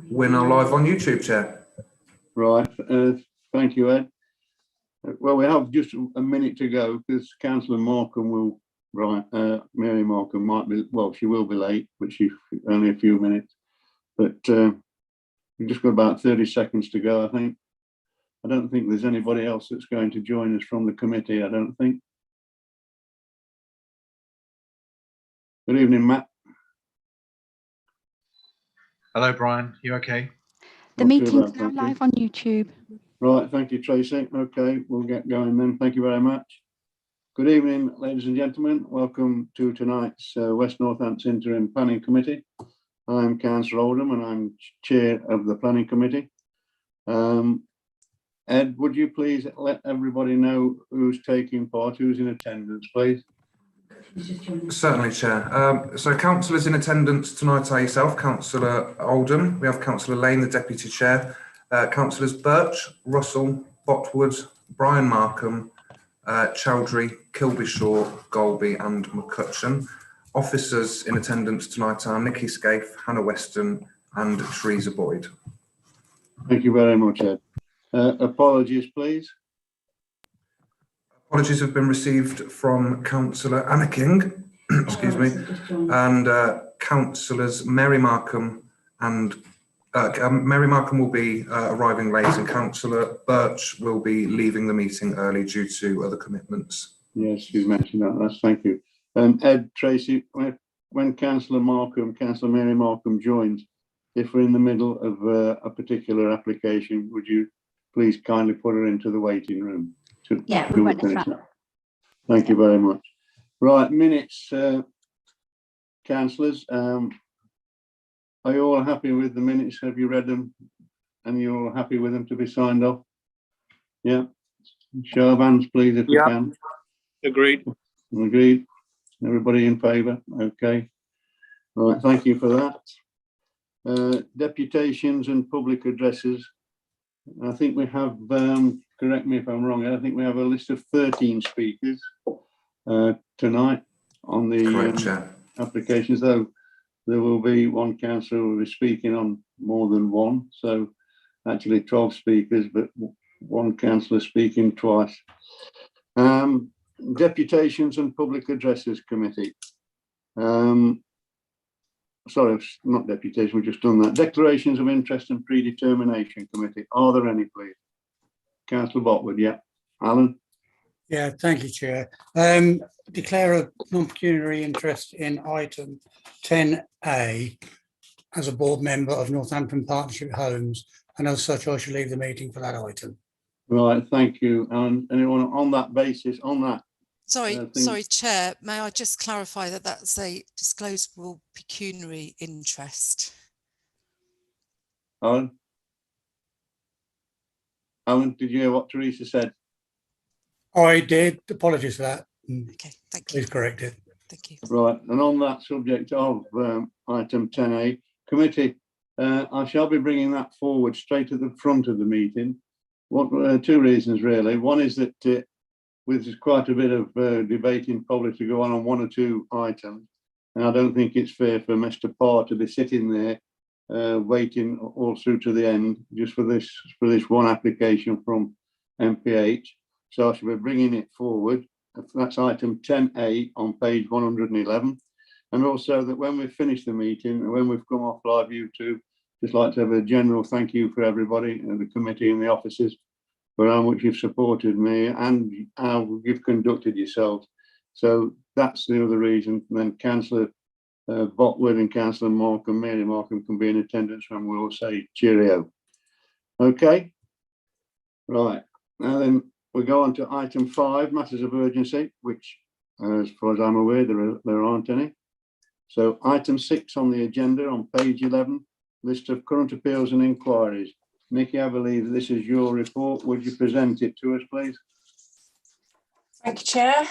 We're now live on YouTube, Chair. Right, thank you, Ed. Well, we have just a minute to go because Councillor Markham will, Mary Markham might be, well, she will be late, but she's only a few minutes. But we've just got about 30 seconds to go, I think. I don't think there's anybody else that's going to join us from the committee, I don't think. Good evening, Matt. Hello, Brian. You okay? The meeting's now live on YouTube. Right, thank you, Tracy. Okay, we'll get going then. Thank you very much. Good evening, ladies and gentlemen. Welcome to tonight's West Northampton Interim Planning Committee. I'm Councillor Oldham and I'm Chair of the Planning Committee. Ed, would you please let everybody know who's taking part, who's in attendance, please? Certainly, Chair. So councillors in attendance tonight are yourself, Councillor Oldham. We have Councillor Lane, the Deputy Chair. Councillors Birch, Russell, Botwood, Brian Markham, Chowdhury, Kilbyshaw, Golby and McCutcheon. Officers in attendance tonight are Nikki Scaife, Hannah Weston and Teresa Boyd. Thank you very much, Ed. Apologies, please. Apologies have been received from Councillor Anna King, excuse me, and Councillors Mary Markham and Mary Markham will be arriving late, and Councillor Birch will be leaving the meeting early due to other commitments. Yes, you've mentioned that. That's thank you. Ed, Tracy, when Councillor Mary Markham joins, if we're in the middle of a particular application, would you please kindly put her into the waiting room? Yeah, we won't finish that. Thank you very much. Right, minutes, councillors. Are you all happy with the minutes? Have you read them? And you're all happy with them to be signed off? Yeah. Show of hands, please, if we can. Agreed. Agreed. Everybody in favour? Okay. Right, thank you for that. Deputations and public addresses. I think we have, correct me if I'm wrong, I think we have a list of 13 speakers tonight on the applications, though there will be one councillor who will be speaking on more than one, so actually 12 speakers, but one councillor speaking twice. Deputations and Public Addresses Committee. Sorry, not deputation, we've just done that. Declarations of Interest and Predetermination Committee. Are there any, please? Councillor Botwood, yeah. Alan? Yeah, thank you, Chair. Declare a non-pecuniary interest in item 10A as a board member of Northampton Partnership Homes, and as such I shall leave the meeting for that item. Right, thank you. And anyone on that basis, on that? Sorry, Chair, may I just clarify that that's a disclosable pecuniary interest? Alan? Alan, did you hear what Teresa said? I did. Apologies for that. Okay, thank you. Please correct it. Thank you. Right, and on that subject of item 10A, committee, I shall be bringing that forward straight to the front of the meeting. Two reasons, really. One is that with quite a bit of debating probably to go on one or two items, and I don't think it's fair for Mr. Parr to be sitting there waiting all through to the end just for this one application from MPH. So I shall be bringing it forward. That's item 10A on page 111. And also that when we finish the meeting and when we've come off live YouTube, just like to have a general thank you for everybody and the committee and the officers for how much you've supported me and how you've conducted yourselves. So that's the other reason. And then Councillor Botwood and Councillor Markham, Mary Markham can be in attendance when we all say cheerio. Okay. Right. Now then we go on to item 5, matters of urgency, which as far as I'm aware, there aren't any. So item 6 on the agenda on page 11, list of current appeals and inquiries. Nikki, I believe this is your report. Would you present it to us, please? Thank you, Chair.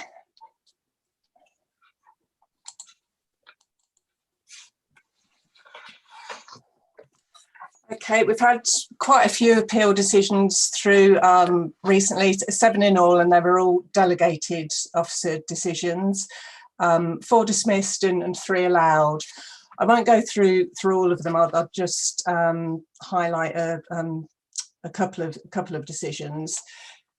Okay, we've had quite a few appeal decisions through recently, 7 in all, and they were all delegated officer decisions, 4 dismissed and 3 allowed. I won't go through all of them. I'll just highlight a couple of decisions.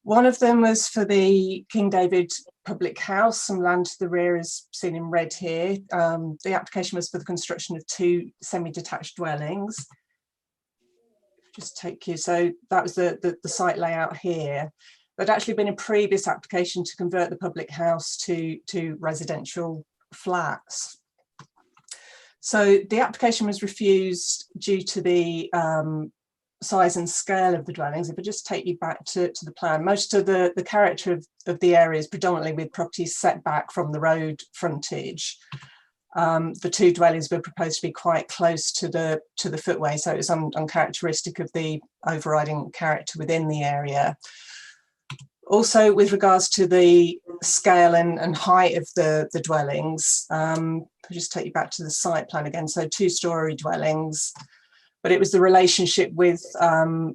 One of them was for the King David Public House. Some land to the rear is seen in red here. The application was for the construction of 2 semi-detached dwellings. Just take you, so that was the site layout here. There'd actually been a previous application to convert the public house to residential flats. So the application was refused due to the size and scale of the dwellings. If I just take you back to the plan, most of the character of the area is predominantly with properties set back from the road frontage. The 2 dwellings were proposed to be quite close to the footway, so it's uncharacteristic of the overriding character within the area. Also, with regards to the scale and height of the dwellings, I'll just take you back to the site plan again. So 2-storey dwellings, but it was the relationship with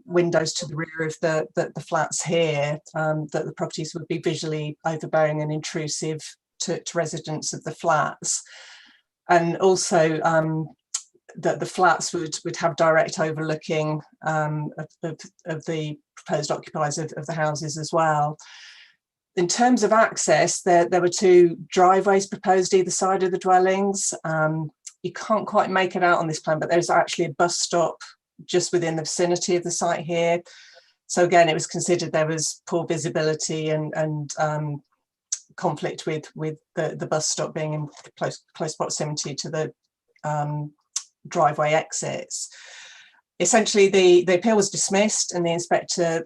windows to the rear of the flats here that the properties would be visually overbearing and intrusive to residents of the flats. And also that the flats would have direct overlooking of the proposed occupiers of the houses as well. In terms of access, there were 2 driveways proposed either side of the dwellings. You can't quite make it out on this plan, but there's actually a bus stop just within the vicinity of the site here. So again, it was considered there was poor visibility and conflict with the bus stop being in close proximity to the driveway exits. Essentially, the appeal was dismissed, and the inspector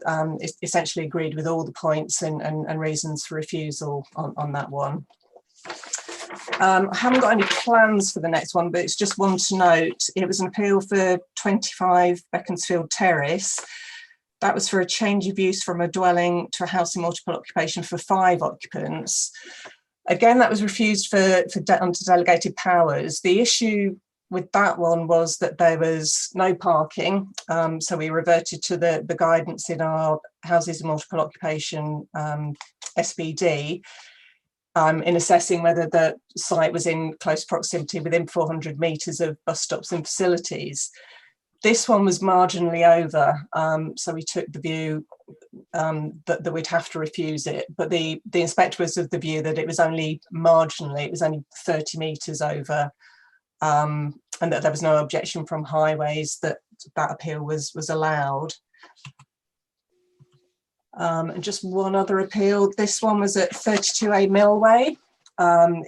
essentially agreed with all the points and reasons for refusal on that one. I haven't got any plans for the next one, but it's just one to note. It was an appeal for 25 Beaconsfield Terrace. That was for a change of use from a dwelling to a house in multiple occupation for 5 occupants. Again, that was refused under delegated powers. The issue with that one was that there was no parking. So we reverted to the guidance in our houses in multiple occupation SBD in assessing whether the site was in close proximity within 400 metres of bus stops and facilities. This one was marginally over, so we took the view that we'd have to refuse it. But the inspector was of the view that it was only marginally, it was only 30 metres over, and that there was no objection from highways that appeal was allowed. And just one other appeal. This one was at 32A Millway.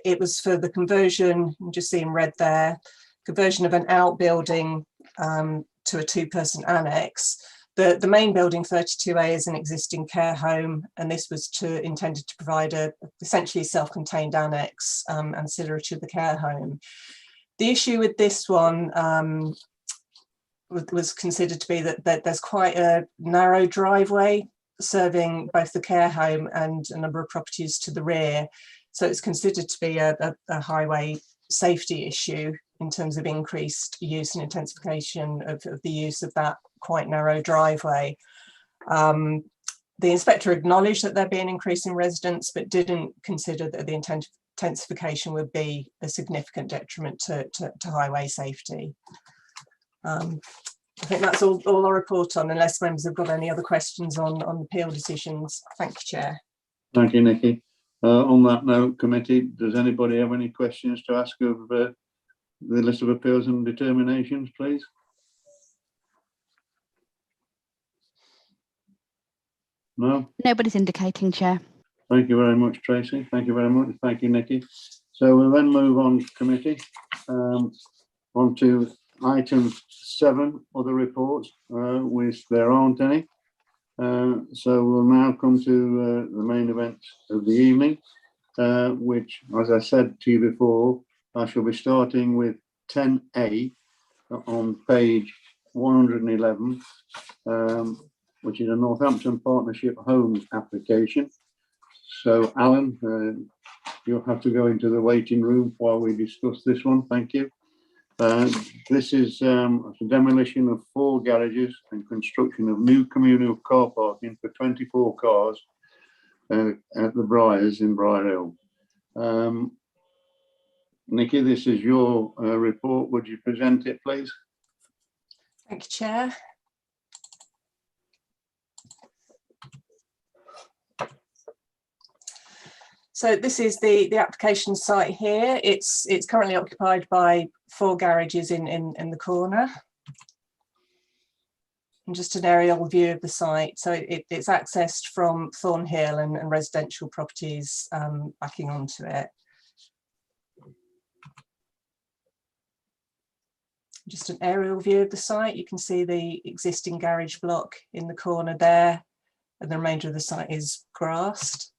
It was for the conversion, you just see in red there, conversion of an outbuilding to a 2-person annex. The main building, 32A, is an existing care home, and this was intended to provide a essentially self-contained annex ancillary to the care home. The issue with this one was considered to be that there's quite a narrow driveway serving both the care home and a number of properties to the rear. So it's considered to be a highway safety issue in terms of increased use and intensification of the use of that quite narrow driveway. The inspector acknowledged that there'd be an increase in residents, but didn't consider that the intensification would be a significant detriment to highway safety. I think that's all I'll report on, unless members have got any other questions on appeal decisions. Thank you, Chair. Thank you, Nikki. On that note, committee, does anybody have any questions to ask of the list of appeals and determinations, please? No? Nobody's indicating, Chair. Thank you very much, Tracy. Thank you very much. Thank you, Nikki. So we'll then move on, committee, on to item 7, other reports, which there aren't any. So we'll now come to the main event of the evening, which, as I said to you before, I shall be starting with 10A on page 111, which is a Northampton Partnership Homes application. So, Alan, you'll have to go into the waiting room while we discuss this one. Thank you. This is a demolition of 4 garages and construction of new communal car parking for 24 cars at the Briars in Briar Hill. Nikki, this is your report. Would you present it, please? Thank you, Chair. So this is the application site here. It's currently occupied by 4 garages in the corner. And just an aerial view of the site. So it's accessed from Thornhill and residential properties backing onto it. Just an aerial view of the site. You can see the existing garage block in the corner there, and the remainder of the site is grassed.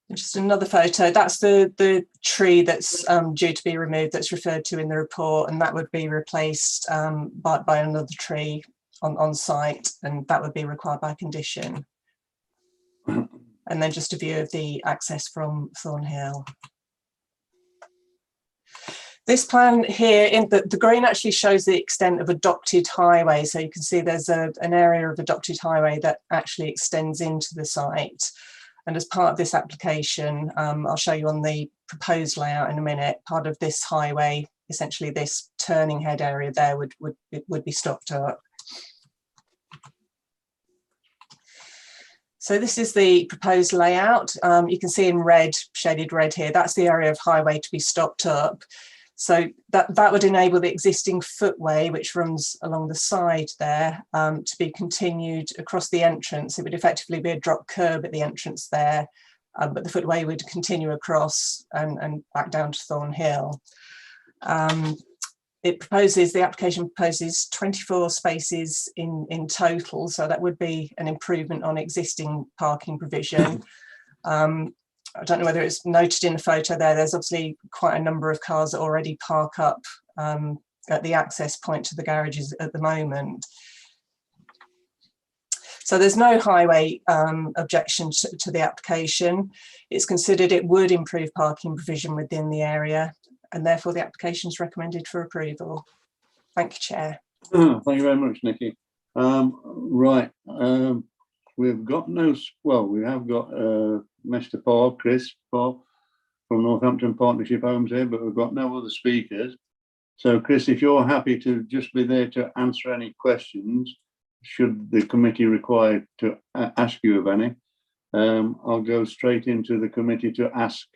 And just another photo, that's the tree that's due to be removed, that's referred to in the report, and that would be replaced by another tree on site, and that would be required by condition. And then just a view of the access from Thornhill. This plan here, in the green actually shows the extent of adopted highway. So you can see there's an area of adopted highway that actually extends into the site. And as part of this application, I'll show you on the proposed layout in a minute, part of this highway, essentially this turning head area there would be stopped up. So this is the proposed layout. You can see in red, shaded red here, that's the area of highway to be stopped up. So that would enable the existing footway, which runs along the side there, to be continued across the entrance. It would effectively be a drop curb at the entrance there, but the footway would continue across and back down to Thornhill. The application proposes 24 spaces in total, so that would be an improvement on existing parking provision. I don't know whether it's noted in the photo there, there's obviously quite a number of cars that already park up at the access point to the garages at the moment. So there's no highway objection to the application. It's considered it would improve parking provision within the area, and therefore the application is recommended for approval. Thank you, Chair. Thank you very much, Nikki. Right, we've got we have got Mr. Chris Paul from Northampton Partnership Homes here, but we've got no other speakers. So Chris, if you're happy to just be there to answer any questions, should the committee require to ask you of any, I'll go straight into the committee to ask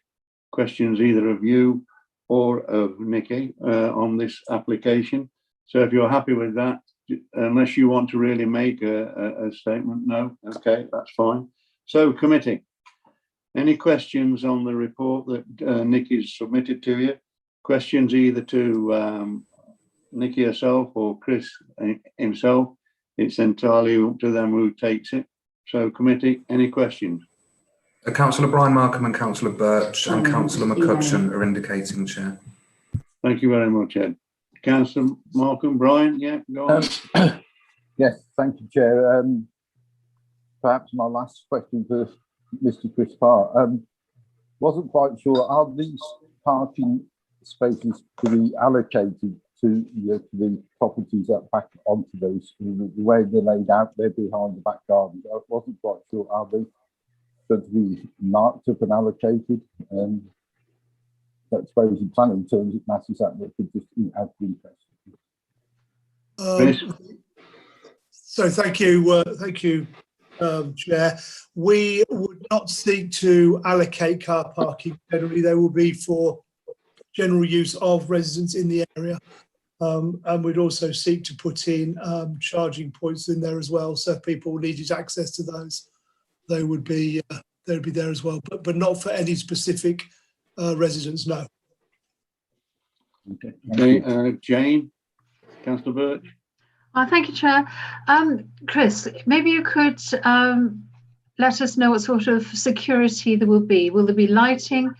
questions either of you or of Nikki on this application. So if you're happy with that, unless you want to really make a statement, no, okay, that's fine. So committee, any questions on the report that Nikki's submitted to you? Questions either to Nikki herself or Chris himself? It's entirely up to them who takes it. So committee, any questions? Councillor Brian Markham and Councillor Birch and Councillor McCutcheon are indicating, Chair. Thank you very much, Ed. Councillor Markham, Brian, yeah, go on. Yes, thank you, Chair. Perhaps my last question for Mr. Chris Parr. Wasn't quite sure, are these parking spaces to be allocated to the properties that back onto those, the way they're laid out, they're behind the back gardens? I wasn't quite sure, are they going to be marked up and allocated? I suppose in planning terms, it matters that they could just have interest. So thank you, Chair. We would not seek to allocate car parking generally. They will be for general use of residents in the area, and we'd also seek to put in charging points in there as well. So if people needed access to those, they would be there as well, but not for any specific residents. No. Okay, Jane, Councillor Birch. Thank you, Chair. Chris, maybe you could let us know what sort of security there will be. Will there be lighting,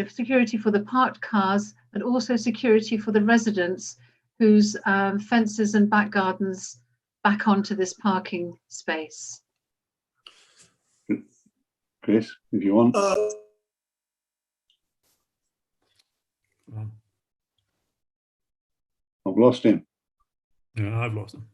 security for the parked cars, and also security for the residents whose fences and back gardens back onto this parking space? Chris, if you want. I've lost him. Yeah, I've lost him.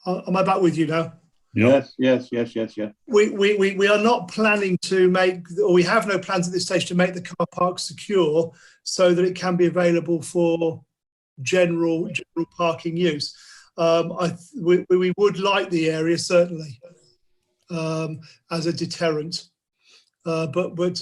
Am I back with you now? Yes. We are not planning to make, or we have no plans at this stage to make the car park secure so that it can be available for general parking use. We would like the area certainly as a deterrent, but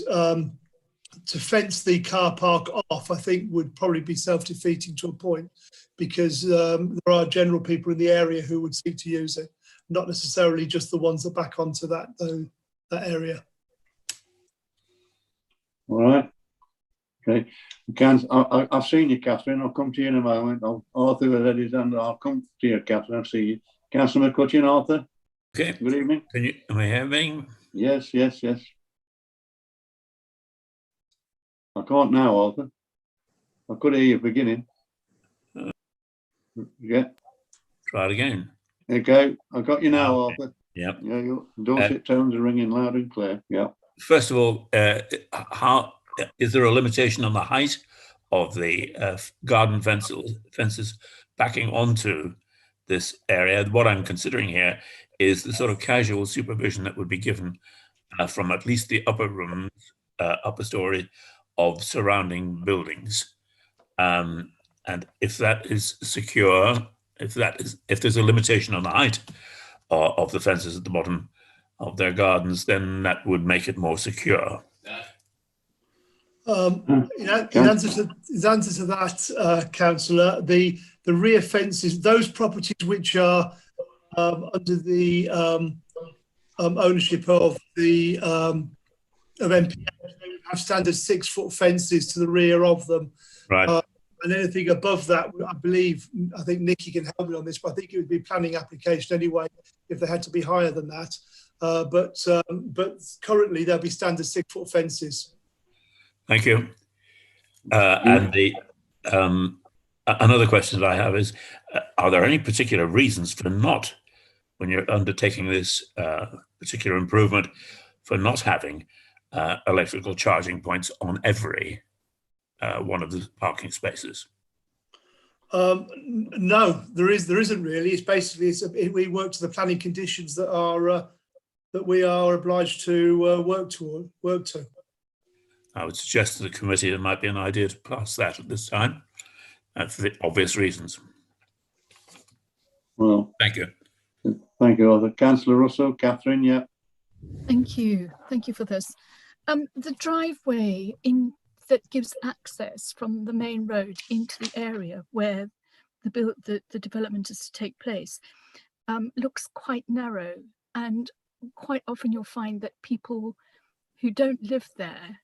to fence the car park off, I think would probably be self-defeating to a point, because there are general people in the area who would seek to use it, not necessarily just the ones that back onto that area. All right. Okay. I've seen you, Catherine. I'll come to you in a moment. Arthur has had his hand. I'll come to you, Catherine. I'll see you. Councillor McCutcheon, Arthur. Okay. Good evening. Am I hearing? Yes. I can't now, Arthur. I could hear you beginning. Yeah. Try it again. Okay. I got you now, Okay. Arthur. Yep. Yeah, your dulcet tones are ringing loud and clear. Yeah. First of all, how is there a limitation on the height of the garden fences backing onto this area? What I'm considering here is the sort of casual supervision that would be given from at least the upper rooms, upper story of surrounding buildings. And if that is secure, if there's a limitation on the height of the fences at the bottom of their gardens, then that would make it more secure. In answer to that, Councillor, the rear fences, those properties which are under the ownership of the of MPH, they would have standard 6-foot fences to the rear of them. Right. And anything above that, I think Nikki can help me on this, but I think it would be a planning application anyway if they had to be higher than that. But currently there'll be standard 6-foot fences. Thank you. And the another question that I have is, are there any particular reasons for not, when you're undertaking this particular improvement, for not having electrical charging points on every one of the parking spaces? No, there isn't really. It's basically we work to the planning conditions that are that we are obliged to work to. I would suggest to the committee it might be an idea to pass that at this time, for the obvious reasons. Well, thank you. Thank you, Arthur. Councillor Russell, Catherine, yeah. Thank you for this. The driveway that gives access from the main road into the area where the development is to take place looks quite narrow, and quite often you'll find that people who don't live there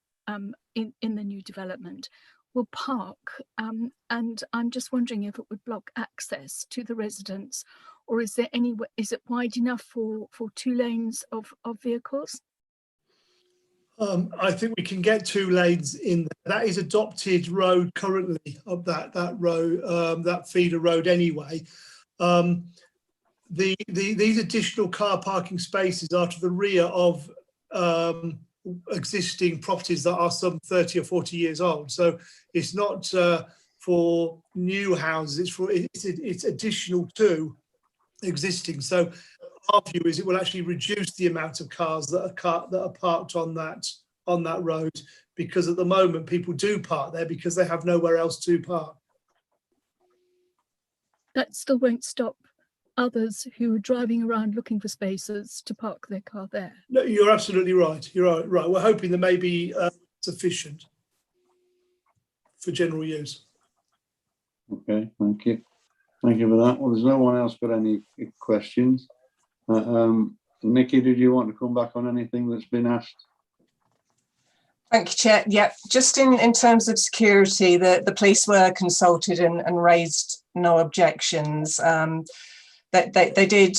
in the new development will park, and I'm just wondering if it would block access to the residents, or is it wide enough for 2 lanes of vehicles? I think we can get 2 lanes in there. That is adopted road currently, of that road, that feeder road anyway. These additional car parking spaces are to the rear of existing properties that are some 30 or 40 years old. So it's not for new houses, it's additional to existing. So our view is it will actually reduce the amount of cars that are parked on that road, because at the moment people do park there because they have nowhere else to park. That still won't stop others who are driving around looking for spaces to park their car there. No, you're absolutely right. You're right. We're hoping there may be sufficient for general use. Okay, thank you. Thank you for that. Well, there's no one else got any questions. Nikki, did you want to come back on anything that's been asked? Thank you, Chair. Yeah, just in terms of security, the police were consulted and raised no objections. They did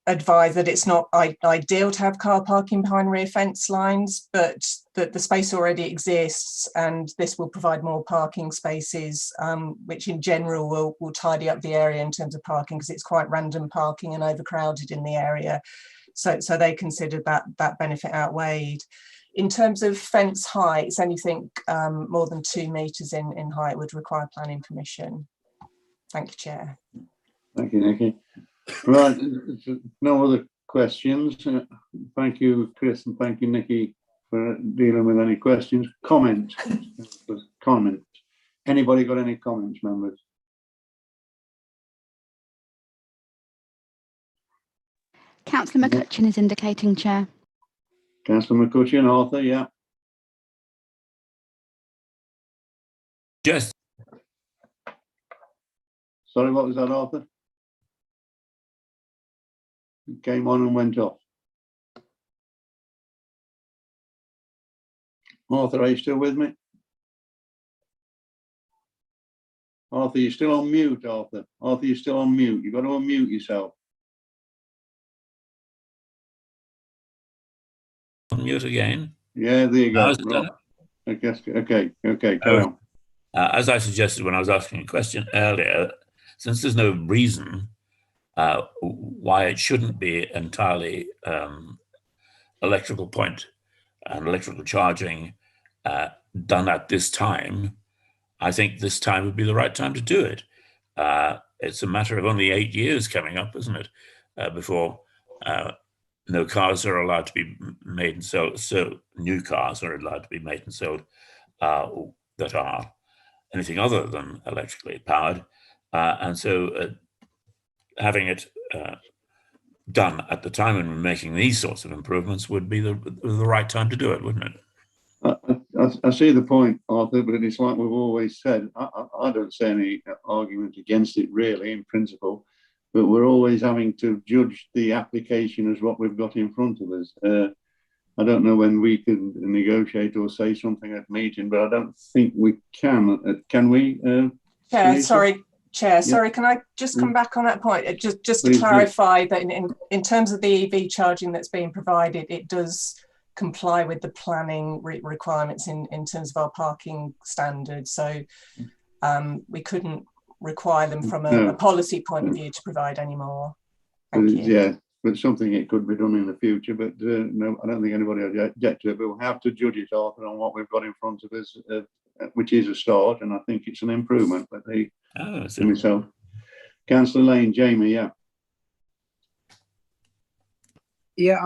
advise that it's not ideal to have car parking behind rear fence lines, but that the space already exists, and this will provide more parking spaces, which in general will tidy up the area in terms of parking, because it's quite random parking and overcrowded in the area. So they considered that benefit outweighed. In terms of fence heights, anything more than 2 metres in height would require planning permission. Thank you, Chair. Thank you, Nikki. Right, no other questions. Thank you, Chris, and thank you, Nikki, for dealing with any questions. Comment. Comment. Anybody got any comments, members? Councillor McCutcheon is indicating, Chair. Councillor McCutcheon, Arthur, yeah. Just Sorry, what was that, Arthur? It came on and went off. Arthur, are you still with me? Arthur, you're still on mute, Arthur. Arthur, you're still on mute. You've got to unmute yourself. unmute again. Yeah, there you go. How's it done? I guess, okay, carry on. As I suggested when I was asking a question earlier, since there's no reason why it shouldn't be entirely electrical point and electrical charging done at this time, I think this time would be the right time to do it. It's a matter of only 8 years coming up, isn't it, before no cars are allowed to be made and sold. So new cars are allowed to be made and sold that are anything other than electrically powered. And so having it done at the time when we're making these sorts of improvements would be the right time to do it, wouldn't it? I see the point, Arthur, but it's like we've always said, I don't see any argument against it really in principle, but we're always having to judge the application as what we've got in front of us. I don't know when we can negotiate or say something at meeting, but I don't think we can. Can we? Chair, sorry, can I just come back on that point? Just to clarify that in terms of the EV charging that's being provided, it does comply with the planning requirements in terms of our parking standards. So we couldn't require them from a policy point of view to provide any more. Thank you. Yeah, but something it could be done in the future, but no, I don't think anybody will get to it, but we'll have to judge it, Arthur, on what we've got in front of us, which is a start, and I think it's an improvement. But myself, Councillor Lane, Jamie, yeah. Yeah,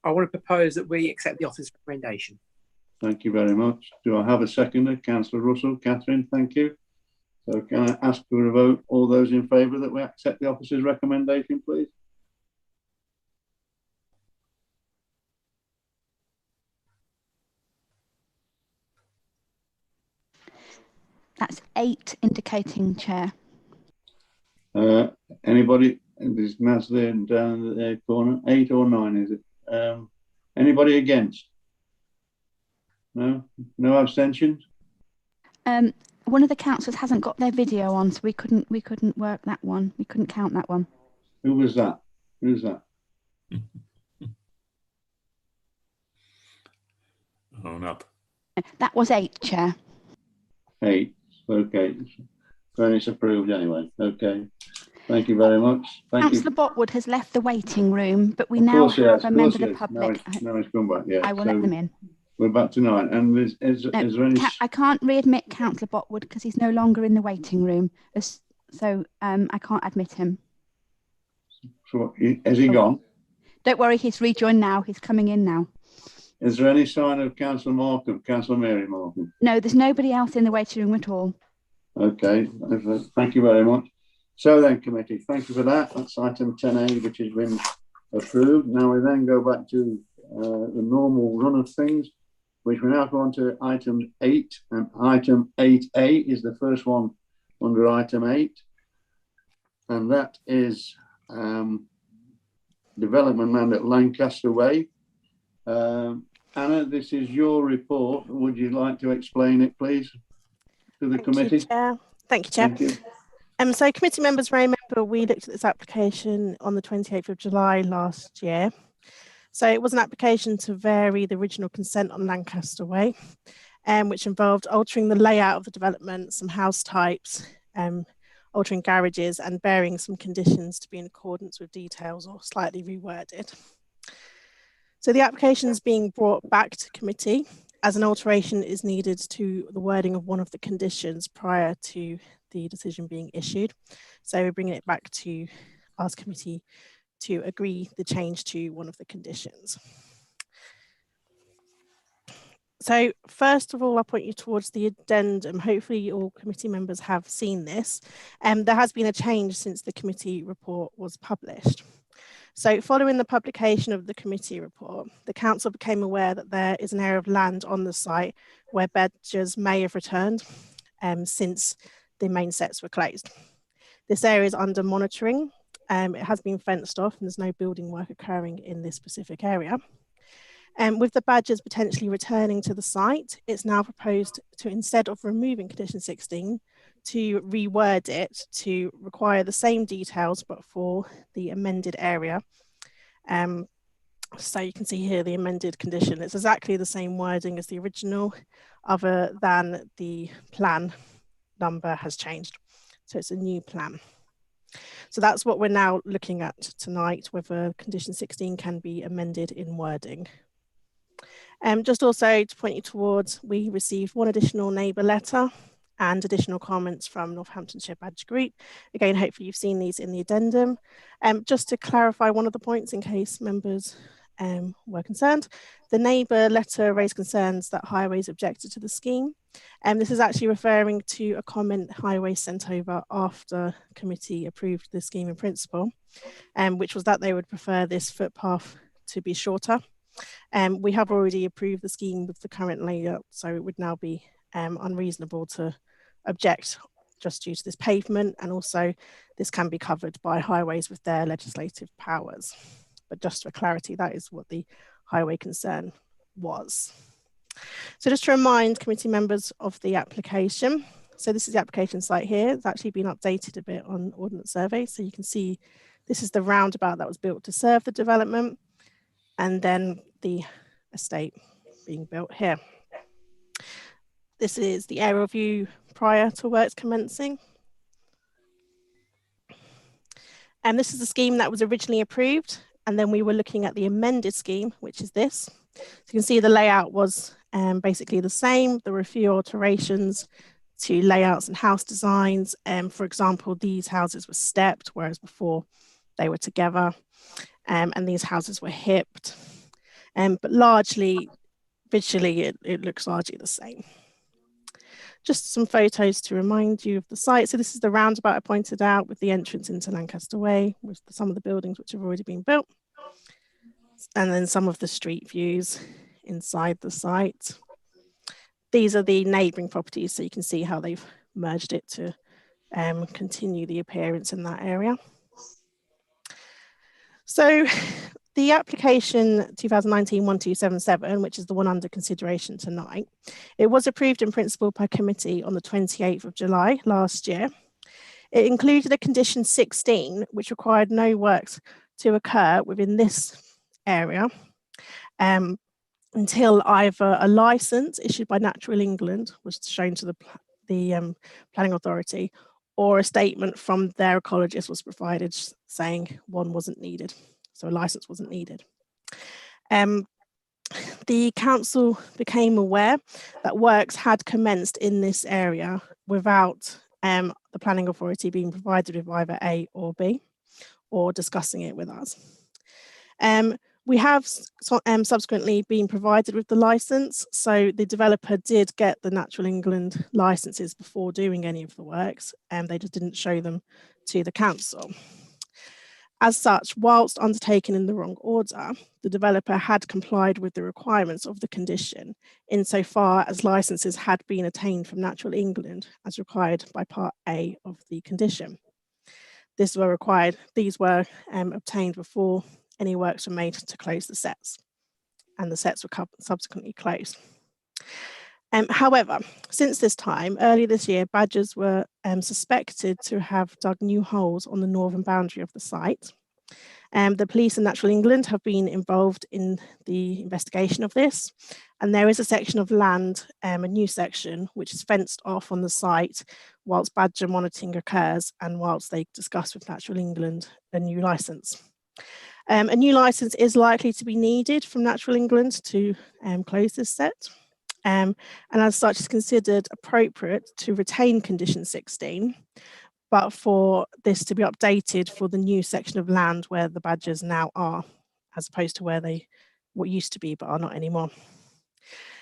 I want to propose that we accept the officer's recommendation. Thank you very much. Do I have a seconder? Councillor Russell, Catherine, thank you. So can I ask for a vote? All those in favour that we accept the officer's recommendation, please? That's 8 indicating, Chair. Anybody? There's mass there and down the corner. 8 or 9, is it? Anybody against? No? No abstentions? One of the councillors hasn't got their video on, so we couldn't work that one. We couldn't count that one. Who was that? Who's that? Own up. That was 8, Chair. 8. Okay. Then it's approved anyway. Okay. Thank you very much. Councillor Botwood has left the waiting room, but we now have a member of the public. Now he's come back, yeah. I will let them in. We're back to 9. And is there any... I can't readmit Councillor Botwood because he's no longer in the waiting room. So I can't admit him. So, has he gone? Don't worry, he's rejoined now. He's coming in now. Is there any sign of Councillor Markham, Councillor Mary Markham? No, there's nobody else in the waiting room at all. Okay, thank you very much. So then, committee, thank you for that. That's item 10A, which has been approved. Now we then go back to the normal run of things, which we now go on to item 8. And item 8A is the first one under item 8. And that is development land at Lancaster Way. Anna, this is your report. Would you like to explain it, please, to the committee? Thank you, Chair. Thank you. So committee members may remember we looked at this application on the 28th of July last year. So it was an application to vary the original consent on Lancaster Way, which involved altering the layout of the development, some house types, altering garages and varying some conditions to be in accordance with details or slightly reworded. So the application is being brought back to committee as an alteration is needed to the wording of one of the conditions prior to the decision being issued. So we're bringing it back to ask committee to agree the change to one of the conditions. So first of all, I'll point you towards the addendum. Hopefully all committee members have seen this. There has been a change since the committee report was published. So following the publication of the committee report, the council became aware that there is an area of land on the site where badgers may have returned since the main sets were closed. This area is under monitoring. It has been fenced off and there's no building work occurring in this specific area. With the badgers potentially returning to the site, it's now proposed to, instead of removing condition 16, to reword it to require the same details but for the amended area. So you can see here the amended condition. It's exactly the same wording as the original, other than the plan number has changed. So it's a new plan. So that's what we're now looking at tonight, whether condition 16 can be amended in wording. Just also to point you towards, we received one additional neighbour letter and additional comments from Northamptonshire Badger Group. Again, hopefully you've seen these in the addendum. Just to clarify one of the points in case members were concerned, the neighbour letter raised concerns that Highways objected to the scheme. This is actually referring to a comment Highways sent over after committee approved the scheme in principle, which was that they would prefer this footpath to be shorter. We have already approved the scheme with the current layout, so it would now be unreasonable to object just due to this pavement, and also this can be covered by Highways with their legislative powers. But just for clarity, that is what the highway concern was. So just to remind committee members of the application. So this is the application site here. It's actually been updated a bit on Ordnance Survey. So you can see this is the roundabout that was built to serve the development, and then the estate being built here. This is the aerial view prior to works commencing. And this is the scheme that was originally approved. And then we were looking at the amended scheme, which is this. So you can see the layout was basically the same. There were a few alterations to layouts and house designs. For example, these houses were stepped, whereas before they were together. And these houses were hipped. But largely, visually, it looks largely the same. Just some photos to remind you of the site. So this is the roundabout I pointed out with the entrance into Lancaster Way, with some of the buildings which have already been built. And then some of the street views inside the site. These are the neighbouring properties, so you can see how they've merged it to continue the appearance in that area. So the application 2019-1277, which is the one under consideration tonight, it was approved in principle by committee on the 28th of July last year. It included a condition 16, which required no works to occur within this area until either a licence issued by Natural England was shown to the planning authority, or a statement from their ecologist was provided saying one wasn't needed. So a licence wasn't needed. The council became aware that works had commenced in this area without the planning authority being provided with either A or B, or discussing it with us. We have subsequently been provided with the licence, so the developer did get the Natural England licences before doing any of the works, and they just didn't show them to the council. As such, whilst undertaken in the wrong order, the developer had complied with the requirements of the condition insofar as licences had been attained from Natural England as required by Part A of the condition. These were obtained before any works were made to close the sets, and the sets were subsequently closed. However, since this time, earlier this year, badgers were suspected to have dug new holes on the northern boundary of the site. The police and Natural England have been involved in the investigation of this, and there is a section of land, a new section, which is fenced off on the site whilst badger monitoring occurs and whilst they discuss with Natural England a new licence. A new licence is likely to be needed from Natural England to close this set. And as such, it's considered appropriate to retain condition 16, but for this to be updated for the new section of land where the badgers now are, as opposed to where they what used to be but are not anymore.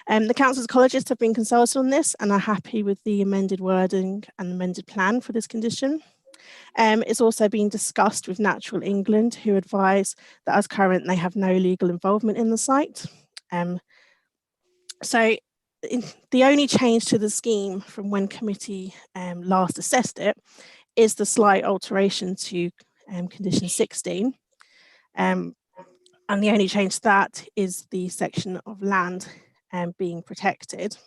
The council's ecologists have been consulted on this and are happy with the amended wording and amended plan for this condition. It's also been discussed with Natural England, who advise that as current they have no legal involvement in the site. So the only change to the scheme from when committee last assessed it is the slight alteration to condition 16. And the only change to that is the section of land being protected.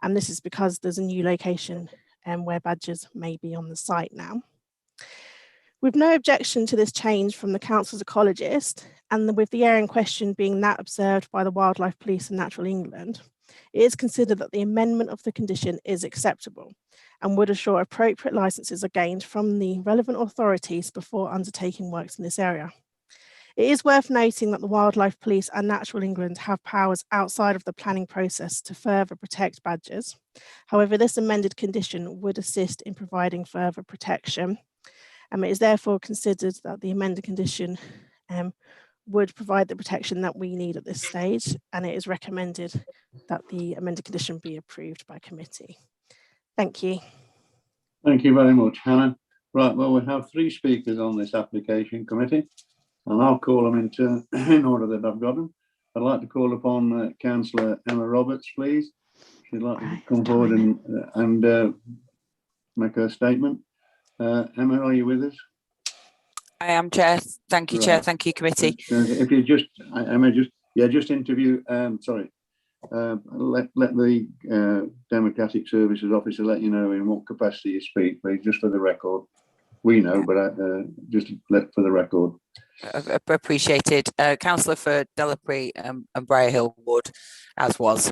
And this is because there's a new location where badgers may be on the site now. With no objection to this change from the council's ecologist, and with the area in question being that observed by the Wildlife Police and Natural England, it is considered that the amendment of the condition is acceptable and would assure appropriate licences are gained from the relevant authorities before undertaking works in this area. It is worth noting that the Wildlife Police and Natural England have powers outside of the planning process to further protect badgers. However, this amended condition would assist in providing further protection. It is therefore considered that the amended condition would provide the protection that we need at this stage, and it is recommended that the amended condition be approved by committee. Thank you. Thank you very much, Hannah. Right, well, we have 3 speakers on this application committee, and I'll call them in order that I've got them. I'd like to call upon Councillor Emma Roberts, please. She'd like to come forward and make her statement. Emma, are you with us? I am, Chair. Thank you, Chair. Thank you, committee. If you just, Emma, just interview. Sorry, let the Democratic Services Officer let you know in what capacity you speak, please, just for the record. We know, but just for the record. Appreciated. Councillor for Delapre and Briar Hill Wood, as was.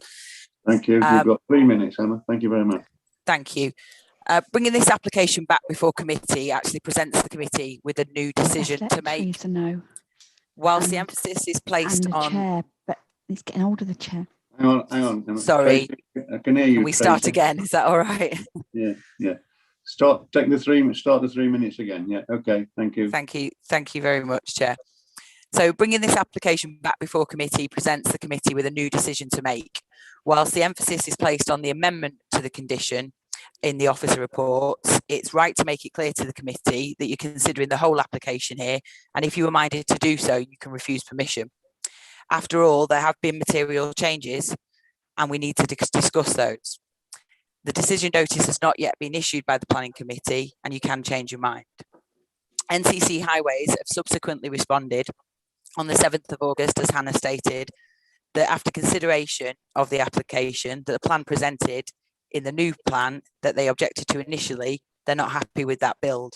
Thank you. You've got 3 minutes, Emma. Thank you very much. Thank you. Bringing this application back before committee actually presents the committee with a new decision to make. Whilst the emphasis is placed on chair, but he's getting hold of the chair. Hang on. Emma. Sorry, Tracy, I can hear you. Can we start again? Is that all right? Yeah. Start the 3 minutes again. Yeah. Okay. Thank you. Thank you very much, Chair. So bringing this application back before committee presents the committee with a new decision to make. Whilst the emphasis is placed on the amendment to the condition in the officer reports, it's right to make it clear to the committee that you're considering the whole application here, and if you were minded to do so, you can refuse permission. After all, there have been material changes and we need to discuss those. The decision notice has not yet been issued by the planning committee and you can change your mind. NCC Highways have subsequently responded on the 7th of August, as Hannah stated, that after consideration of the application, that the plan presented in the new plan that they objected to initially, they're not happy with that build.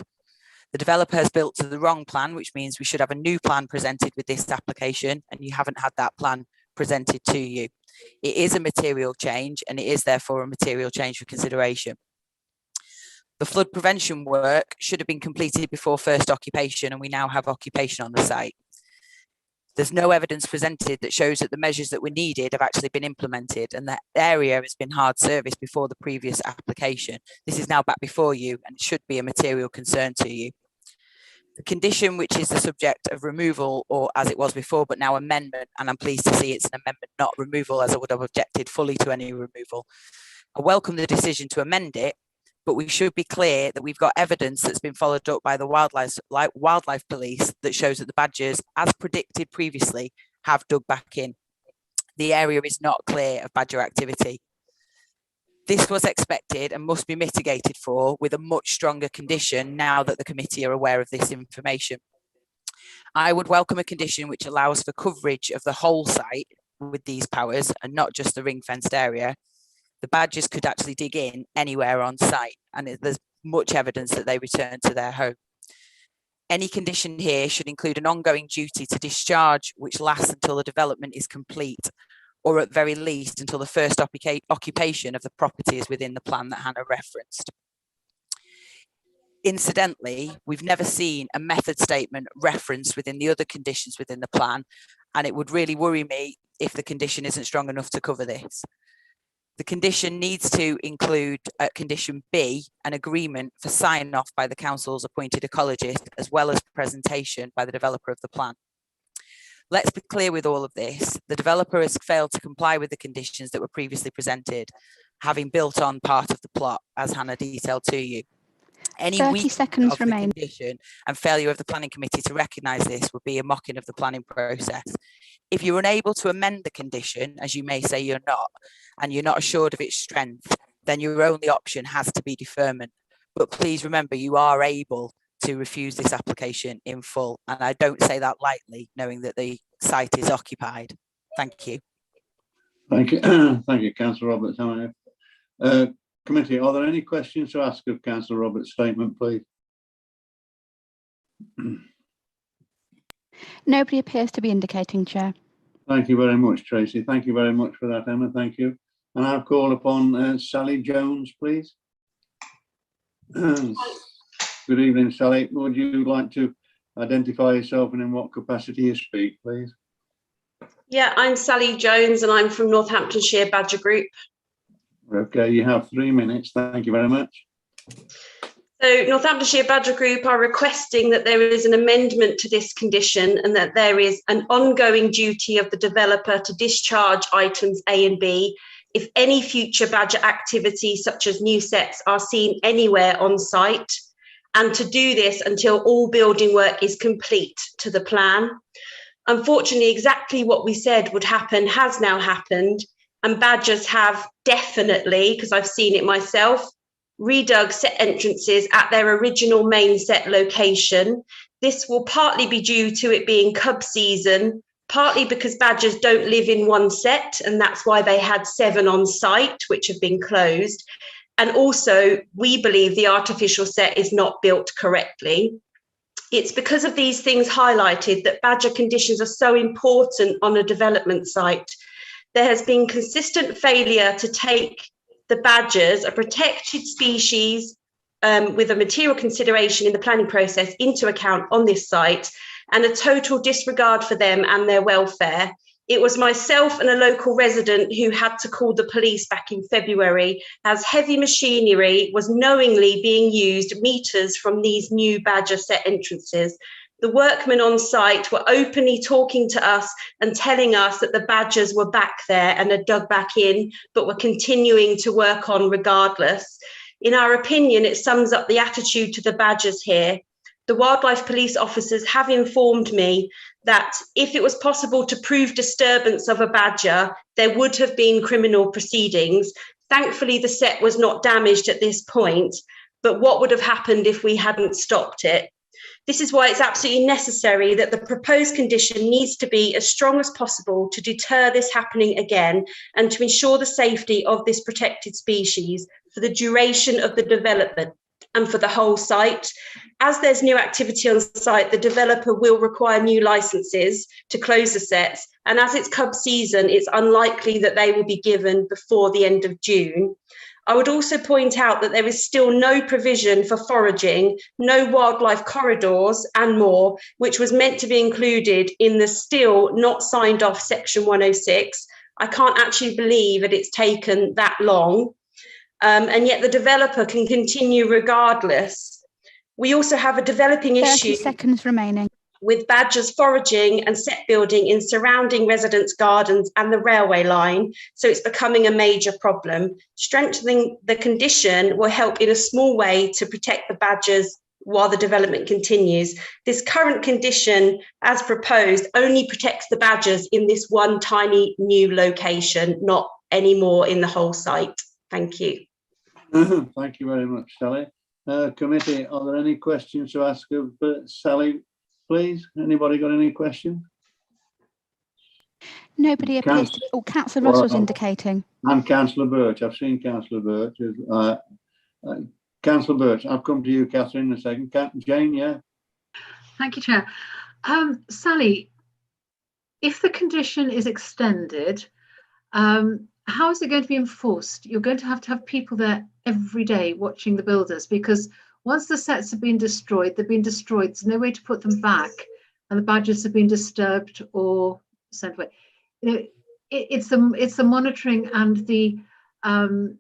The developer has built to the wrong plan, which means we should have a new plan presented with this application, and you haven't had that plan presented to you. It is a material change, and it is therefore a material change for consideration. The flood prevention work should have been completed before first occupation, and we now have occupation on the site. There's no evidence presented that shows that the measures that were needed have actually been implemented, and that area has been hard serviced before the previous application. This is now back before you and it should be a material concern to you. The condition, which is the subject of removal, or as it was before, but now amendment, and I'm pleased to see it's an amendment, not removal, as I would have objected fully to any removal. I welcome the decision to amend it, but we should be clear that we've got evidence that's been followed up by the wildlife police that shows that the badgers, as predicted previously, have dug back in. The area is not clear of badger activity. This was expected and must be mitigated for with a much stronger condition now that the committee are aware of this information. I would welcome a condition which allows for coverage of the whole site with these powers and not just the ring-fenced area. The badgers could actually dig in anywhere on site, and there's much evidence that they return to their home. Any condition here should include an ongoing duty to discharge which lasts until the development is complete, or at very least until the first occupation of the property is within the plan that Hannah referenced. Incidentally, we've never seen a method statement referenced within the other conditions within the plan, and it would really worry me if the condition isn't strong enough to cover this. The condition needs to include condition B, an agreement for sign off by the council's appointed ecologist, as well as presentation by the developer of the plan. Let's be clear with all of this. The developer has failed to comply with the conditions that were previously presented, having built on part of the plot, as Hannah detailed to you. Any 30 weakening seconds of the remain. condition and failure of the planning committee to recognise this would be a mocking of the planning process. If you're unable to amend the condition, as you may say you're not, and you're not assured of its strength, then your only option has to be deferment. But please remember, you are able to refuse this application in full. And I don't say that lightly, knowing that the site is occupied. Thank you. Thank you. Thank you, Councillor Roberts. Committee, are there any questions to ask of Councillor Roberts' statement, please? Nobody appears to be indicating, Chair. Thank you very much, Tracy. Thank you very much for that, Emma. Thank you. And I'll call upon Sally Jones, please. Good evening, Sally. Would you like to identify yourself and in what capacity you speak, please? Yeah, I'm Sally Jones and I'm from Northamptonshire Badger Group. Okay, you have 3 minutes. Thank you very much. So Northamptonshire Badger Group are requesting that there is an amendment to this condition and that there is an ongoing duty of the developer to discharge items A and B if any future badger activity such as new sets are seen anywhere on site, and to do this until all building work is complete to the plan. Unfortunately, exactly what we said would happen has now happened, and badgers have definitely, because I've seen it myself, redug set entrances at their original main set location. This will partly be due to it being cub season, partly because badgers don't live in one set, and that's why they had 7 on site, which have been closed. And also, we believe the artificial set is not built correctly. It's because of these things highlighted that badger conditions are so important on a development site. There has been consistent failure to take the badgers, a protected species with a material consideration in the planning process, into account on this site, and a total disregard for them and their welfare. It was myself and a local resident who had to call the police back in February, as heavy machinery was knowingly being used meters from these new badger set entrances. The workmen on site were openly talking to us and telling us that the badgers were back there and had dug back in, but were continuing to work on regardless. In our opinion, it sums up the attitude to the badgers here. The wildlife police officers have informed me that if it was possible to prove disturbance of a badger, there would have been criminal proceedings. Thankfully, the set was not damaged at this point, but what would have happened if we hadn't stopped it? This is why it's absolutely necessary that the proposed condition needs to be as strong as possible to deter this happening again and to ensure the safety of this protected species for the duration of the development and for the whole site. As there's new activity on site, the developer will require new licenses to close the sets. And as it's cub season, it's unlikely that they will be given before the end of June. I would also point out that there is still no provision for foraging, no wildlife corridors and more, which was meant to be included in the still not signed off section 106. I can't actually believe that it's taken that long. And yet the developer can continue regardless. We also have a developing 30 issue seconds remaining. With badgers foraging and set building in surrounding residents' gardens and the railway line, so it's becoming a major problem. Strengthening the condition will help in a small way to protect the badgers while the development continues. This current condition, as proposed, only protects the badgers in this one tiny new location, not anymore in the whole site. Thank you. Thank you very much, Sally. Committee, are there any questions to ask of Sally? Please, anybody got any questions? Nobody appears to. Oh, Councillor Russell's indicating. And Councillor Birch. I've seen Councillor Birch. Councillor Birch, I'll come to you, Catherine, in a second. Jane, yeah. Thank you, Chair. Sally, if the condition is extended, how is it going to be enforced? You're going to have people there every day watching the builders, because once the sets have been destroyed, they've been destroyed. There's no way to put them back, and the badgers have been disturbed or sent away. You know, it's the monitoring and the the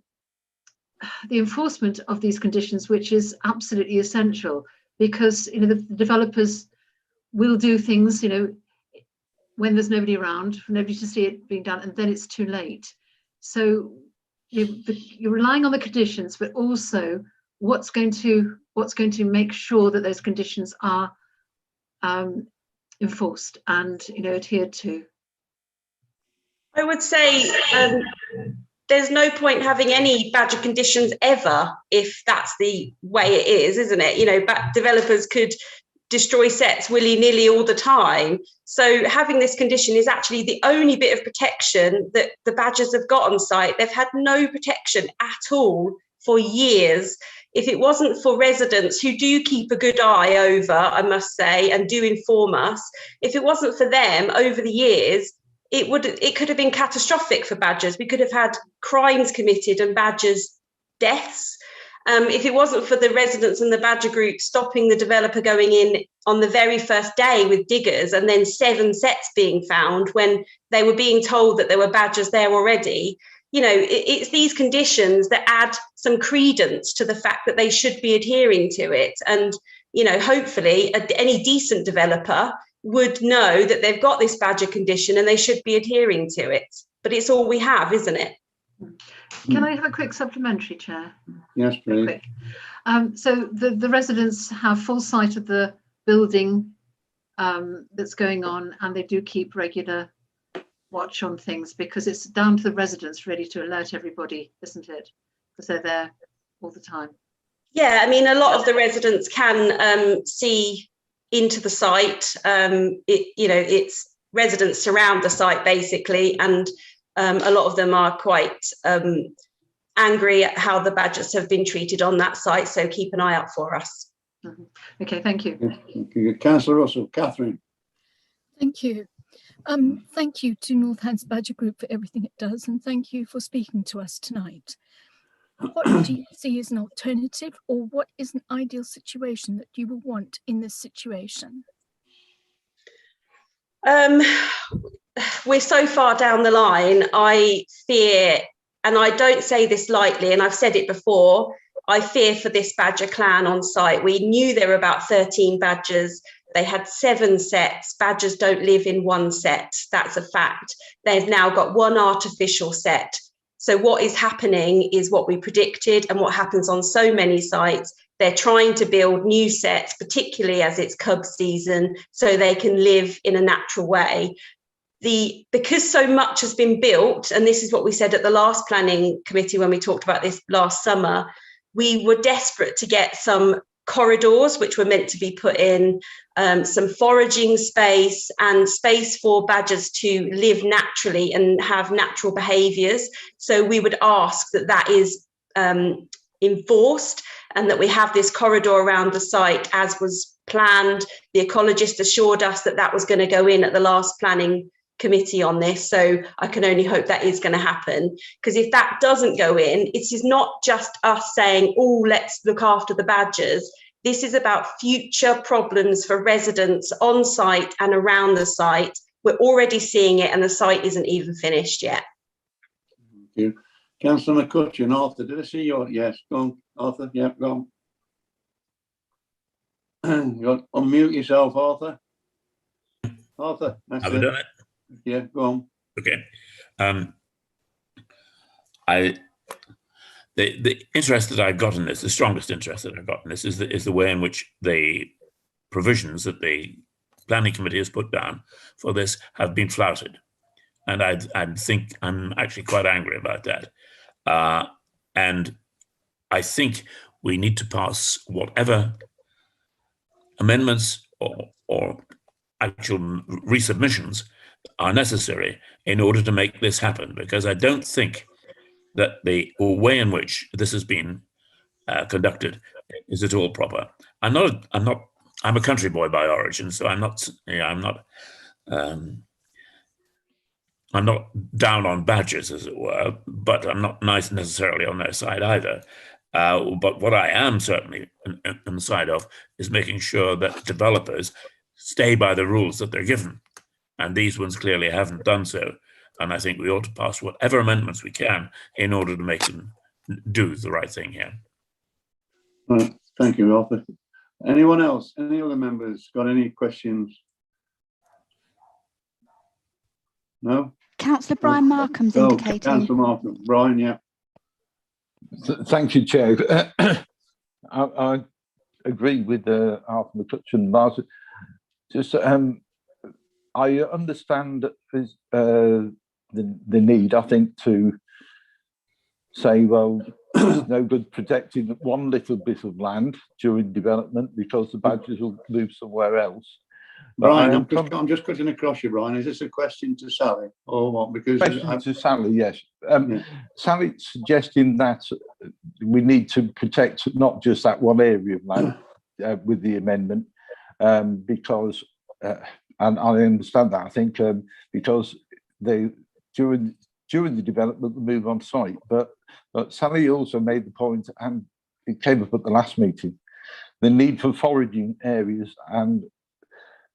enforcement of these conditions, which is absolutely essential, because the developers will do things when there's nobody around, for nobody to see it being done, and then it's too late. So you're relying on the conditions, but also what's going to make sure that those conditions are enforced and adhered to. I would say there's no point having any badger conditions ever if that's the way it is, isn't it? Developers could destroy sets willy-nilly all the time. So having this condition is actually the only bit of protection that the badgers have got on site. They've had no protection at all for years. If it wasn't for residents who do keep a good eye over, I must say, and do inform us, if it wasn't for them over the years, it could have been catastrophic for badgers. We could have had crimes committed and badgers' deaths. If it wasn't for the residents and the badger group stopping the developer going in on the very first day with diggers and then 7 sets being found when they were being told that there were badgers there already, it's these conditions that add some credence to the fact that they should be adhering to it. And, hopefully any decent developer would know that they've got this badger condition and they should be adhering to it. But it's all we have, isn't it? Can I have a quick supplementary, Chair? Yes, please. So the residents have full sight of the building that's going on, and they do keep regular watch on things, because it's down to the residents really to alert everybody, isn't it? Because they're there all the time. Yeah, I mean, a lot of the residents can see into the site. It's residents surround the site basically, and a lot of them are quite angry at how the badgers have been treated on that site, so keep an eye out for us. Okay, thank you. Thank you. Councillor Russell. Catherine. Thank you. Thank you to Northants Badger Group for everything it does, and thank you for speaking to us tonight. What do you see as an alternative, or what is an ideal situation that you will want in this situation? We're so far down the line. I fear, and I don't say this lightly, and I've said it before, I fear for this badger clan on site. We knew there were about 13 badgers. They had 7 sets. Badgers don't live in one set. That's a fact. They've now got 1 artificial set. So what is happening is what we predicted, and what happens on so many sites. They're trying to build new sets, particularly as it's cub season, so they can live in a natural way. Because so much has been built, and this is what we said at the last planning committee when we talked about this last summer, we were desperate to get some corridors which were meant to be put in, some foraging space and space for badgers to live naturally and have natural behaviours. So we would ask that that is enforced, and that we have this corridor around the site as was planned. The ecologist assured us that that was going to go in at the last planning committee on this, so I can only hope that is going to happen, because if that doesn't go in, it is not just us saying, oh, let's look after the badgers. This is about future problems for residents on site and around the site. We're already seeing it, and the site isn't even finished yet. Thank you. Councillor McCutcheon. Arthur, did I see your? Yes, go on, Arthur. Yeah, go on. You got to unmute yourself, Arthur. Arthur, that's Have I done it? Yeah, go on. Okay. The interest that I've got in this, the strongest interest that I've got in this, is the way in which the provisions that the planning committee has put down for this have been flouted, and I think I'm actually quite angry about that. And I think we need to pass whatever amendments or actual resubmissions are necessary in order to make this happen, because I don't think that the way in which this has been conducted is at all proper. I'm a country boy by origin, so I'm not down on badgers, as it were, but I'm not nice necessarily on their side either. But what I am certainly on the side of is making sure that developers stay by the rules that they're given. And these ones clearly haven't done so. And I think we ought to pass whatever amendments we can in order to make them do the right thing here. Right. Thank you, Arthur. Anyone else? Any other members got any questions? No? Councillor Brian Markham's indicating. Councillor Markham. Brian, yeah. Thank you, Chair. I agree with Arthur McCutcheon. Martin. Just, I understand the need, I think, to say, well, it's no good protecting one little bit of land during development because the badgers will move somewhere else. Brian, I'm just cutting across you, Brian. Is this a question to Sally or what? Because question to Sally, yes. Sally suggesting that we need to protect not just that one area of land with the amendment, because, and I understand that, I think, because they during the development they move on site. But Sally also made the point, and it came up at the last meeting, the need for foraging areas and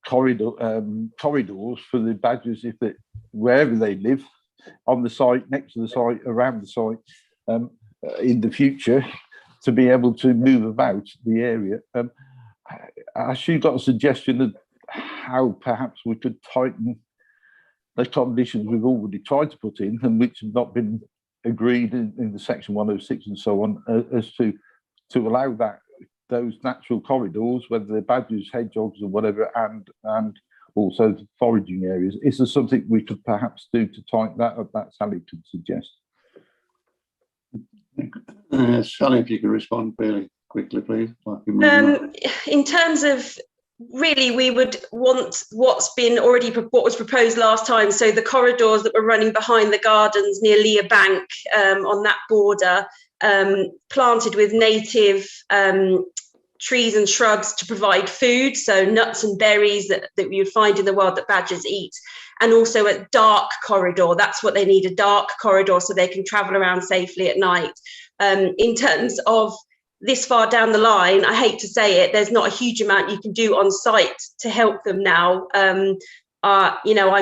corridors for the badgers wherever they live, on the site, next to the site, around the site, in the future, to be able to move about the area. Has she got a suggestion of how perhaps we could tighten the conditions we've already tried to put in and which have not been agreed in the section 106 and so on, as to allow those natural corridors, whether they're badgers, hedgehogs or whatever, and also the foraging areas? Is there something we could perhaps do to tighten that up that Sally could suggest? Sally, if you could respond fairly quickly, please. In terms of, really, we would want what was proposed last time. So the corridors that were running behind the gardens near Leah Bank, on that border, planted with native trees and shrubs to provide food, so nuts and berries that you would find in the wild that badgers eat, and also a dark corridor. That's what they need, a dark corridor, so they can travel around safely at night. In terms of this far down the line, I hate to say it, there's not a huge amount you can do on site to help them now. I'm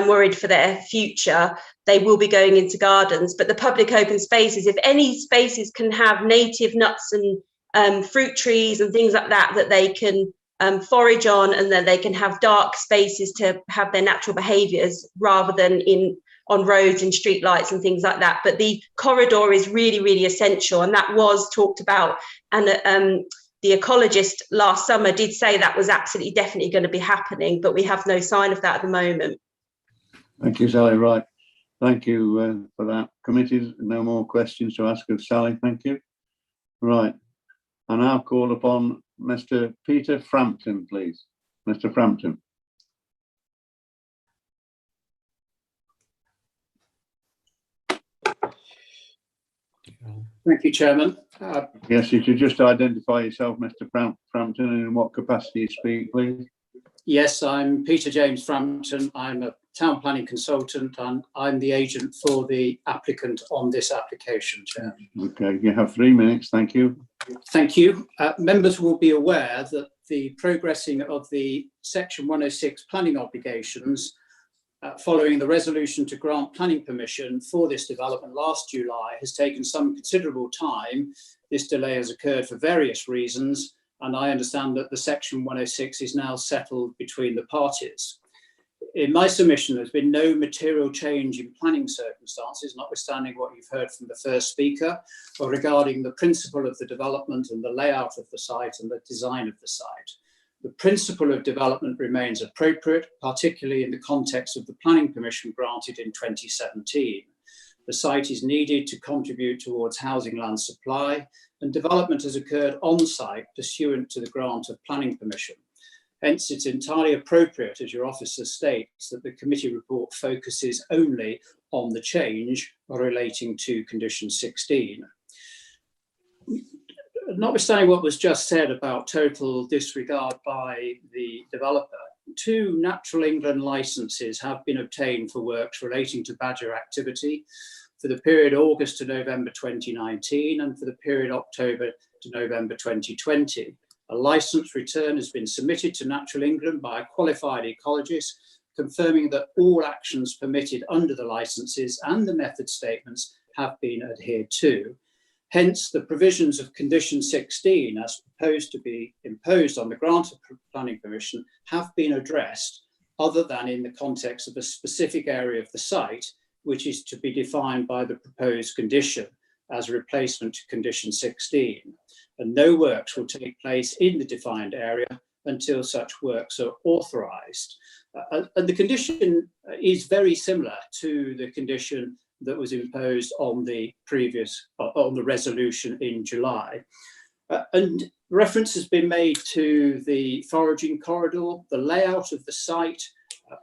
worried for their future. They will be going into gardens, but the public open spaces, if any spaces can have native nuts and fruit trees and things like that, that they can forage on, and then they can have dark spaces to have their natural behaviours rather than on roads and street lights and things like that. But the corridor is really, really essential, and that was talked about. And the ecologist last summer did say that was absolutely definitely going to be happening, but we have no sign of that at the moment. Thank you, Sally. Right. Thank you for that. Committees, no more questions to ask of Sally. Thank you. Right. I now call upon Mr. Peter Frampton, please. Mr. Frampton. Thank you, Chairman. Yes, you should just identify yourself, Mr. Frampton, and in what capacity you speak, please. Yes, I'm Peter James Frampton. I'm a town planning consultant, and I'm the agent for the applicant on this application, Chair. Okay, you have 3 minutes. Thank you. Thank you. Members will be aware that the progressing of the Section 106 planning obligations following the resolution to grant planning permission for this development last July has taken some considerable time. This delay has occurred for various reasons, and I understand that the Section 106 is now settled between the parties. In my submission, there's been no material change in planning circumstances, notwithstanding what you've heard from the first speaker, or regarding the principle of the development and the layout of the site and the design of the site. The principle of development remains appropriate, particularly in the context of the planning permission granted in 2017. The site is needed to contribute towards housing land supply, and development has occurred on site pursuant to the grant of planning permission. Hence, it's entirely appropriate, as your officer states, that the committee report focuses only on the change relating to condition 16. Notwithstanding what was just said about total disregard by the developer, 2 Natural England licenses have been obtained for works relating to badger activity for the period August to November 2019 and for the period October to November 2020. A licence return has been submitted to Natural England by a qualified ecologist confirming that all actions permitted under the licenses and the method statements have been adhered to. Hence, the provisions of condition 16, as proposed to be imposed on the grant of planning permission, have been addressed, other than in the context of a specific area of the site, which is to be defined by the proposed condition as a replacement to condition 16. And no works will take place in the defined area until such works are authorised. And the condition is very similar to the condition that was imposed on the previous, on the resolution in July. And reference has been made to the foraging corridor. The layout of the site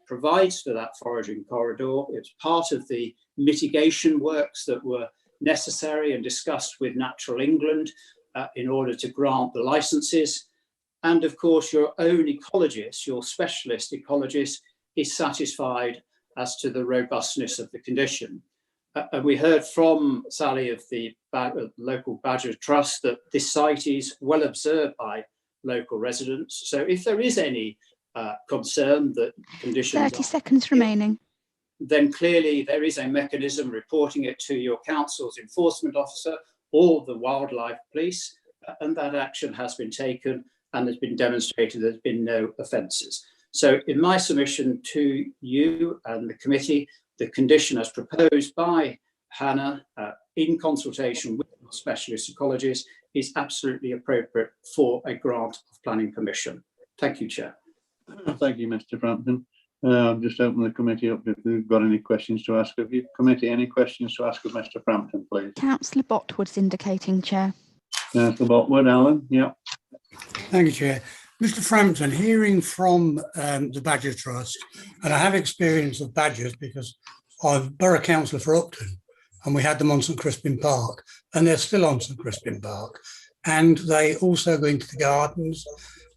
provides for that foraging corridor. It's part of the mitigation works that were necessary and discussed with Natural England in order to grant the licenses. And of course, your own ecologist, your specialist ecologist, is satisfied as to the robustness of the condition. And we heard from Sally of the local Badger Trust that this site is well observed by local residents. So if there is any concern that conditions 30 seconds remaining, then clearly there is a mechanism reporting it to your council's enforcement officer or the wildlife police, and that action has been taken and has been demonstrated there's been no offences. So in my submission to you and the committee, the condition as proposed by Hannah in consultation with specialist ecologists is absolutely appropriate for a grant of planning permission. Thank you, Chair. Thank you, Mr. Frampton. I'll just open the committee up if we've got any questions to ask of you. Committee, any questions to ask of Mr. Frampton, please? Councillor Botwood's indicating, Chair. Councillor Botwood, Alan, yeah. Thank you, Chair. Mr. Frampton, hearing from the Badger Trust, and I have experience of badgers because I'm borough councillor for Upton, and we had them on St Crispin Park, and they're still on St Crispin Park, and they also go into the gardens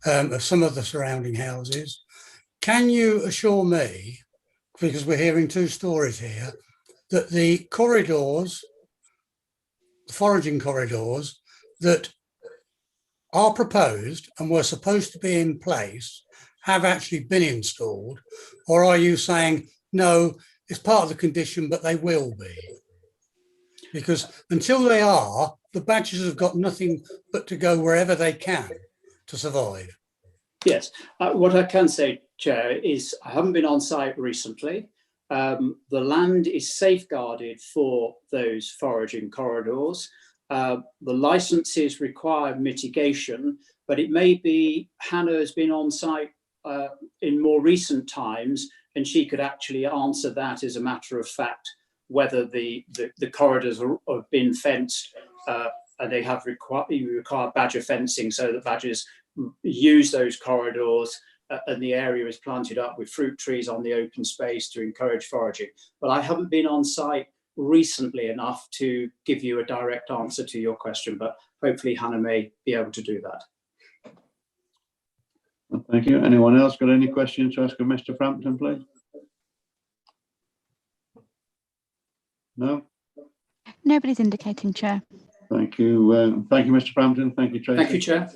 of some of the surrounding houses. Can you assure me, because we're hearing two stories here, that the corridors, the foraging corridors that are proposed and were supposed to be in place have actually been installed? Or are you saying, no, it's part of the condition, but they will be? Because until they are, the badgers have got nothing but to go wherever they can to survive. Yes, what I can say, Chair, is I haven't been on site recently. The land is safeguarded for those foraging corridors. The licenses require mitigation, but it may be Hannah has been on site in more recent times, and she could actually answer that as a matter of fact, whether the corridors have been fenced and they have require badger fencing so that badgers use those corridors and the area is planted up with fruit trees on the open space to encourage foraging. But I haven't been on site recently enough to give you a direct answer to your question, but hopefully Hannah may be able to do that. Thank you. Anyone else got any questions to ask of Mr. Frampton, please? No? Nobody's indicating, Chair. Thank you. Thank you, Mr. Frampton. Thank you, Tracy. Thank you, Chair.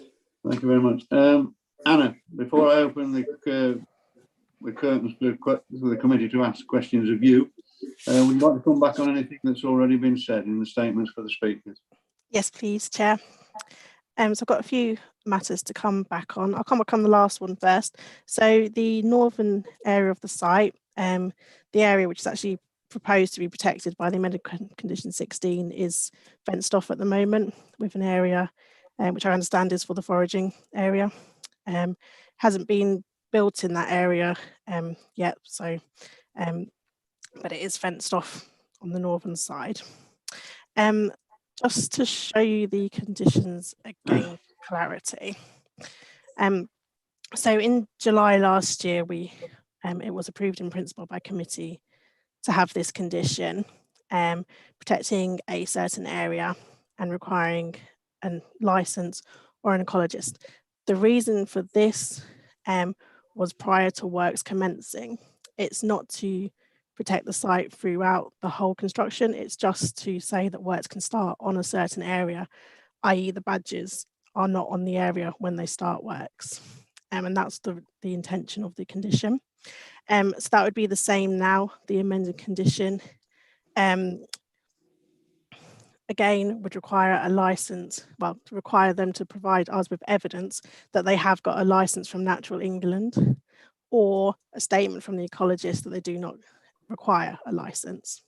Thank you very much. Anna, before I open the curtains for the committee to ask questions of you, would you like to come back on anything that's already been said in the statements for the speakers? Yes, please, Chair. So I've got a few matters to come back on. I'll come back on the last one first. So the northern area of the site, the area which is actually proposed to be protected by the amended condition 16 is fenced off at the moment with an area which I understand is for the foraging area. Hasn't been built in that area yet, so but it is fenced off on the northern side. Just to show you the conditions again, clarity. So in July last year, it was approved in principle by committee to have this condition, protecting a certain area and requiring a licence or an ecologist. The reason for this was prior to works commencing. It's not to protect the site throughout the whole construction, it's just to say that works can start on a certain area, i.e. the badgers are not on the area when they start works. And that's the intention of the condition. So that would be the same now, the amended condition. Again, would require a license, well, to require them to provide us with evidence that they have got a license from Natural England, or a statement from the ecologist that they do not require a license.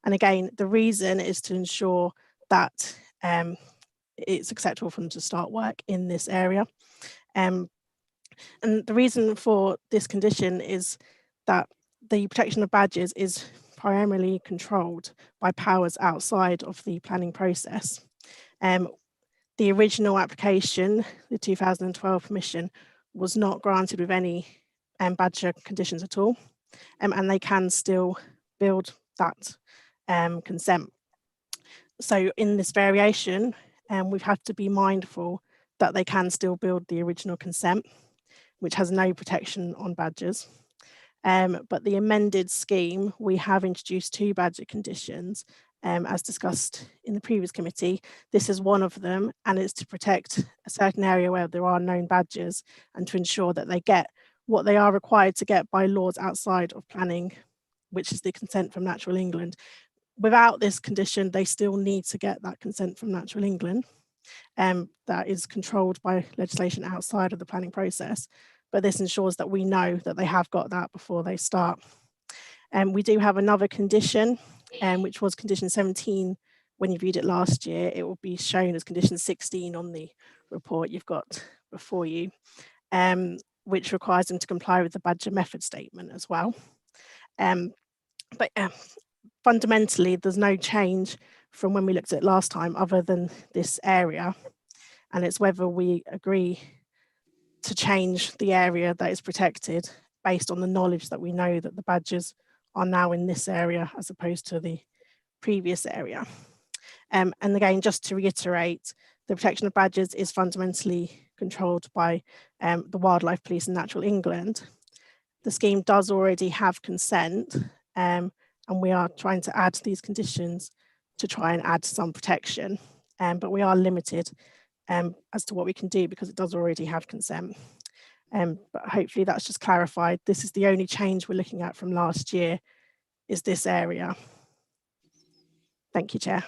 And again, the reason is to ensure that it's acceptable for them to start work in this area. And the reason for this condition is that the protection of badgers is primarily controlled by powers outside of the planning process. The original application, the 2012 permission, was not granted with any badger conditions at all, and they can still build that consent. So in this variation, we've had to be mindful that they can still build the original consent, which has no protection on badgers. But the amended scheme, we have introduced 2 badger conditions, as discussed in the previous committee. This is one of them, and it's to protect a certain area where there are known badgers and to ensure that they get what they are required to get by laws outside of planning, which is the consent from Natural England. Without this condition, they still need to get that consent from Natural England. That is controlled by legislation outside of the planning process, but this ensures that we know that they have got that before they start. We do have another condition, which was condition 17. When you viewed it last year, it will be shown as condition 16 on the report you've got before you, which requires them to comply with the badger method statement as well. But fundamentally, there's no change from when we looked at it last time other than this area, and it's whether we agree to change the area that is protected based on the knowledge that we know that the badgers are now in this area as opposed to the previous area. And again, just to reiterate, the protection of badgers is fundamentally controlled by the Wildlife Police and Natural England. The scheme does already have consent, and we are trying to add these conditions to try and add some protection, but we are limited as to what we can do because it does already have consent. But hopefully that's just clarified. This is the only change we're looking at from last year, is this area. Thank you, Chair.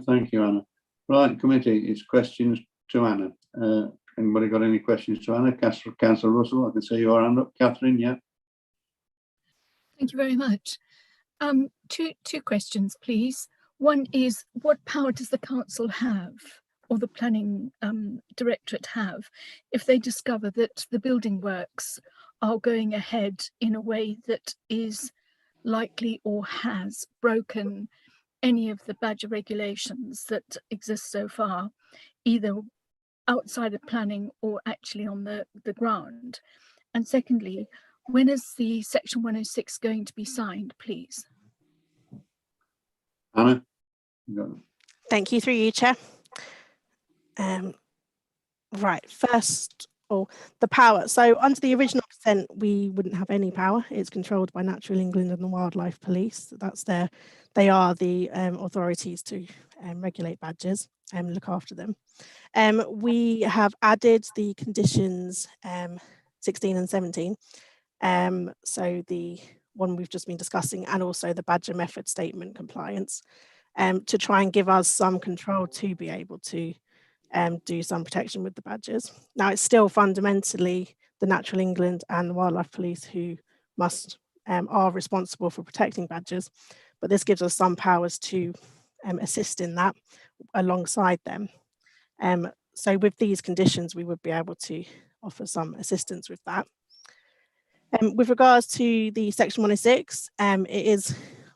Thank you, Anna. Right, committee, it's questions to Anna. Anybody got any questions to Anna? Councillor Russell, I can see your hand up. Catherine, yeah. Thank you very much. Two questions, please. One is, what power does the council have, or the planning directorate have, if they discover that the building works are going ahead in a way that is likely or has broken any of the badger regulations that exist so far, either outside of planning or actually on the ground? And secondly, when is the section 106 going to be signed, please? Anna? Thank you, through you, Chair. Right, first, the power. So under the original consent, we wouldn't have any power. It's controlled by Natural England and the Wildlife Police. They are the authorities to regulate badgers and look after them. We have added the conditions 16 and 17. So the one we've just been discussing, and also the badger method statement compliance, to try and give us some control to be able to do some protection with the badgers. Now, it's still fundamentally the Natural England and the Wildlife Police who are responsible for protecting badgers, but this gives us some powers to assist in that alongside them. So with these conditions, we would be able to offer some assistance with that. With regards to the section 106,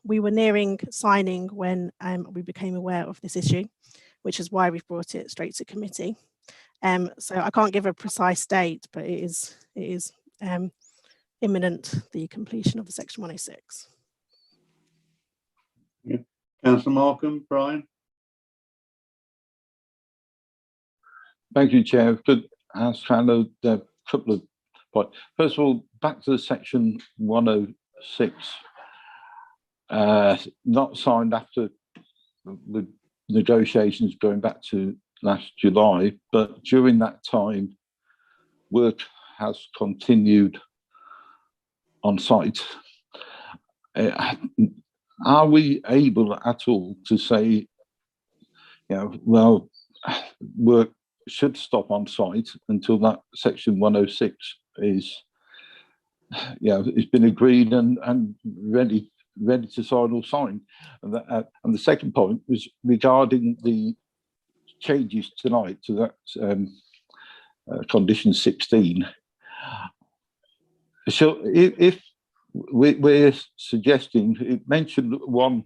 we were nearing signing when we became aware of this issue, which is why we've brought it straight to committee. So I can't give a precise date, but it is imminent, the completion of the section 106. Yeah. Councillor Markham, Brian? Thank you, Chair. Could ask Hannah a couple of points. First of all, back to the section 106, not signed after the negotiations going back to last July, but during that time, work has continued on site. Are we able at all to say, well, work should stop on site until that section 106 is, it's been agreed and ready to sign or sign? And the second point was regarding the changes tonight to that condition 16. So if we're suggesting, it mentioned one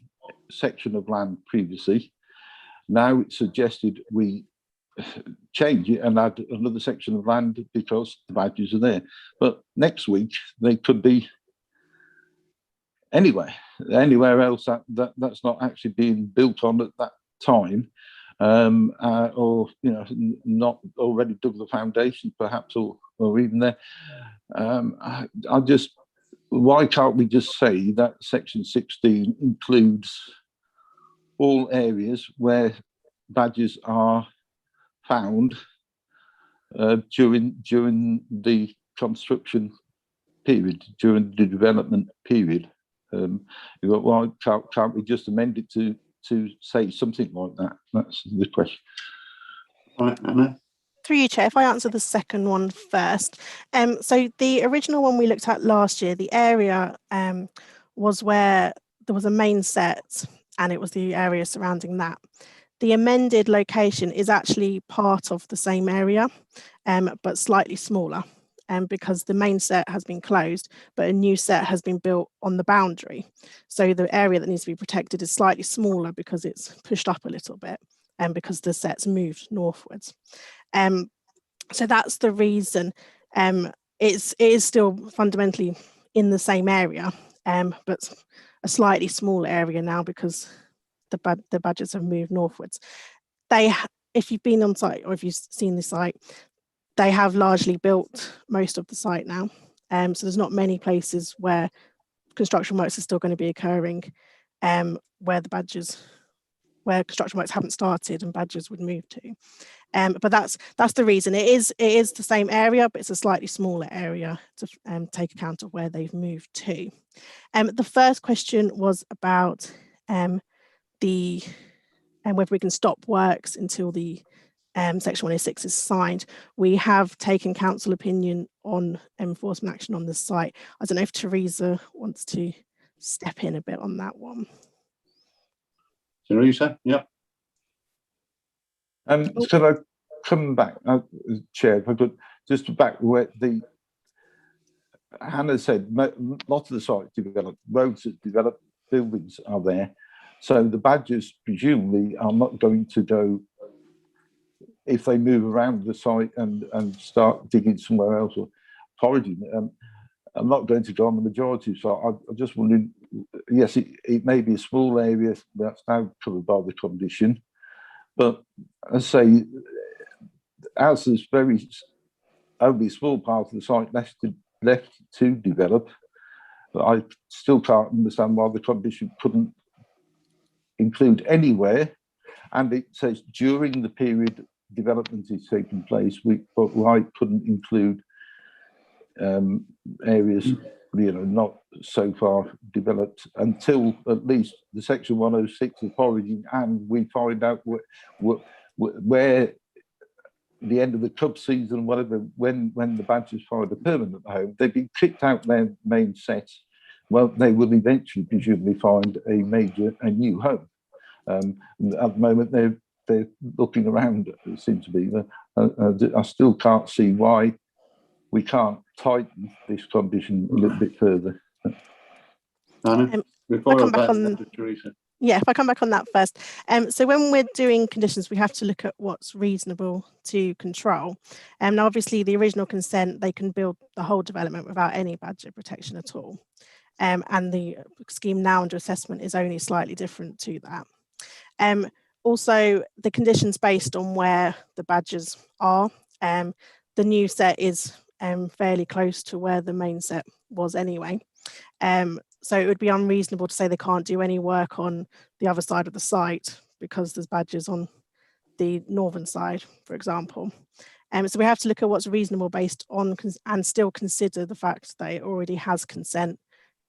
section of land previously, now it's suggested we change it and add another section of land because the badges are there. But next week they could be anywhere else that's not actually being built on at that time, or not already dug the foundation perhaps, or even there. Why can't we just say that section 16 includes all areas where badges are found during the construction period, during the development period? Why can't we just amend it to say something like that? That's the question. Right, Anna. Through you, Chair, if I answer the second one first. So the original one we looked at last year, the area was where there was a main set and it was the area surrounding that. The amended location is actually part of the same area, but slightly smaller, because the main set has been closed, but a new set has been built on the boundary. So the area that needs to be protected is slightly smaller because it's pushed up a little bit and because the set's moved northwards. So that's the reason. It is still fundamentally in the same area, but a slightly smaller area now because the badges have moved northwards. If you've been on site or if you've seen the site, they have largely built most of the site now. So there's not many places where construction works are still going to be occurring, where construction works haven't started and badges would move to. But that's the reason. It is the same area, but it's a slightly smaller area to take account of where they've moved to. The first question was about whether we can stop works until the Section 106 is signed. We have taken council opinion on enforcement action on the site. I don't know if Teresa wants to step in a bit on that one. Teresa, yeah. Could I come back, Chair, if I could, just back where Hannah said, lots of the sites developed, roads that developed, buildings are there. So the badges presumably are not going to go, if they move around the site and start digging somewhere else or foraging, I'm not going to go on the majority. So I'm just wondering, yes, it may be a small area that's now covered by the condition, but as I say, as there's only a small part of the site left to develop, I still can't understand why the condition couldn't include anywhere. And it says during the period development is taking place, but why it couldn't include areas not so far developed until at least the Section 106 of foraging, and we find out where the end of the cub season, whatever, when the badgers find a permanent home, they've been kicked out their main set. Well, they will eventually presumably find a new home. At the moment, they're looking around, it seems to be. I still can't see why we can't tighten this condition a little bit further. Anna, before I back to Teresa. Yeah, if I come back on that first. So when we're doing conditions, we have to look at what's reasonable to control. Now, obviously, the original consent, they can build the whole development without any badger protection at all. And the scheme now under assessment is only slightly different to that. Also, the conditions based on where the badgers are. The new set is fairly close to where the main set was anyway. So it would be unreasonable to say they can't do any work on the other side of the site because there's badgers on the northern side, for example. So we have to look at what's reasonable based on and still consider the fact that it already has consent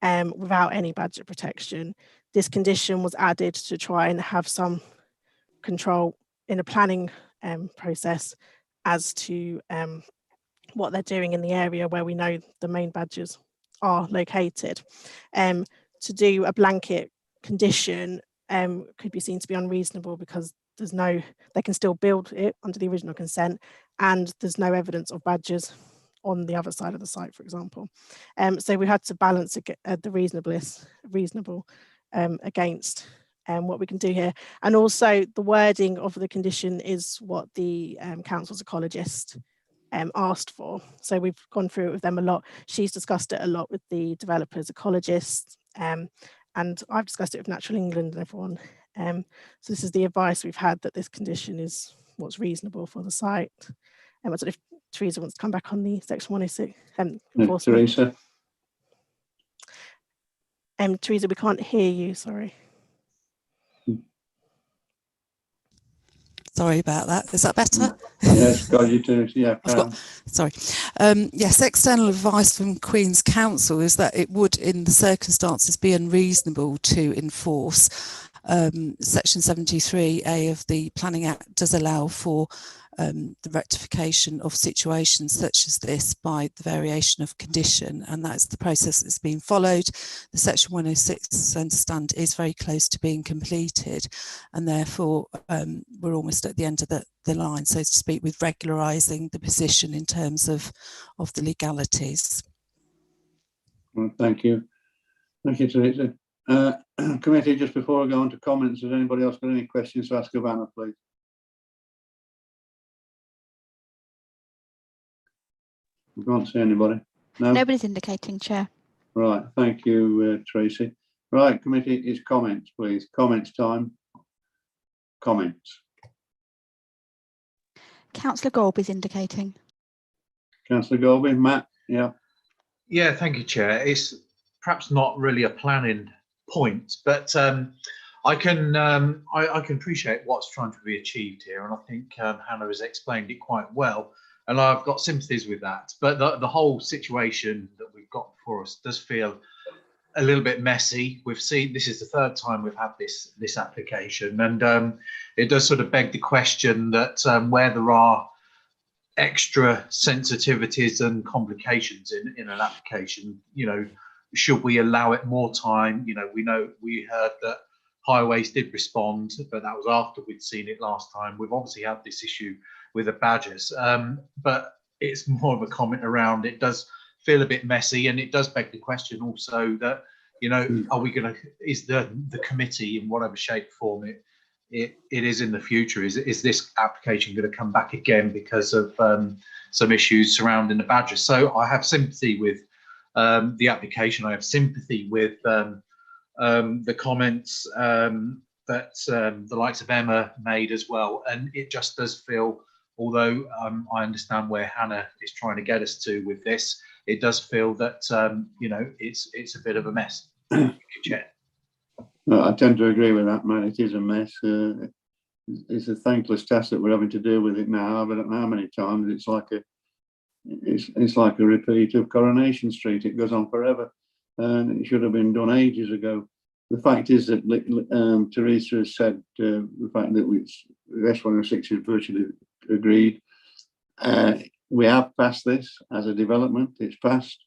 without any badger protection. This condition was added to try and have some control in a planning process as to what they're doing in the area where we know the main badgers are located. To do a blanket condition could be seen to be unreasonable because they can still build it under the original consent, and there's no evidence of badgers on the other side of the site, for example. So we had to balance the reasonable against what we can do here. And also the wording of the condition is what the council's ecologist asked for. So we've gone through it with them a lot. She's discussed it a lot with the developers, ecologists, and I've discussed it with Natural England and everyone. So this is the advice we've had, that this condition is what's reasonable for the site. I don't know if Teresa wants to come back on the section 106 enforcement. Teresa. Teresa, we can't hear you, sorry. Sorry about that. Is that better? Yes, got you too. Yeah. Sorry. Yes, external advice from Queen's Counsel is that it would, in the circumstances, be unreasonable to enforce. Section 73A of the Planning Act does allow for the rectification of situations such as this by the variation of condition, and that's the process that's been followed. The Section 106, I understand, is very close to being completed, and therefore we're almost at the end of the line, so to speak, with regularising the position in terms of the legalities. Well, thank you. Thank you, Teresa. Committee, just before I go on to comments, has anybody else got any questions to ask of Anna, please? I can't see anybody. No? Nobody's indicating, Chair. Right, thank you, Tracy. Right, committee is comments, please. Comments time. Comments. Councillor Golby's indicating. Councillor Golby, Matt, yeah. Yeah, thank you, Chair. It's perhaps not really a planning point, but I can appreciate what's trying to be achieved here, and I think Hannah has explained it quite well, and I've got sympathies with that. But the whole situation that we've got before us does feel a little bit messy. We've seen, this is the third time we've had this application, and it does sort of beg the question that where there are extra sensitivities and complications in an application, you know, should we allow it more time? You know, we heard that Highways did respond, but that was after we'd seen it last time. We've obviously had this issue with the badgers, but it's more of a comment around it does feel a bit messy, and it does beg the question also that, you know, are we going to, is the committee, in whatever shape or form it is in the future, is this application going to come back again because of some issues surrounding the badgers? So I have sympathy with the application. I have sympathy with the comments that the likes of Emma made as well, and it just does feel, although I understand where Hannah is trying to get us to with this, it does feel that you know, it's a bit of a mess. Chair. No, I tend to agree with that, man. It is a mess. It's a thankless task that we're having to deal with it now. I don't know how many times. It's like a repeat of Coronation Street. It goes on forever, and it should have been done ages ago. The fact is that Teresa has said the fact that S106 is virtually agreed. We have passed this as a development. It's passed.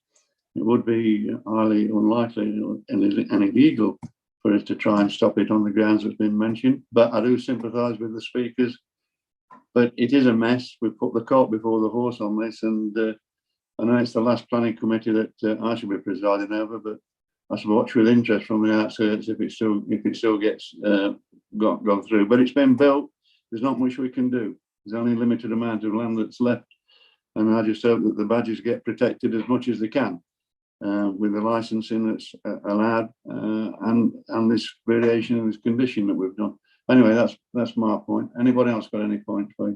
It would be highly unlikely and illegal for us to try and stop it on the grounds that's been mentioned. But I do sympathise with the speakers. But it is a mess. We've put the cart before the horse on this, and I know it's the last planning committee that I should be presiding over, but I should watch with interest from the outskirts if it still gets gone through. But it's been built. There's not much we can do. There's only a limited amount of land that's left, and I just hope that the badgers get protected as much as they can with the licensing that's allowed and this variation of this condition that we've done. Anyway, that's my point. Anybody else got any points, please?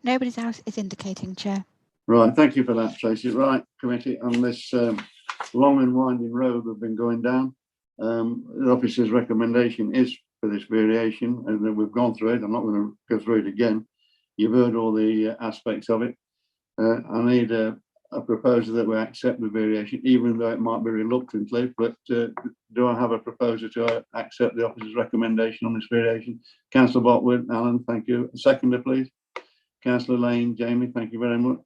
Nobody else is indicating, Chair. Right, thank you for that, Tracy. Right, committee, on this long and winding road we've been going down, the officer's recommendation is for this variation, and then we've gone through it. I'm not going to go through it again. You've heard all the aspects of it. I need a proposal that we accept the variation, even though it might be reluctantly, but do I have a proposer to accept the officer's recommendation on this variation? Councillor Botwood, Alan, thank you. Seconder, please. Councillor Lane, Jamie, thank you very much.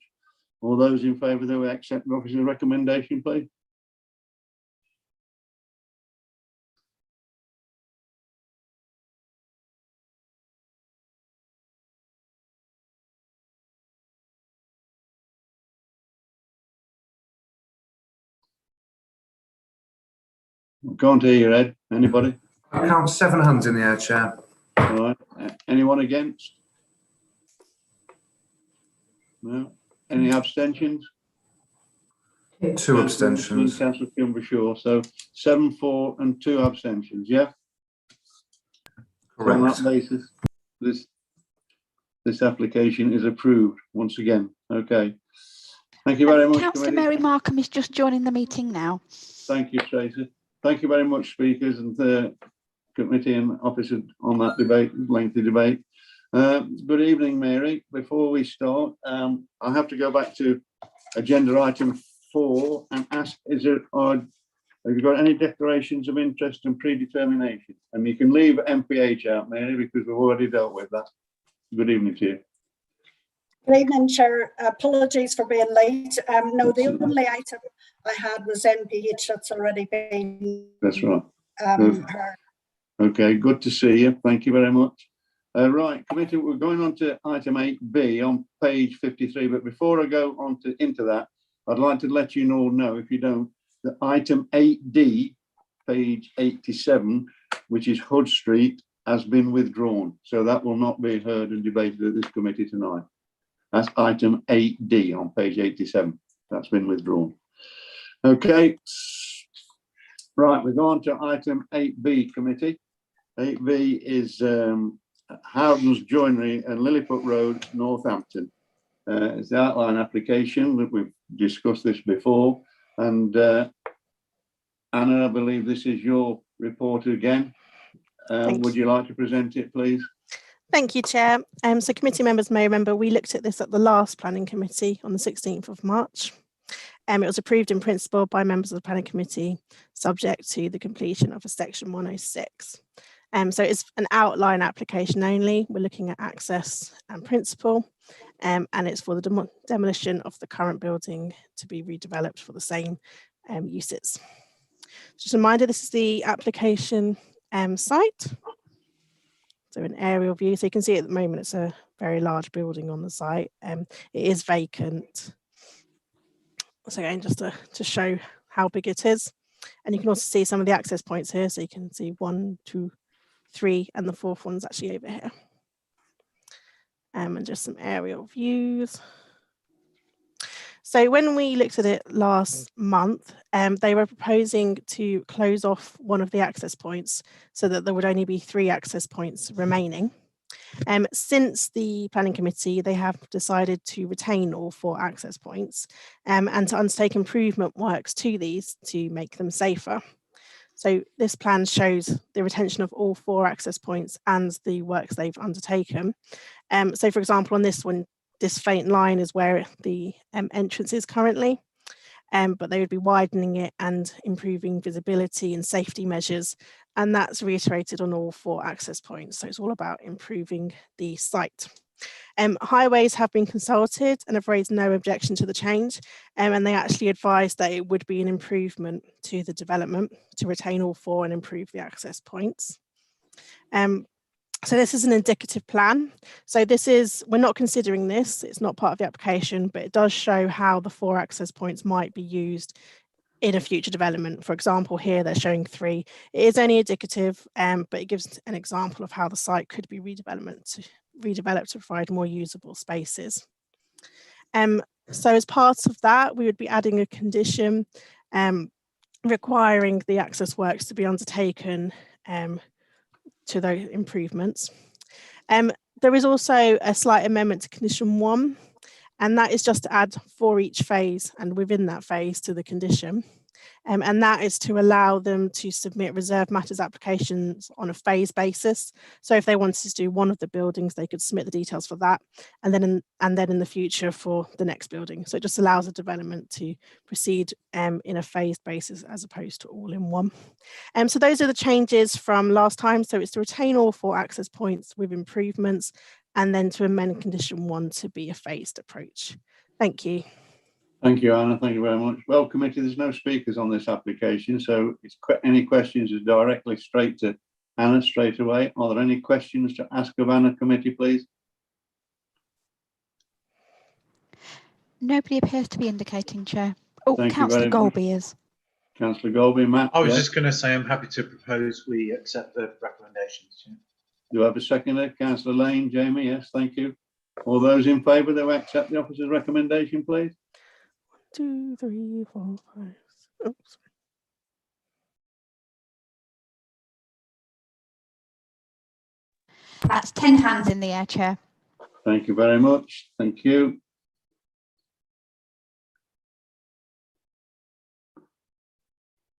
All those in favour that we accept the officer's recommendation, please. I can't hear you, Ed. Anybody? I count 7 hands in the air, Chair. All right. Anyone against? No. Any abstentions? 2 abstentions. Councillor Kimbershaw. So 7 for and 2 abstentions. Yeah. Correct. On that basis, this application is approved once again. Okay. Thank you very much. Councillor Mary Markham is just joining the meeting now. Thank you, Tracy. Thank you very much, speakers and the committee and officers on that debate, lengthy debate. Good evening, Mary. Before we start, I have to go back to agenda item 4 and ask, have you got any declarations of interest and predetermination? And you can leave MPH out, Mary, because we've already dealt with that. Good evening to you. Good evening, Chair. Apologies for being late. No, the only item I had was NPH that's already been. That's right. Heard. Okay, good to see you. Thank you very much. Right, committee, we're going on to item 8B on page 53. But before I go on into that, I'd like to let you all know, if you don't, that item 8D, page 87, which is Hood Street, has been withdrawn. So that will not be heard and debated at this committee tonight. That's item 8D on page 87. That's been withdrawn. Okay. Right, we go on to item 8B, committee. 8B is Howden's Joinery and Lilliput Road, Northampton. It's the outline application that we've discussed this before. And Anna, I believe this is your report again. Would you like to present it, please? Thank you, Chair. So committee members may remember we looked at this at the last planning committee on the 16th of March. It was approved in principle by members of the planning committee, subject to the completion of a section 106. So it's an outline application only. We're looking at access and principle, and it's for the demolition of the current building to be redeveloped for the same uses. Just a reminder, this is the application site. So an aerial view, so you can see at the moment it's a very large building on the site. It is vacant. So again, just to show how big it is. And you can also see some of the access points here. So you can see 1, 2, 3, and the 4th one's actually over here. And just some aerial views. So when we looked at it last month, they were proposing to close off one of the access points so that there would only be 3 access points remaining. Since the planning committee, they have decided to retain all 4 access points and to undertake improvement works to these to make them safer. So this plan shows the retention of all 4 access points and the works they've undertaken. So for example, on this one, this faint line is where the entrance is currently, but they would be widening it and improving visibility and safety measures. And that's reiterated on all 4 access points. So it's all about improving the site. Highways have been consulted and have raised no objection to the change. And they actually advised that it would be an improvement to the development to retain all 4 and improve the access points. So this is an indicative plan. So we're not considering this, it's not part of the application, but it does show how the 4 access points might be used in a future development. For example, here they're showing 3. It is only indicative, but it gives an example of how the site could be redeveloped to provide more usable spaces. So as part of that, we would be adding a condition requiring the access works to be undertaken to those improvements. There is also a slight amendment to condition 1, and that is just to add for each phase and within that phase to the condition. And that is to allow them to submit reserved matters applications on a phased basis. So if they wanted to do one of the buildings, they could submit the details for that, and then in the future for the next building. So it just allows the development to proceed in a phased basis as opposed to all in one. So those are the changes from last time. So it's to retain all 4 access points with improvements, and then to amend condition 1 to be a phased approach. Thank you. Thank you, Anna. Thank you very much. Well, committee, there's no speakers on this application, so it's any questions are directly straight to Anna straight away. Are there any questions to ask of Anna, committee, please? Nobody appears to be indicating, Chair. Oh, Thank you Councillor very much. Golby is. Councillor Golby, Matt. I was yes? just going to say I'm happy to propose we accept the recommendations. Do I have a seconder? Councillor Lane, Jamie, yes, thank you. All those in favour to accept the officer's recommendation, please? 1, 2, 3, 4, 5. Oops. That's 10 hands in the air, Chair. Thank you very much. Thank you.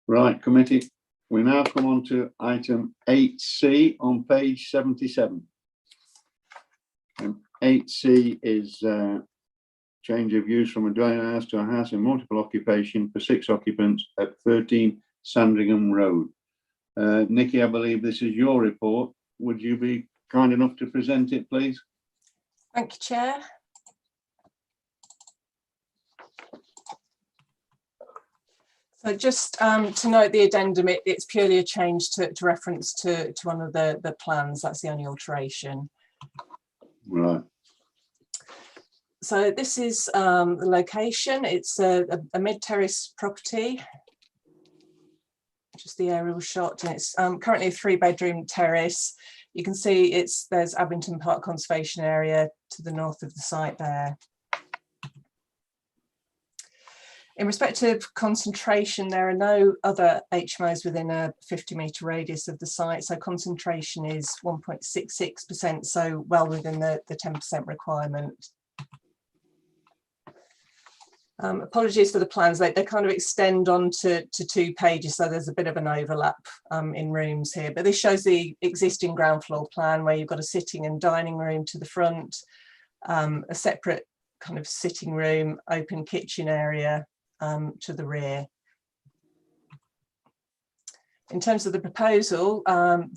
Right, committee, we now come on to item 8C on page 77. And 8C is change of use from a dwelling house to a house in multiple occupation for 6 occupants at 13 Sandringham Road. Nikki, I believe this is your report. Would you be kind enough to present it, please? Thank you, Chair. So just to note the addendum, it's purely a change to reference to one of the plans. That's the only alteration. Right. So this is the location. It's a mid-terrace property. Just the aerial shot, and it's currently a 3-bedroom terrace. You can see there's Abington Park Conservation Area to the north of the site there. In respect of concentration, there are no other HMOs within a 50-metre radius of the site, so concentration is 1.66%, so well within the 10% requirement. Apologies for the plans, they kind of extend on to 2 pages, so there's a bit of an overlap in rooms here, but this shows the existing ground floor plan where you've got a sitting and dining room to the front, a separate kind of sitting room, open kitchen area to the rear. In terms of the proposal,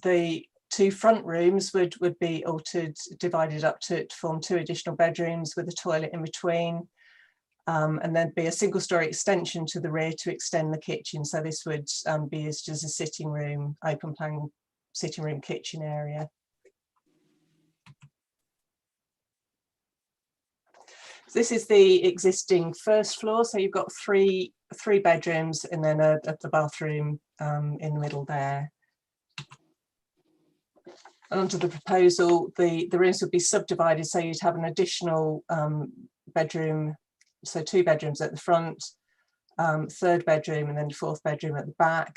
the 2 front rooms would be altered, divided up to form 2 additional bedrooms with a toilet in between. And there'd be a 1-storey extension to the rear to extend the kitchen. So this would be used as a sitting room, open plan sitting room kitchen area. So this is the existing first floor. So you've got three bedrooms and then the bathroom in the middle there. And onto the proposal, the rooms would be subdivided. So you'd have an additional bedroom. So 2 bedrooms at the front, 3rd bedroom, and then 4th bedroom at the back.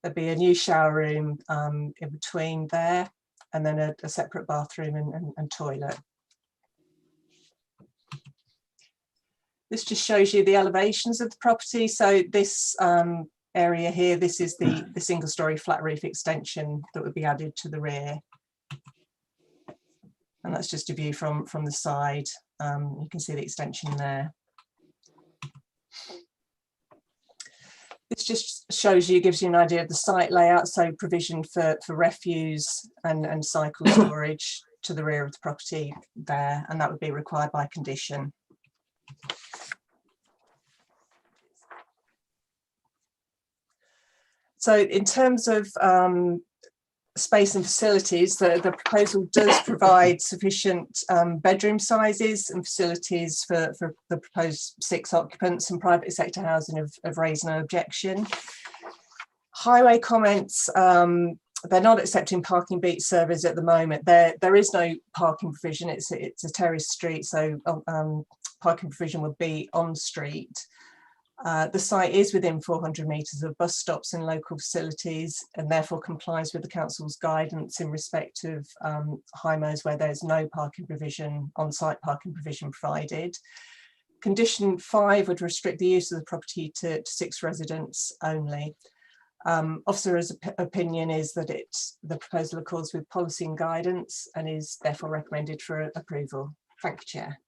There'd be a new shower room in between there, and then a separate bathroom and toilet. This just shows you the elevations of the property. So this area here, this is the 1-storey flat roof extension that would be added to the rear. And that's just a view from the side. You can see the extension there. This just shows you, gives you an idea of the site layout, so provision for refuse and cycle storage to the rear of the property there, and that would be required by condition. So in terms of space and facilities, the proposal does provide sufficient bedroom sizes and facilities for the proposed 6 occupants, and private sector housing have raised no objection. Highway comments, they're not accepting parking beat surveys at the moment. There is no parking provision. It's a terrace street, so parking provision would be on street. The site is within 400 metres of bus stops and local facilities, and therefore complies with the council's guidance in respect of HIMOs where there's no parking provision, on-site parking provision provided. Condition 5 would restrict the use of the property to 6 residents only. Officer's opinion is that the proposal accords with policy and guidance and is therefore recommended for approval. Thank you, Chair.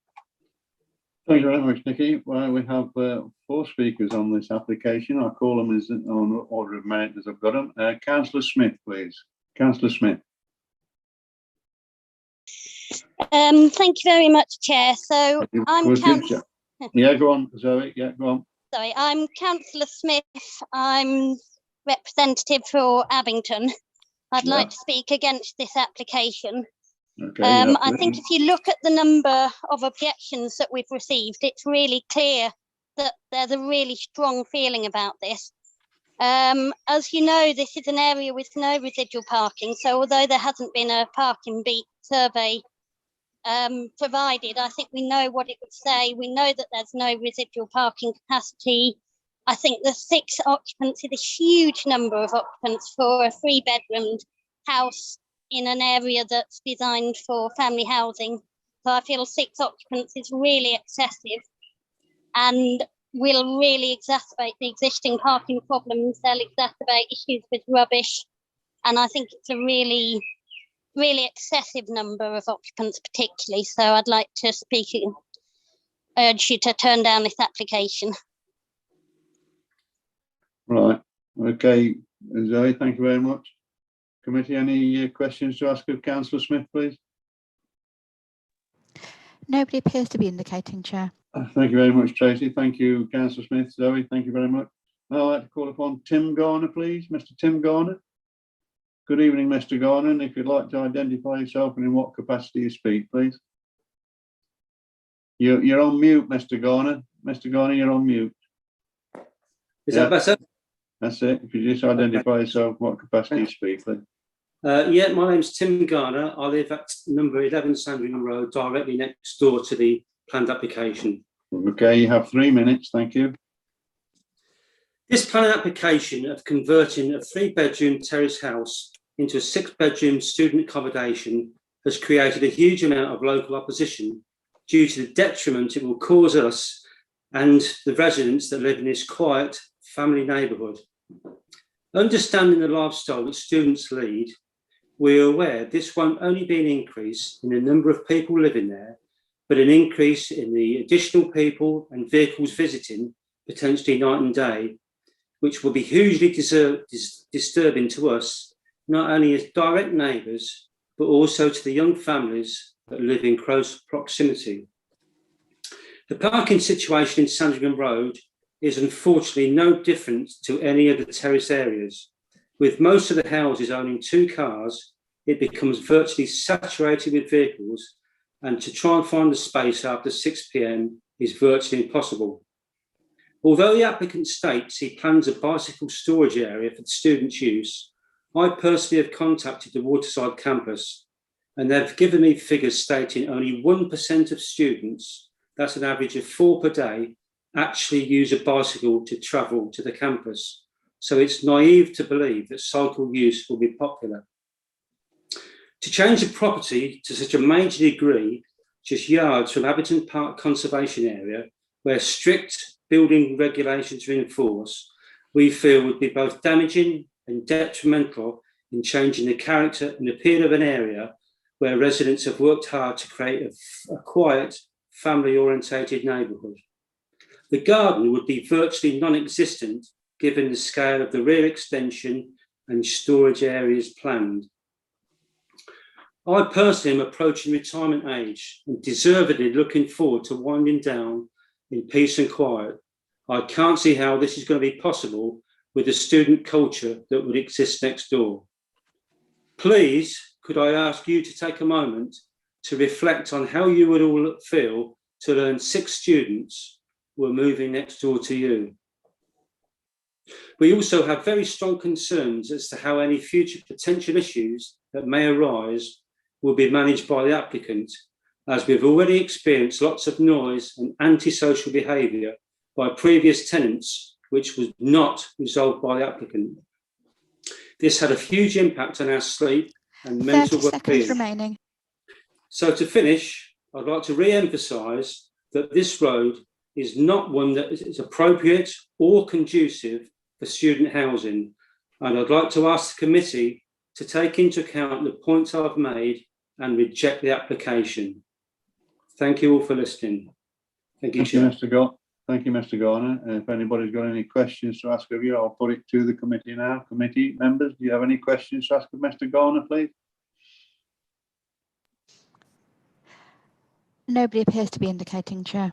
Thank you very much, Nikki. Well, we have 4 speakers on this application. I'll call them as on order of merit as I've got them. Councillor Smith, please. Councillor Smith. Thank you very much, Chair. So I'm Yeah, go on, Zoe. Yeah, go on. Sorry, I'm Councillor Smith. I'm representative for Abington. I'd like to speak against this application. Okay, I think if you look at the number of objections that we've received, it's really clear that there's a really strong feeling about this. As you know, this is an area with no residual parking. So although there hasn't been a parking beat survey provided, I think we know what it would say. We know that there's no residual parking capacity. I think the 6 occupants is a huge number of occupants for a 3-bedroomed house in an area that's designed for family housing. So I feel 6 occupants is really excessive and will really exacerbate the existing parking problems. They'll exacerbate issues with rubbish. And I think it's a really excessive number of occupants particularly. So I'd like to urge you to turn down this application. Right. Okay, Zoe, thank you very much. Committee, any questions to ask of Councillor Smith, please? Nobody appears to be indicating, Chair. Thank you very much, Tracy. Thank you, Councillor Smith. Zoe, thank you very much. Now I'd like to call upon Tim Garner, please. Mr. Tim Garner. Good evening, Mr. Garner. And if you'd like to identify yourself and in what capacity you speak, please. You're on mute, Mr. Garner. Mr. Garner, you're on mute. Is that better? That's it. If you just identify yourself, what capacity you speak, please. Yeah, my name's Tim Garner. I live at number 11 Sandringham Road, directly next door to the planned application. Okay, you have 3 minutes. Thank you. This planned application of converting a 3-bedroom terrace house into a 6-bedroom student accommodation has created a huge amount of local opposition due to the detriment it will cause us and the residents that live in this quiet family neighbourhood. Understanding the lifestyle that students lead, we are aware this won't only be an increase in the number of people living there, but an increase in the additional people and vehicles visiting, potentially night and day, which will be hugely disturbing to us, not only as direct neighbours, but also to the young families that live in close proximity. The parking situation in Sandringham Road is unfortunately no different to any of the terrace areas. With most of the houses owning 2 cars, it becomes virtually saturated with vehicles, and to try and find a space after 6 p.m. is virtually impossible. Although the applicant states he plans a bicycle storage area for students' use, I personally have contacted the Waterside campus, and they've given me figures stating only 1% of students, that's an average of 4 per day, actually use a bicycle to travel to the campus. So it's naive to believe that cycle use will be popular. To change the property to such a major degree, just yards from Abington Park Conservation Area, where strict building regulations are enforced, we feel would be both damaging and detrimental in changing the character and appeal of an area where residents have worked hard to create a quiet, family-orientated neighbourhood. The garden would be virtually non-existent given the scale of the rear extension and storage areas planned. I personally am approaching retirement age and deservedly looking forward to winding down in peace and quiet. I can't see how this is going to be possible with the student culture that would exist next door. Please, could I ask you to take a moment to reflect on how you would all feel to learn 6 students were moving next door to you. We also have very strong concerns as to how any future potential issues that may arise will be managed by the applicant, as we've already experienced lots of noise and antisocial behaviour by previous tenants, which was not resolved by the applicant. This had a huge impact on our sleep and mental well-being. 30 seconds remaining. So to finish, I'd like to re-emphasise that this road is not one that is appropriate or conducive for student housing. And I'd like to ask the committee to take into account the points I've made and reject the application. Thank you all for listening. Thank you, Chair. Thank you, Mr. Garner. If anybody's got any questions to ask of you, I'll put it to the committee now. Committee members, do you have any questions to ask of Mr. Garner, please? Nobody appears to be indicating, Chair.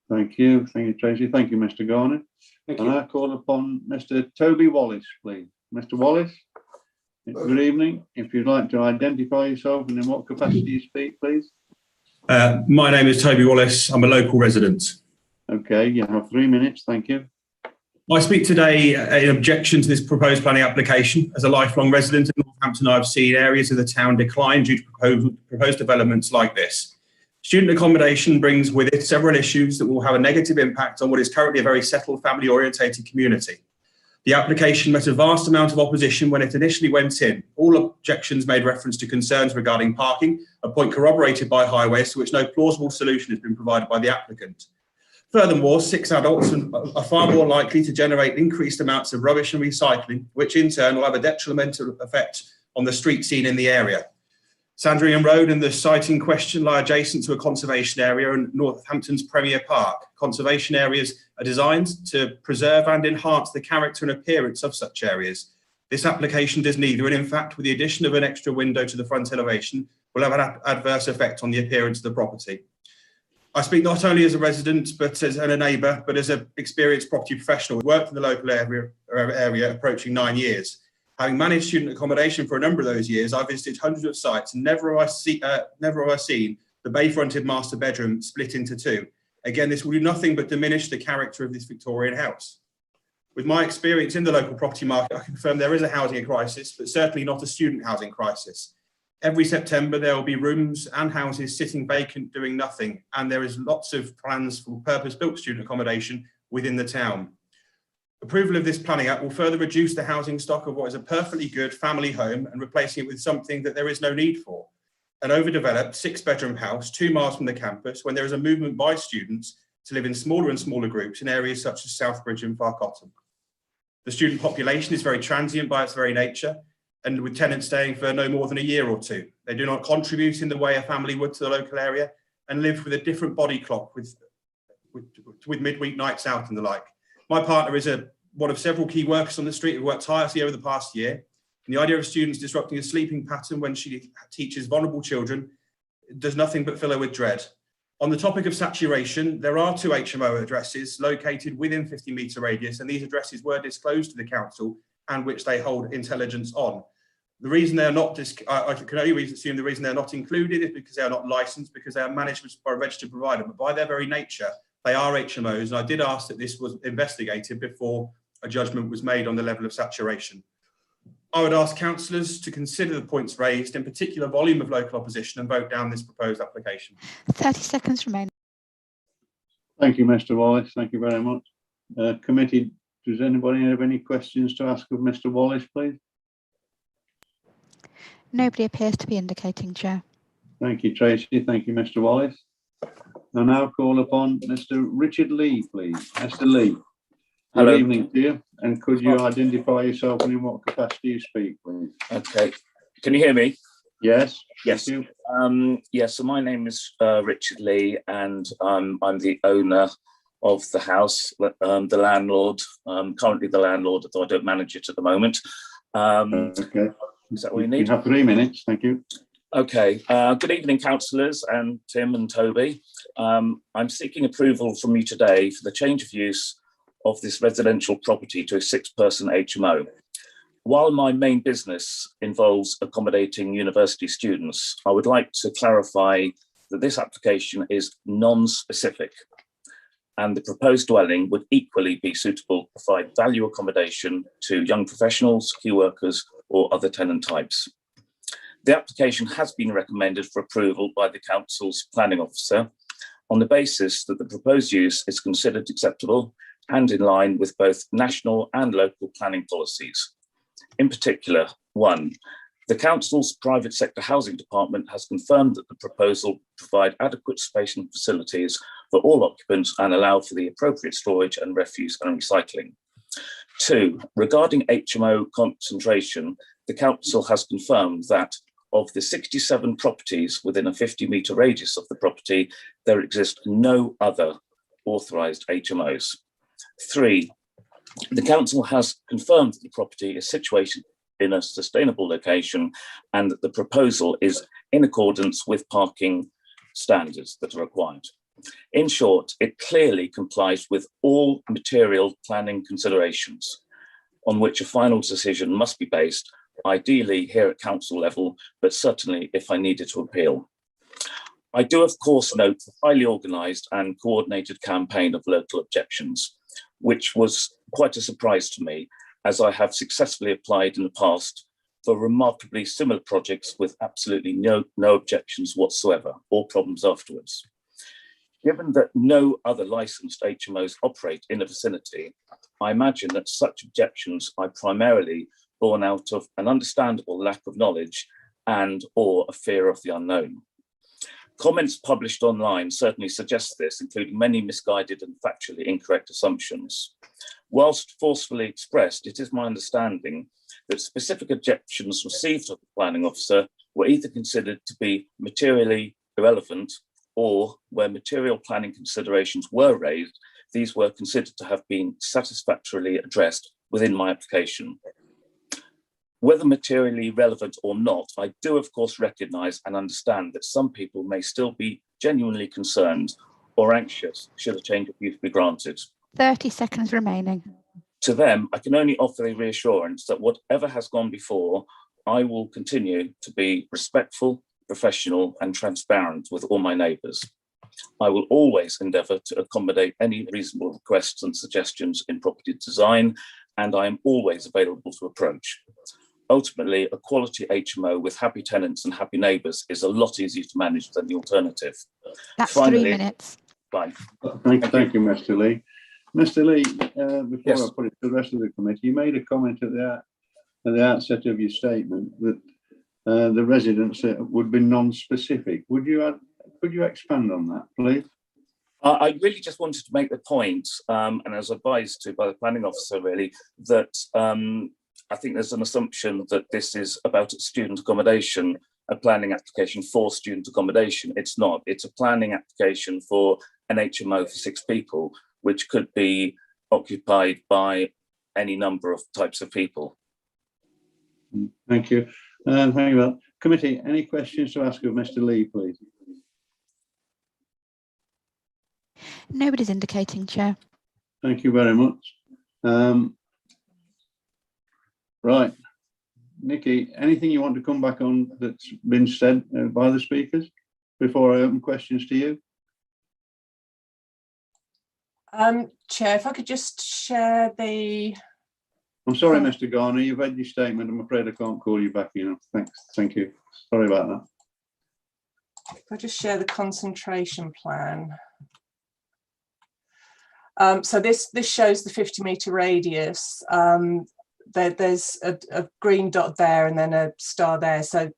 Thank you. Thank you, Tracy. Thank you, Mr. Garner. Thank And you. I call upon Mr. Toby Wallace, please. Mr. Wallace, good evening. If you'd like to identify yourself and in what capacity you speak, please. My name is Toby Wallace. I'm a local resident. Okay, you have 3 minutes. Thank you. I speak today in objection to this proposed planning application. As a lifelong resident of Northampton, I've seen areas of the town decline due to proposed developments like this. Student accommodation brings with it several issues that will have a negative impact on what is currently a very settled, family-orientated community. The application met a vast amount of opposition when it initially went in. All objections made reference to concerns regarding parking, a point corroborated by Highways, to which no plausible solution has been provided by the applicant. Furthermore, 6 adults are far more likely to generate increased amounts of rubbish and recycling, which in turn will have a detrimental effect on the street scene in the area. Sandringham Road and the site in question lie adjacent to a conservation area and Northampton's premier park. Conservation areas are designed to preserve and enhance the character and appearance of such areas. This application does neither, and in fact, with the addition of an extra window to the front elevation, will have an adverse effect on the appearance of the property. I speak not only as a resident, but as a neighbour, but as an experienced property professional who worked in the local area approaching 9 years. Having managed student accommodation for a number of those years, I visited hundreds of sites and never have I seen the bay-fronted master bedroom split into 2. Again, this will do nothing but diminish the character of this Victorian house. With my experience in the local property market, I can confirm there is a housing crisis, but certainly not a student housing crisis. Every September, there will be rooms and houses sitting vacant doing nothing, and there is lots of plans for purpose-built student accommodation within the town. Approval of this planning act will further reduce the housing stock of what is a perfectly good family home and replacing it with something that there is no need for. An overdeveloped 6-bedroom house 2 miles from the campus, when there is a movement by students to live in smaller and smaller groups in areas such as Southbridge and Farcotton. The student population is very transient by its very nature, and with tenants staying for no more than a year or 2. They do not contribute in the way a family would to the local area and live with a different body clock with midweek nights out and the like. My partner is one of several key workers on the street who worked tirelessly over the past year. And the idea of students disrupting a sleeping pattern when she teaches vulnerable children does nothing but fill her with dread. On the topic of saturation, there are 2 HMO addresses located within 50-metre radius, and these addresses were disclosed to the council and which they hold intelligence on. The reason they are not, I can only assume the reason they're not included is because they are not licensed, because they are managed by a registered provider, but by their very nature, they are HMOs. And I did ask that this was investigated before a judgment was made on the level of saturation. I would ask councillors to consider the points raised, in particular volume of local opposition, and vote down this proposed application. 30 seconds remain. Thank you, Mr. Wallace. Thank you very much. Committee, does anybody have any questions to ask of Mr. Wallace, please? Nobody appears to be indicating, Chair. Thank you, Tracy. Thank you, Mr. Wallace. I now call upon Mr. Richard Lee, please. Mr. Lee. Hello. Good evening to you. And could you identify yourself and in what capacity you speak, please? Okay. Can you hear me? Yes. Yes. Thank you. Yes. So my name is Richard Lee, and I'm the owner of the house, the landlord. Currently the landlord, although I don't manage it at the moment. Okay. Is that what you need? You have 3 minutes. Thank you. Okay. Good evening, councillors, and Tim and Toby. I'm seeking approval from you today for the change of use of this residential property to a 6-person HMO. While my main business involves accommodating university students, I would like to clarify that this application is non-specific, and the proposed dwelling would equally be suitable to provide value accommodation to young professionals, key workers, or other tenant types. The application has been recommended for approval by the council's planning officer on the basis that the proposed use is considered acceptable and in line with both national and local planning policies. In particular, 1, The council's private sector housing department has confirmed that the proposal provide adequate space and facilities for all occupants and allow for the appropriate storage and refuse and recycling. 2, regarding HMO concentration, the council has confirmed that of the 67 properties within a 50-metre radius of the property, there exist no other authorised HMOs. 3, the council has confirmed that the property is situated in a sustainable location and that the proposal is in accordance with parking standards that are required. In short, it clearly complies with all material planning considerations on which a final decision must be based, ideally here at council level, but certainly if I needed to appeal. I do, of course, note the highly organised and coordinated campaign of local objections, which was quite a surprise to me, as I have successfully applied in the past for remarkably similar projects with absolutely no objections whatsoever, or problems afterwards. Given that no other licensed HMOs operate in the vicinity, I imagine that such objections are primarily born out of an understandable lack of knowledge and or a fear of the unknown. Comments published online certainly suggest this, including many misguided and factually incorrect assumptions. Whilst forcefully expressed, it is my understanding that specific objections received of the planning officer were either considered to be materially irrelevant, or where material planning considerations were raised, these were considered to have been satisfactorily addressed within my application. Whether materially relevant or not, I do of course recognise and understand that some people may still be genuinely concerned or anxious should a change of use be granted. 30 seconds remaining. To them, I can only offer the reassurance that whatever has gone before, I will continue to be respectful, professional and transparent with all my neighbours. I will always endeavour to accommodate any reasonable requests and suggestions in property design, and I am always available to approach. Ultimately, a quality HMO with happy tenants and happy neighbours is a lot easier to manage than the alternative. That's Finally, 3 minutes. Fine. Thank you, Mr. Lee. Mr. Lee, before Yes. I put it to the rest of the committee, you made a comment at the outset of your statement that the residents would be non-specific. Could you expand on that, please? I really just wanted to make the point, and I was advised to by the planning officer really, that I think there's an assumption that this is about student accommodation, a planning application for student accommodation. It's not. It's a planning application for an HMO for 6 people, which could be occupied by any number of types of people. Thank you. Thank you. Committee, any questions to ask of Mr. Lee, please? Nobody's indicating, Chair. Thank you very much. Right, Nikki, anything you want to come back on that's been said by the speakers before I open questions to you? Chair, if I could just share the... I'm sorry, Mr. Garner, you've read your statement. I'm afraid I can't call you back. Thanks. Thank you. Sorry about that. If I just share the concentration plan. So this shows the 50-metre radius. There's a green dot there and then a star there. So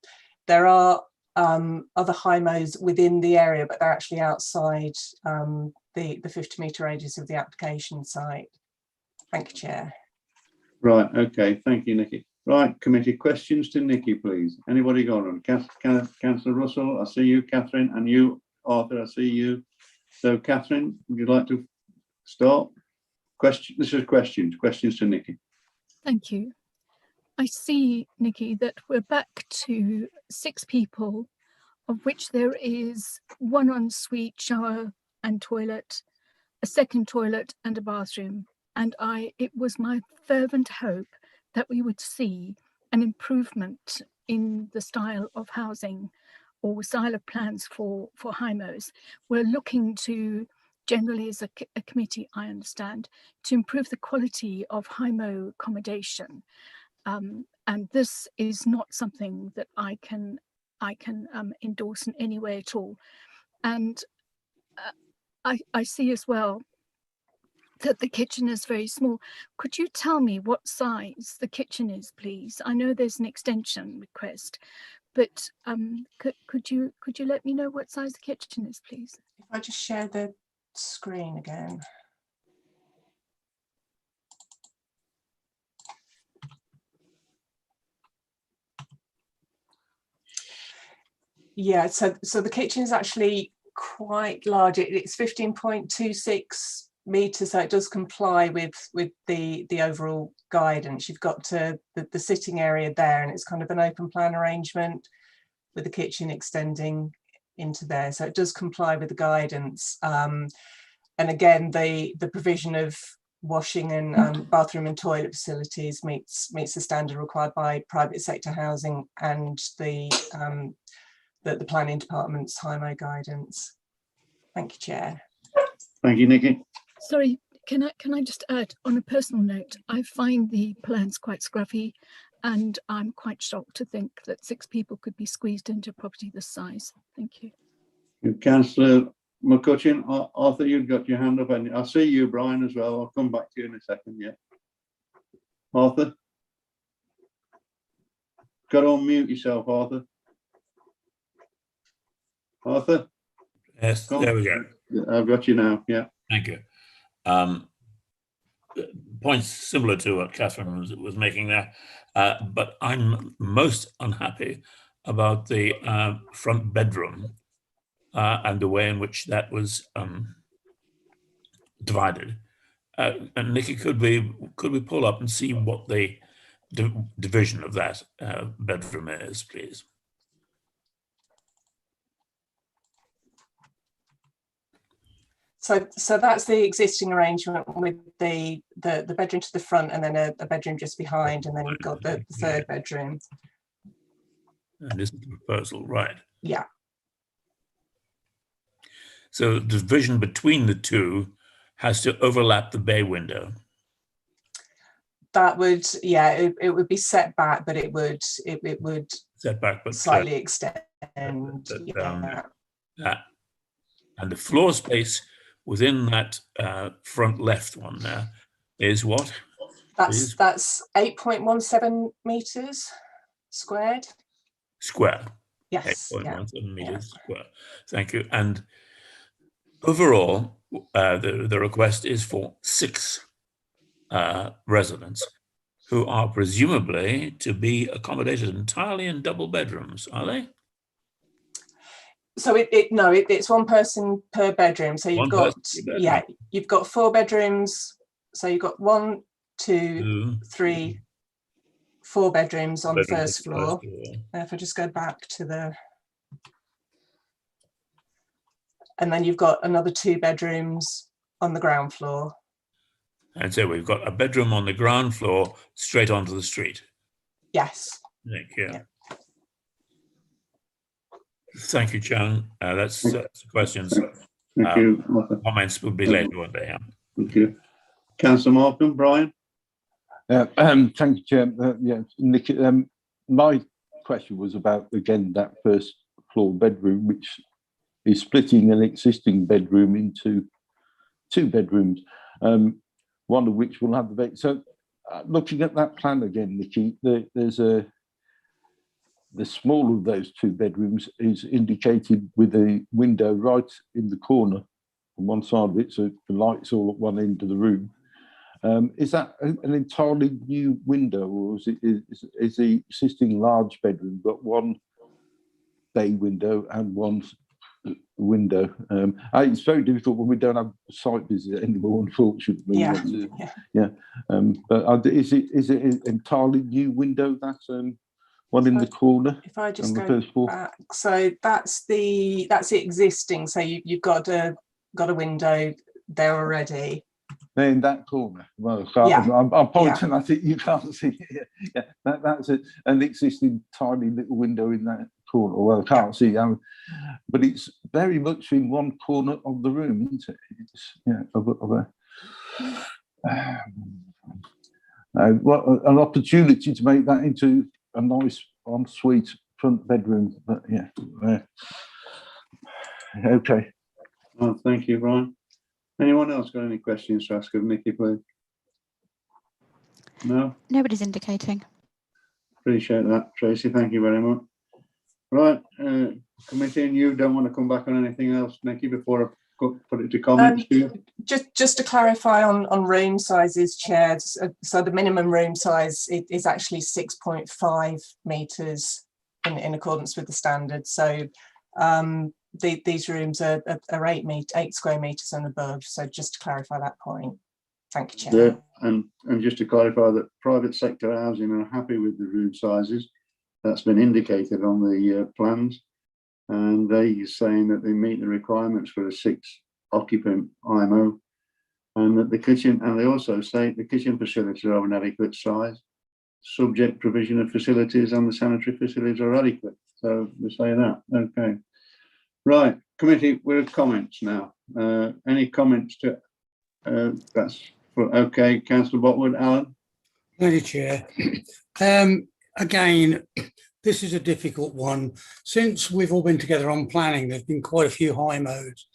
there are other HMOs within the area, but they're actually outside the 50-metre radius of the application site. Thank you, Chair. Right, okay, thank you, Nikki. Right, committee, questions to Nikki, please. Anybody got on? Councillor Russell, I see you, Catherine, and you, Arthur, I see you. So, Catherine, would you like to start? This is questions to Nikki. Thank you. I see, Nikki, that we're back to 6 people, of which there is 1 ensuite shower and toilet, a second toilet and a bathroom. And it was my fervent hope that we would see an improvement in the style of housing or style of plans for HMOs. We're looking to, generally as a committee, I understand, to improve the quality of HMO accommodation. And this is not something that I can endorse in any way at all. And I see as well that the kitchen is very small. Could you tell me what size the kitchen is, please? I know there's an extension request, but could you let me know what size the kitchen is, please? If I just share the screen again. Yeah, so the kitchen is actually quite large. It's 15.26 meters, so it does comply with the overall guidance. You've got the sitting area there, and it's kind of an open plan arrangement with the kitchen extending into there, so it does comply with the guidance. And again, the provision of washing and bathroom and toilet facilities meets the standard required by private sector housing and the planning department's HIMO guidance. Thank you, Chair. Thank you, Nikki. Sorry, can I just add, on a personal note, I find the plans quite scruffy, and I'm quite shocked to think that 6 people could be squeezed into a property this size. Thank you. Councillor McCutcheon, Arthur, you've got your hand up, and I see you, Brian, as well. I'll come back to you in a second. Yeah, Arthur, got to unmute yourself, Arthur. Arthur? Yes, there we go. I've got you now, yeah. Thank you. Points similar to what Catherine was making there, but I'm most unhappy about the front bedroom and the way in which that was divided. And Nikki, could we pull up and see what the division of that bedroom is, please? So that's the existing arrangement with the bedroom to the front, and then a bedroom just behind, and then you've got the third bedroom. And this is the proposal, right? Yeah. So the division between the two has to overlap the bay window. That would, yeah, it would be set back, but it would set back, but slightly extend. Yeah. And the floor space within that front left one there is what? That's 8.17 meters squared. Square. Yes. 8.17 meters square. Thank you. And overall, the request is for 6 residents who are presumably to be accommodated entirely in double bedrooms, are they? So it's 1 person per bedroom. So you've got you've got 4 bedrooms. So you've got 1, 2, 3, 4 bedrooms on the first floor. If I just go back to the, and then you've got another 2 bedrooms on the ground floor. And so we've got a bedroom on the ground floor straight onto the street. Yes. Thank you. Yeah. Thank you, John. That's questions. Thank you. Comments will be later one day. Thank you. Councillor Markham, Brian. Thank you, Chair. Yeah, Nick, my question was about, again, that first floor bedroom, which is splitting an existing bedroom into 2 bedrooms, one of which will have the bed. So looking at that plan again, Nikki, there's the smaller of those 2 bedrooms is indicated with a window right in the corner on one side of it, so the light's all at one end of the room. Is that an entirely new window, or is the existing large bedroom got 1 bay window and 1 window? It's very difficult when we don't have a site visit anymore, unfortunately. But is it an entirely new window, that one in the corner? If I just go back, so that's the existing. So you've got a window there already. In that corner. Well, I'm pointing at it. You can't see it. Yeah, that's an existing tiny little window in that corner. Well, I can't see, but it's very much in one corner of the room, isn't it? Well, an opportunity to make that into a nice ensuite front bedroom. But yeah, okay. Well, thank you, Brian. Anyone else got any questions to ask of Nikki, please? No? Nobody's indicating. Appreciate that, Tracy. Thank you very much. Right, committee, and you don't want to come back on anything else, Nikki, before I put it to comments, do you? Just to clarify on room sizes, Chair, so the minimum room size is actually 6.5 metres in accordance with the standard. So these rooms are 8 square metres and above. So just to clarify that point. Thank you, Chair. Yeah, and just to clarify that private sector housing are happy with the room sizes. That's been indicated on the plans, and they're saying that they meet the requirements for a 6-occupant IMO, and that the kitchen, and they also say the kitchen facilities are of an adequate size, subject provision of facilities and the sanitary facilities are adequate. So we say that. Okay. Right, committee, we're at comments now. Any comments to that's for, okay, Councillor Botwood. Alan? Thank you, Chair. Again, this is a difficult one. Since we've all been together on planning, there's been quite a few high modes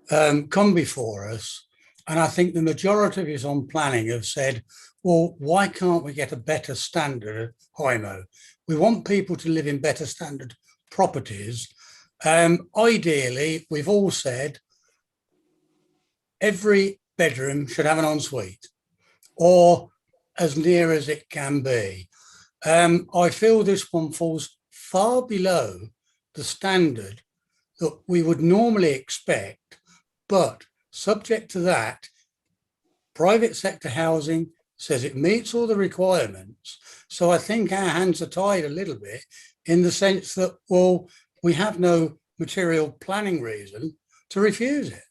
come before us. And I think the majority of us on planning have said, well, why can't we get a better standard high mode? We want people to live in better standard properties. Ideally, we've all said every bedroom should have an ensuite, or as near as it can be. I feel this one falls far below the standard that we would normally expect, but subject to that, private sector housing says it meets all the requirements. So I think our hands are tied a little bit in the sense that, well, we have no material planning reason to refuse it.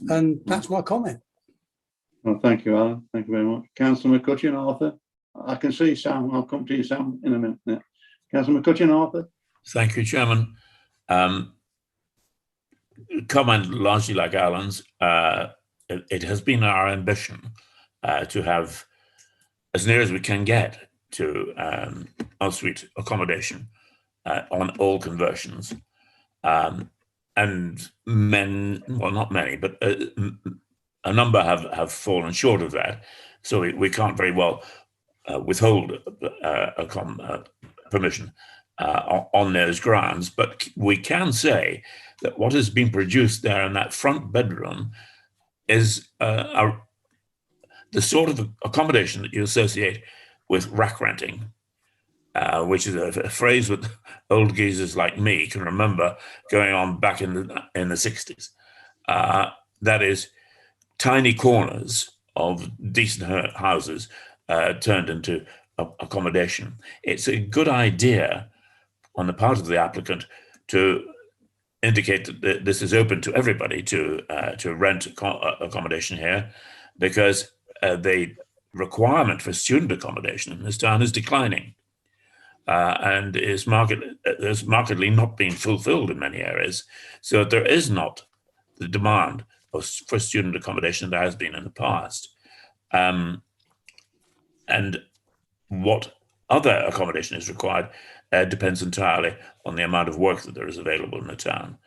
And that's my comment. Well, thank you, Alan. Thank you very much. Councillor McCutcheon, Arthur. I can see Sam. I'll come to you, Sam, in a minute. Yeah. Councillor McCutcheon, Arthur. Thank you, Chairman. Comment largely like Alan's. It has been our ambition to have as near as we can get to ensuite accommodation on all conversions. And well, not many, but a number have fallen short of that. So we can't very well withhold permission on those grounds. But we can say that what has been produced there in that front bedroom is the sort of accommodation that you associate with rack renting, which is a phrase that old geezers like me can remember going on back in the 60s. That is tiny corners of decent houses turned into accommodation. It's a good idea on the part of the applicant to indicate that this is open to everybody to rent accommodation here, because the requirement for student accommodation in this town is declining. And is markedly not being fulfilled in many areas. So there is not the demand for student accommodation there has been in the past. And what other accommodation is required depends entirely on the amount of work that there is available in the town.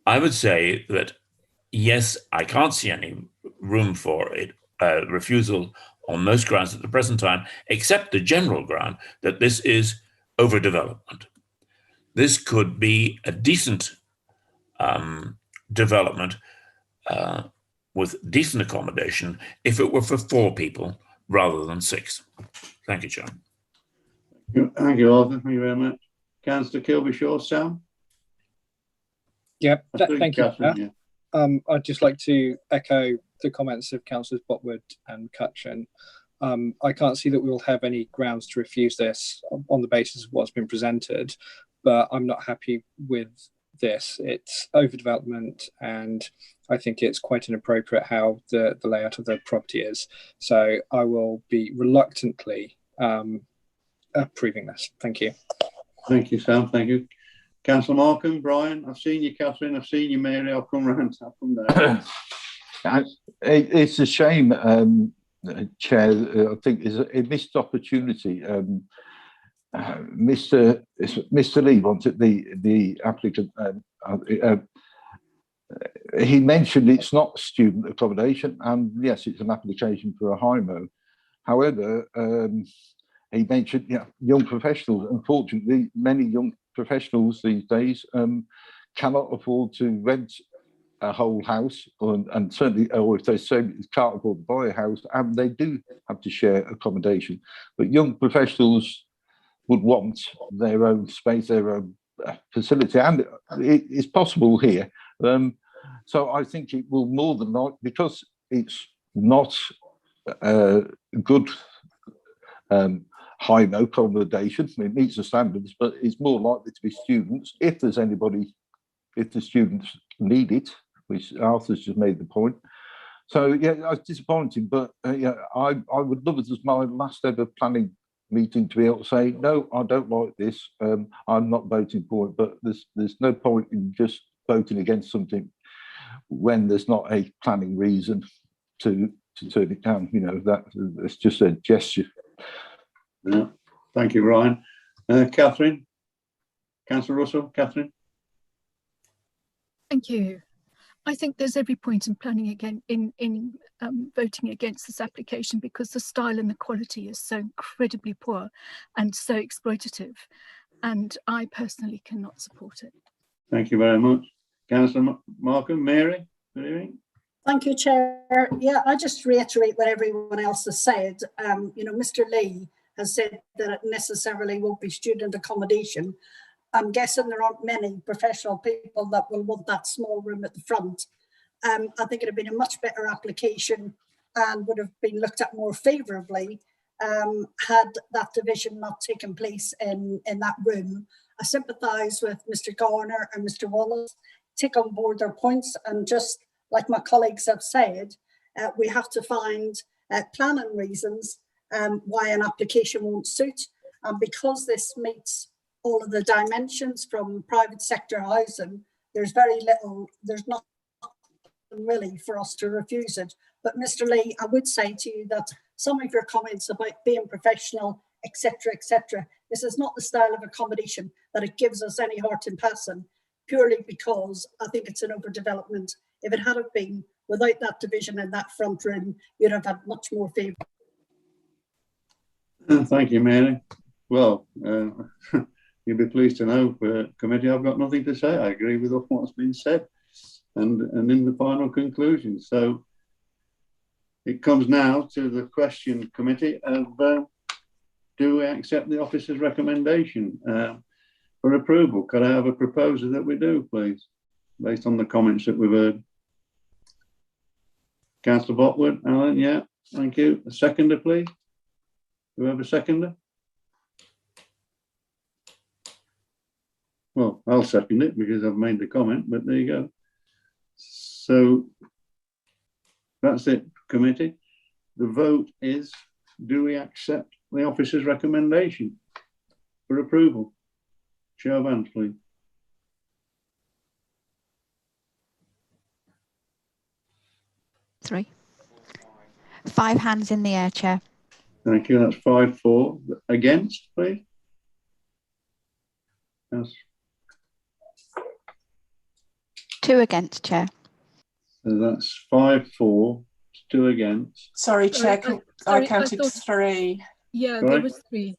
I would say that, yes, I can't see any room for it, refusal on most grounds at the present time, except the general ground that this is overdevelopment. This could be a decent development with decent accommodation if it were for 4 people rather than 6. Thank you, Chair. Thank you, Arthur. Thank you very much. Councillor Kilby-Shaw, Sam? Yep, thank you. Catherine, yeah. I'd just like to echo the comments of Councillors Botwood and Cutchin. I can't see that we will have any grounds to refuse this on the basis of what's been presented, but I'm not happy with this. It's overdevelopment, and I think it's quite inappropriate how the layout of the property is. So I will be reluctantly approving this. Thank you. Thank you, Sam. Thank you. Councillor Markham, Brian, I've seen you, Catherine, I've seen you, Mary. I'll come round. I'll come there. It's a shame, Chair. I think it's a missed opportunity. Mr. Lee wanted the applicant he mentioned it's not student accommodation, and yes, it's an application for a HIMO. However, he mentioned young professionals. Unfortunately, many young professionals these days cannot afford to rent a whole house, and certainly, or if they can't afford to buy a house, and they do have to share accommodation. But young professionals would want their own space, their own facility, and it's possible here. So I think it will more than likely, because it's not good high-no accommodation, it meets the standards, but it's more likely to be students, if there's anybody, if the students need it, which Arthur's just made the point. So yeah, it's disappointing, but yeah, I would love it as my last ever planning meeting to be able to say, no, I don't like this, I'm not voting for it, but there's no point in just voting against something when there's not a planning reason to turn it down. You know, that's just a gesture. Yeah, thank you, Ryan. Catherine, Councillor Russell, Catherine. Thank you. I think there's every point in planning again in voting against this application, because the style and the quality is so incredibly poor and so exploitative, and I personally cannot support it. Thank you very much. Councillor Markham. Mary, good evening. Thank you, Chair. Yeah, I just reiterate what everyone else has said. You know, Mr. Lee has said that it necessarily won't be student accommodation. I'm guessing there aren't many professional people that will want that small room at the front. I think it would have been a much better application and would have been looked at more favourably had that division not taken place in that room. I sympathise with Mr. Garner and Mr. Wallace, take on board their points, and just like my colleagues have said, we have to find planning reasons why an application won't suit. And because this meets all of the dimensions from private sector housing, there's very little, there's not really for us to refuse it. But Mr. Lee, I would say to you that some of your comments about being professional, etc., this is not the style of accommodation that it gives us any heart in passing, purely because I think it's an overdevelopment. If it had been without that division in that front room, you'd have had much more favour. Thank you, Mary. Well, you'll be pleased to know, committee, I've got nothing to say. I agree with all what's been said, and in the final conclusion. So it comes now to the question, committee, of do we accept the officer's recommendation for approval? Could I have a proposer that we do, please, based on the comments that we've heard? Councillor Botwood, Alan, yeah, thank you. A seconder, please. Do we have a seconder? Well, I'll second it because I've made the comment, but there you go. So that's it, committee. The vote is, do we accept the officer's recommendation for approval? Show of hands, please. Three. 5 hands in the air, Chair. Thank you. That's 5-4. Against, please. Yes. 2 against, Chair. So that's 5-4. 2 against. Sorry, Chair. I counted 3. Yeah, Sorry? there was 3.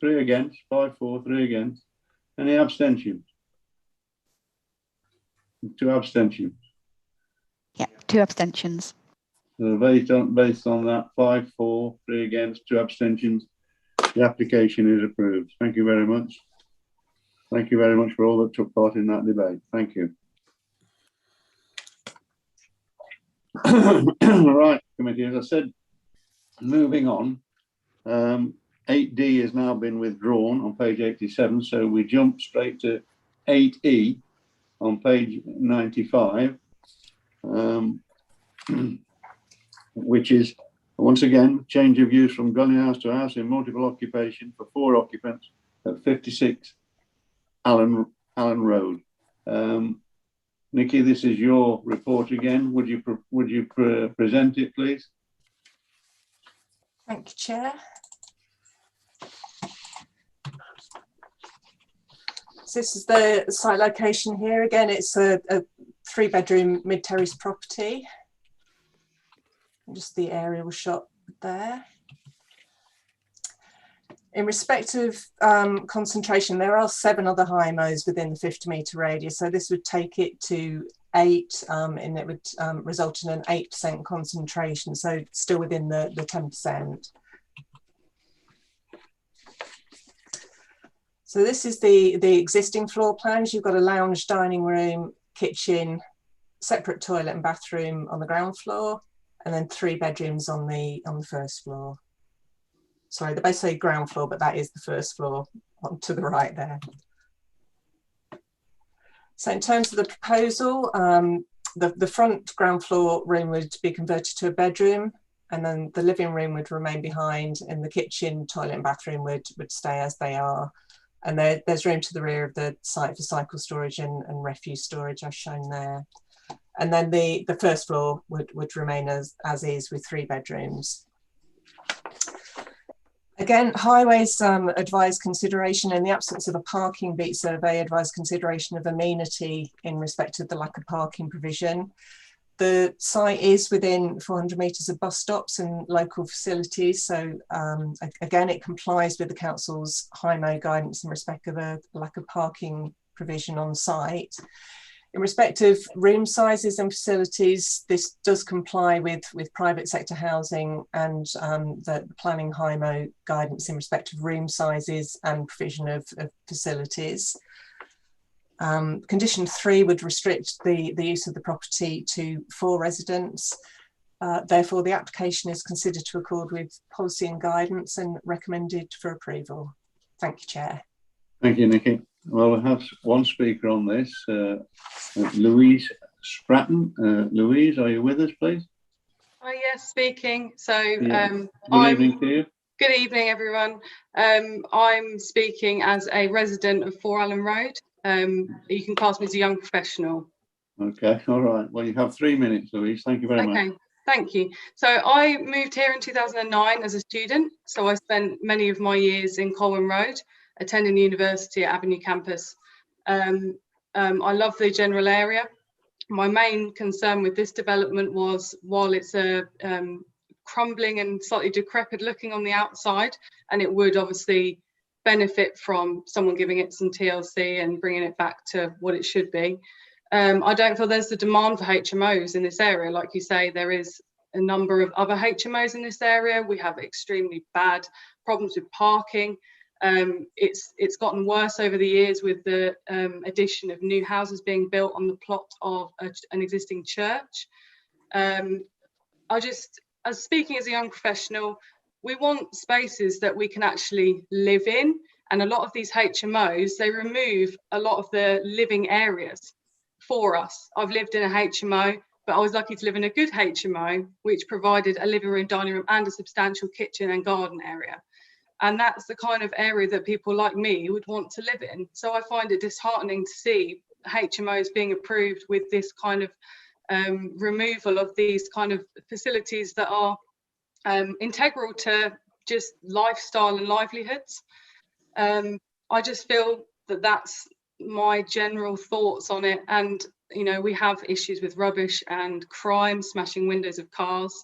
3 against. 5-4. 3 against. Any abstentions? 2 abstentions. Yeah, 2 abstentions. So based on that, 5-4, 3 against, 2 abstentions, the application is approved. Thank you very much. Thank you very much for all that took part in that debate. Thank you. Right, committee, as I said, moving on, 8D has now been withdrawn on page 87, so we jump straight to 8E on page 95. Which is, once again, change of use from dwelling house to house in multiple occupation for 4 occupants at 56 Allen Road. Nikki, this is your report again. Would you present it, please? Thank you, Chair. So this is the site location here. Again, it's a 3-bedroom mid-terrace property. Just the aerial shot there. In respect of concentration, there are 7 other HIMOs within the 50-metre radius, so this would take it to 8, and it would result in an 8% concentration, so still within the 10%. So this is the existing floor plans. You've got a lounge, dining room, kitchen, separate toilet and bathroom on the ground floor, and then 3 bedrooms on the first floor. Sorry, they both say ground floor, but that is the first floor to the right there. So in terms of the proposal, the front ground floor room would be converted to a bedroom, and then the living room would remain behind, and the kitchen, toilet and bathroom would stay as they are. And there's room to the rear of the site for cycle storage and refuse storage as shown there. And then the first floor would remain as is with 3 bedrooms. Again, highways advise consideration in the absence of a parking beat survey, advise consideration of amenity in respect of the lack of parking provision. The site is within 400 metres of bus stops and local facilities. So again, it complies with the council's HIMO guidance in respect of a lack of parking provision on site. In respect of room sizes and facilities, this does comply with private sector housing and the planning HIMO guidance in respect of room sizes and provision of facilities. Condition 3 would restrict the use of the property to 4 residents. Therefore, the application is considered to accord with policy and guidance and recommended for approval. Thank you, Chair. Thank you, Nikki. Well, we have one speaker on this, Louise Stratton. Louise, are you with us, please? Oh, yes, speaking. So, yeah. Good evening to you. Good evening, everyone. I'm speaking as a resident of 4 Allen Road. You can class me as a young professional. Okay, all right. Well, you have 3 minutes, Louise. Thank you very much. Okay, thank you. So I moved here in 2009 as a student. So I spent many of my years in Colwyn Road, attending the university at Avenue campus. I love the general area. My main concern with this development was, while it's a crumbling and slightly decrepit looking on the outside, and it would obviously benefit from someone giving it some TLC and bringing it back to what it should be. I don't feel there's the demand for HMOs in this area. Like you say, there is a number of other HMOs in this area. We have extremely bad problems with parking. It's gotten worse over the years with the addition of new houses being built on the plot of an existing church. As speaking as a young professional, we want spaces that we can actually live in, and a lot of these HMOs, they remove a lot of the living areas for us. I've lived in a HMO, but I was lucky to live in a good HMO, which provided a living room, dining room, and a substantial kitchen and garden area. And that's the kind of area that people like me would want to live in. So I find it disheartening to see HMOs being approved with this kind of removal of these kind of facilities that are integral to just lifestyle and livelihoods. I just feel that that's my general thoughts on it. And, you know, we have issues with rubbish and crime, smashing windows of cars.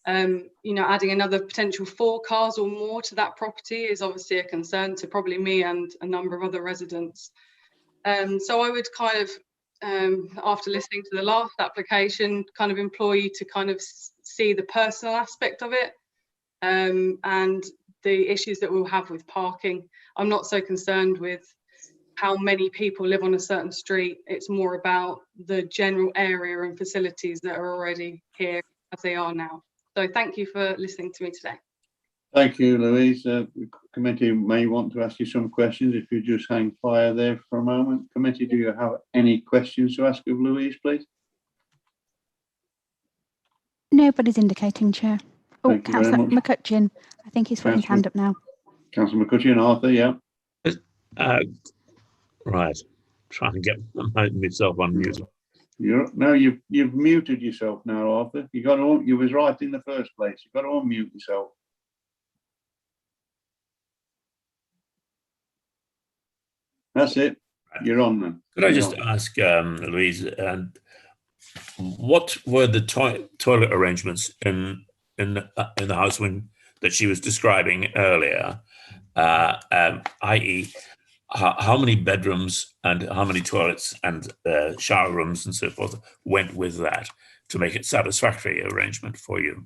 You know, adding another potential 4 cars or more to that property is obviously a concern to probably me and a number of other residents. So I would kind of, after listening to the last application, kind of implore you to kind of see the personal aspect of it and the issues that we'll have with parking. I'm not so concerned with how many people live on a certain street. It's more about the general area and facilities that are already here as they are now. So thank you for listening to me today. Thank you, Louise. The committee may want to ask you some questions if you just hang fire there for a moment. Committee, do you have any questions to ask of Louise, please? Nobody's indicating, Chair. Oh, Thank you very Councillor much. McCutcheon. I think he's putting his hand up now. Councillor McCutcheon, Arthur, yeah. Right. Trying to get myself on mute. You've muted yourself now, Arthur. You was right in the first place. You've got to unmute yourself. That's it. You're on then. Could I just ask, Louise, and what were the toilet arrangements in the house that she was describing earlier? I.e., how many bedrooms and how many toilets and shower rooms and so forth went with that to make it satisfactory arrangement for you?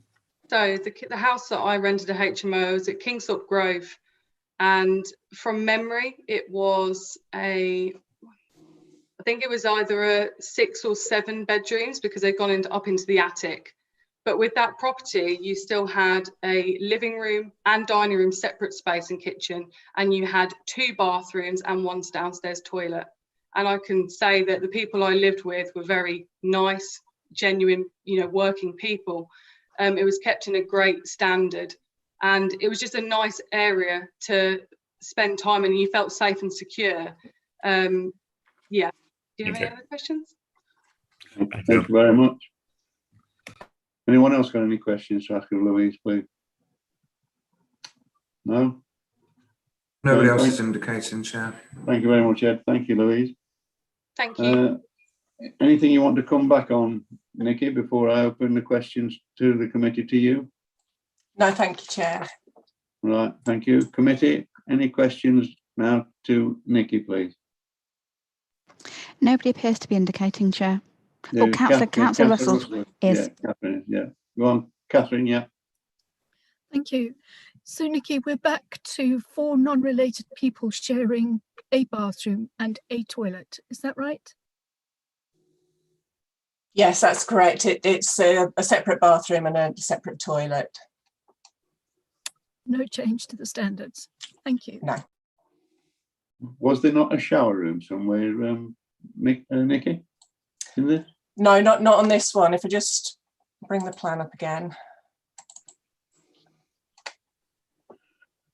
So the house that I rented a HMO was at Kingsthorpe Grove, and from memory, it was I think it was either a 6 or 7 bedrooms because they'd gone up into the attic. But with that property, you still had a living room and dining room, separate space and kitchen, and you had 2 bathrooms and 1 downstairs toilet. And I can say that the people I lived with were very nice, genuine, working people. It was kept in a great standard, and it was just a nice area to spend time in, and you felt safe and secure. Yeah. Do you have any other questions? Thank you very much. Anyone else got any questions to ask of Louise, please? No? Nobody else is indicating, Chair. Thank you very much, Ed. Thank you, Louise. Thank you. Anything you want to come back on, Nikki, before I open the questions to the committee to you? No, thank you, Chair. Right, thank you. Committee, any questions now to Nikki, please? Nobody appears to be indicating, Chair. Yeah, Oh, Councillor Russell is. Yeah, Catherine, yeah. Go on, Catherine, yeah. Thank you. So, Nikki, we're back to 4 non-related people sharing a bathroom and a toilet. Is that right? Yes, that's correct. It's a separate bathroom and a separate toilet. No change to the standards. Thank you. No. Was there not a shower room somewhere, Nikki, in this? No, not on this one. If I just bring the plan up again.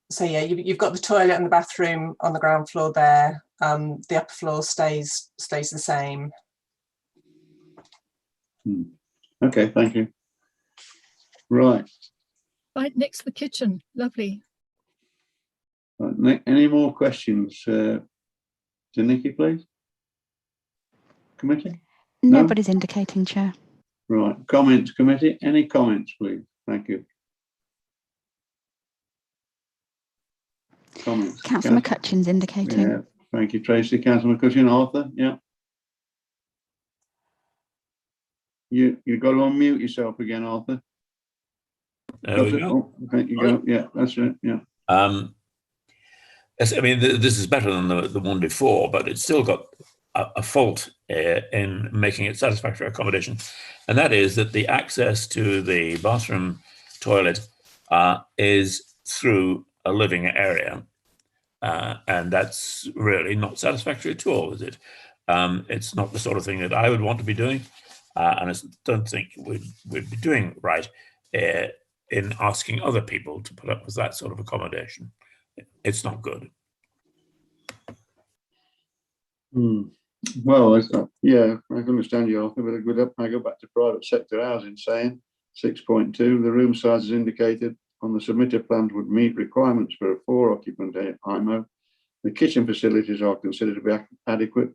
So yeah, you've got the toilet and the bathroom on the ground floor there. The upper floor stays the same. Okay, thank you. Right. Right next to the kitchen. Lovely. Right, any more questions to Nikki, please? Committee? Nobody's indicating, Chair. Right, comments, committee? Any comments, please? Thank you. Comments? Councillor McCutcheon's indicating. Yeah, thank you, Tracy. Councillor McCutcheon, Arthur, yeah. You got to unmute yourself again, Arthur. There we go. Oh, okay, you go. Yeah, that's it. Yeah. Yes, I mean, this is better than the one before, but it's still got a fault in making it satisfactory accommodation, and that is that the access to the bathroom toilet is through a living area, and that's really not satisfactory at all, is it? It's not the sort of thing that I would want to be doing, and I don't think we'd be doing right in asking other people to put up with that sort of accommodation. It's not good. Well, yeah, I can understand you, Arthur, but I go back to private sector housing saying 6.2, the room sizes indicated on the submitted plans would meet requirements for a 4-occupant IMO. The kitchen facilities are considered to be adequate,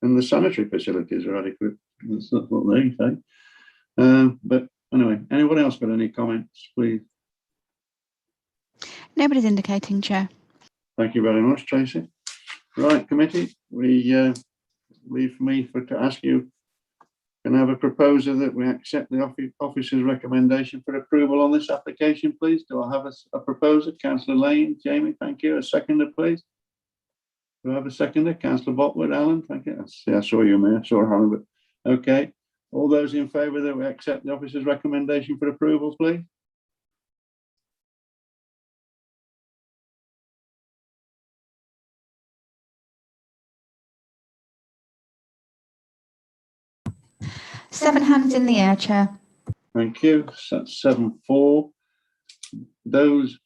and the sanitary facilities are adequate. That's not what they say. But anyway, anyone else got any comments, please? Nobody's indicating, Chair. Thank you very much, Tracy. Right, committee, we leave me to ask you, can I have a proposer that we accept the officer's recommendation for approval on this application, please? Do I have a proposer? Councillor Lane, Jamie, thank you. A seconder, please. Do I have a seconder? Councillor Botwood, Alan, thank you. I saw you, Mayor. I saw Alan, but okay. All those in favour that we accept the officer's recommendation for approval, please? Seven hands in the air, Chair. Thank you. So that's 7-4. Those,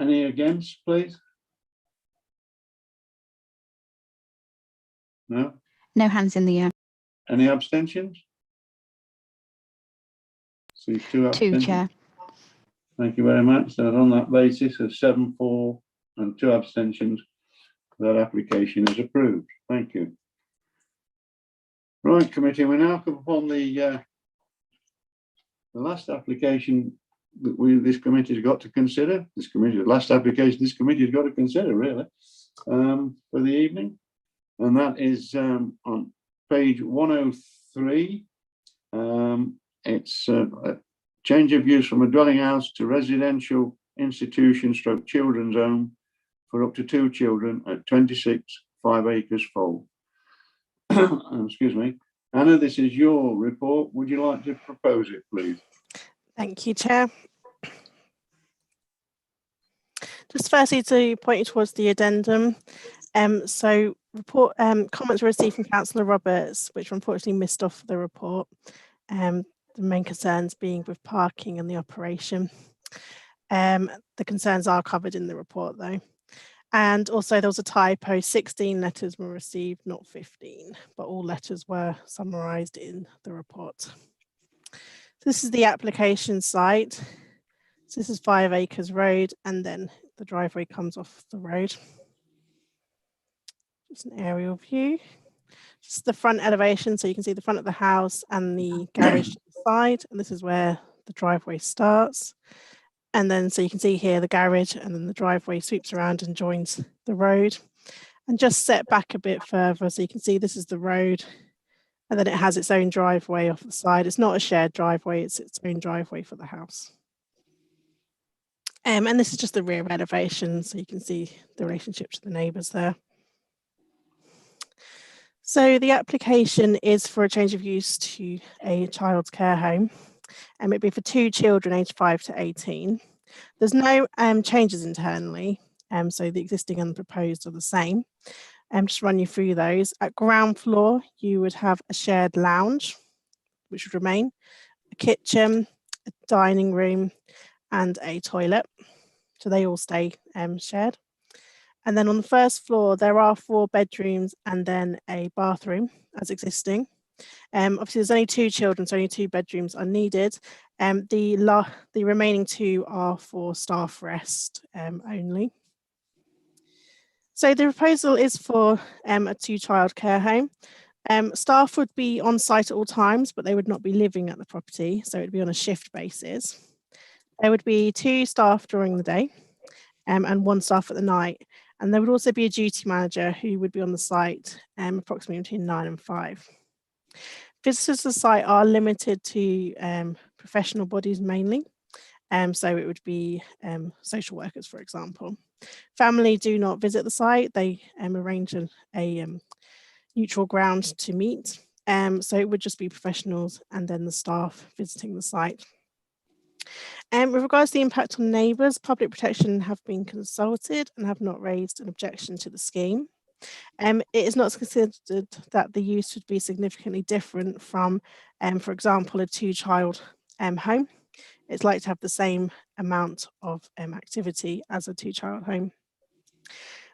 any against, please? No? No hands in the air. Any abstentions? See 2 abstentions. 2, Chair. Thank you very much. So on that basis of 7-4 and 2 abstentions, that application is approved. Thank you. Right, committee, we now come upon the last application that this committee has got to consider. Last application this committee has got to consider, really, for the evening. And that is on page 103. It's a change of use from a dwelling house to residential institution stroke children's home for up to 2 children at 26 5 acres Fold. Excuse me. Anna, this is your report. Would you like to propose it, please? Thank you, Chair. Just firstly to point you towards the addendum. So report comments were received from Councillor Roberts, which unfortunately missed off the report. The main concerns being with parking and the operation. The concerns are covered in the report though. And also there was a typo, 16 letters were received, not 15, but all letters were summarised in the report. This is the application site. So this is 5 Acres Road, and then the driveway comes off the road. Just an aerial view. This is the front elevation, so you can see the front of the house and the garage to the side, and this is where the driveway starts. And then so you can see here the garage, and then the driveway sweeps around and joins the road. And just set back a bit further, so you can see this is the road, and then it has its own driveway off the side. It's not a shared driveway, it's its own driveway for the house. And this is just the rear elevation, so you can see the relationship to the neighbours there. So the application is for a change of use to a child's care home. It'd be for 2 children aged 5 to 18. There's no changes internally, so the existing and the proposed are the same. Just run you through those. At ground floor, you would have a shared lounge, which would remain, a kitchen, a dining room, and a toilet. So they all stay shared. And then on the first floor, there are 4 bedrooms and then a bathroom as existing. Obviously, there's only 2 children, so only 2 bedrooms are needed. The remaining 2 are for staff rest only. So the proposal is for a 2-child care home. Staff would be on site at all times, but they would not be living at the property, so it would be on a shift basis. There would be 2 staff during the day and 1 staff at the night. And there would also be a duty manager who would be on the site approximately between 9 and 5. Visitors to the site are limited to professional bodies mainly. So it would be social workers, for example. Family do not visit the site. They arrange a neutral ground to meet. So it would just be professionals and then the staff visiting the site. With regards to the impact on neighbours, Public Protection have been consulted and have not raised an objection to the scheme. It is not considered that the use would be significantly different from, for example, a 2-child home. It's likely to have the same amount of activity as a 2-child home.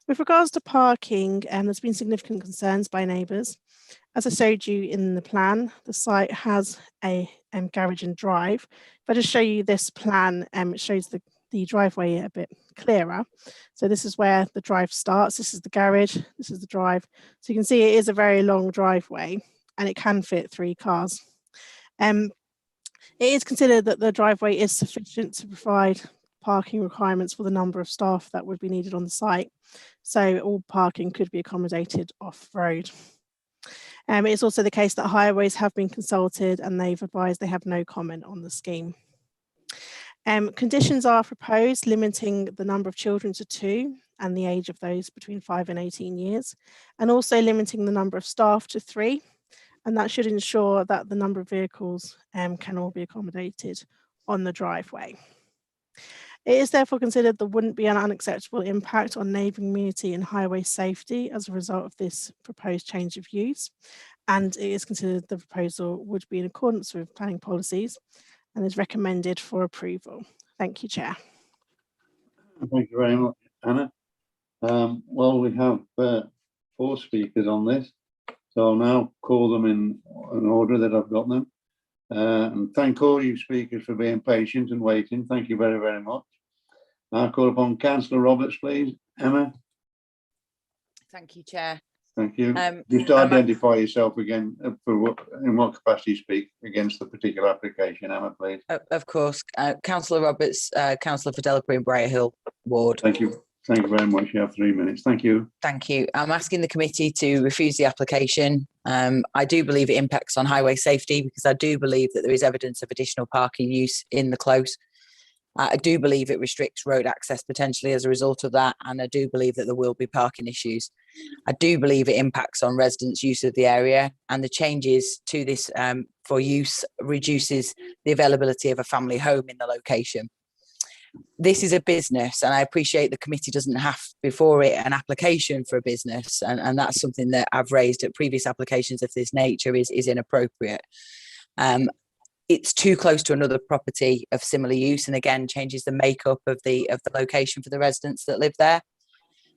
With regards to parking, there's been significant concerns by neighbours. As I showed you in the plan, the site has a garage and drive. If I just show you this plan, it shows the driveway a bit clearer. So this is where the drive starts. This is the garage, this is the drive. So you can see it is a very long driveway and it can fit 3 cars. It is considered that the driveway is sufficient to provide parking requirements for the number of staff that would be needed on the site. So all parking could be accommodated off-road. It's also the case that highways have been consulted and they've advised they have no comment on the scheme. Conditions are proposed limiting the number of children to 2 and the age of those between 5 and 18 years, and also limiting the number of staff to 3, and that should ensure that the number of vehicles can all be accommodated on the driveway. It is therefore considered there wouldn't be an unacceptable impact on neighbouring community and highway safety as a result of this proposed change of use, and it is considered the proposal would be in accordance with planning policies and is recommended for approval. Thank you, Chair. Thank you very much, Anna. Well, we have 4 speakers on this, so I'll now call them in an order that I've got them. And thank all you speakers for being patient and waiting. Thank you very, very much. I'll call upon Councillor Roberts, please. Emma. Thank you, Chair. Thank you. Um, Just identify yourself again in what capacity you speak against the particular application, Emma, please. Of course, Councillor Roberts, Councillor for Delapre and Briar Hill Ward. Thank you. Thank you very much. You have 3 minutes. Thank you. Thank you. I'm asking the committee to refuse the application. I do believe it impacts on highway safety because I do believe that there is evidence of additional parking use in the close. I do believe it restricts road access potentially as a result of that, and I do believe that there will be parking issues. I do believe it impacts on residents' use of the area, and the changes to this for use reduces the availability of a family home in the location. This is a business, and I appreciate the committee doesn't have before it an application for a business, and that's something that I've raised at previous applications of this nature is inappropriate. It's too close to another property of similar use, and again changes the makeup of the location for the residents that live there.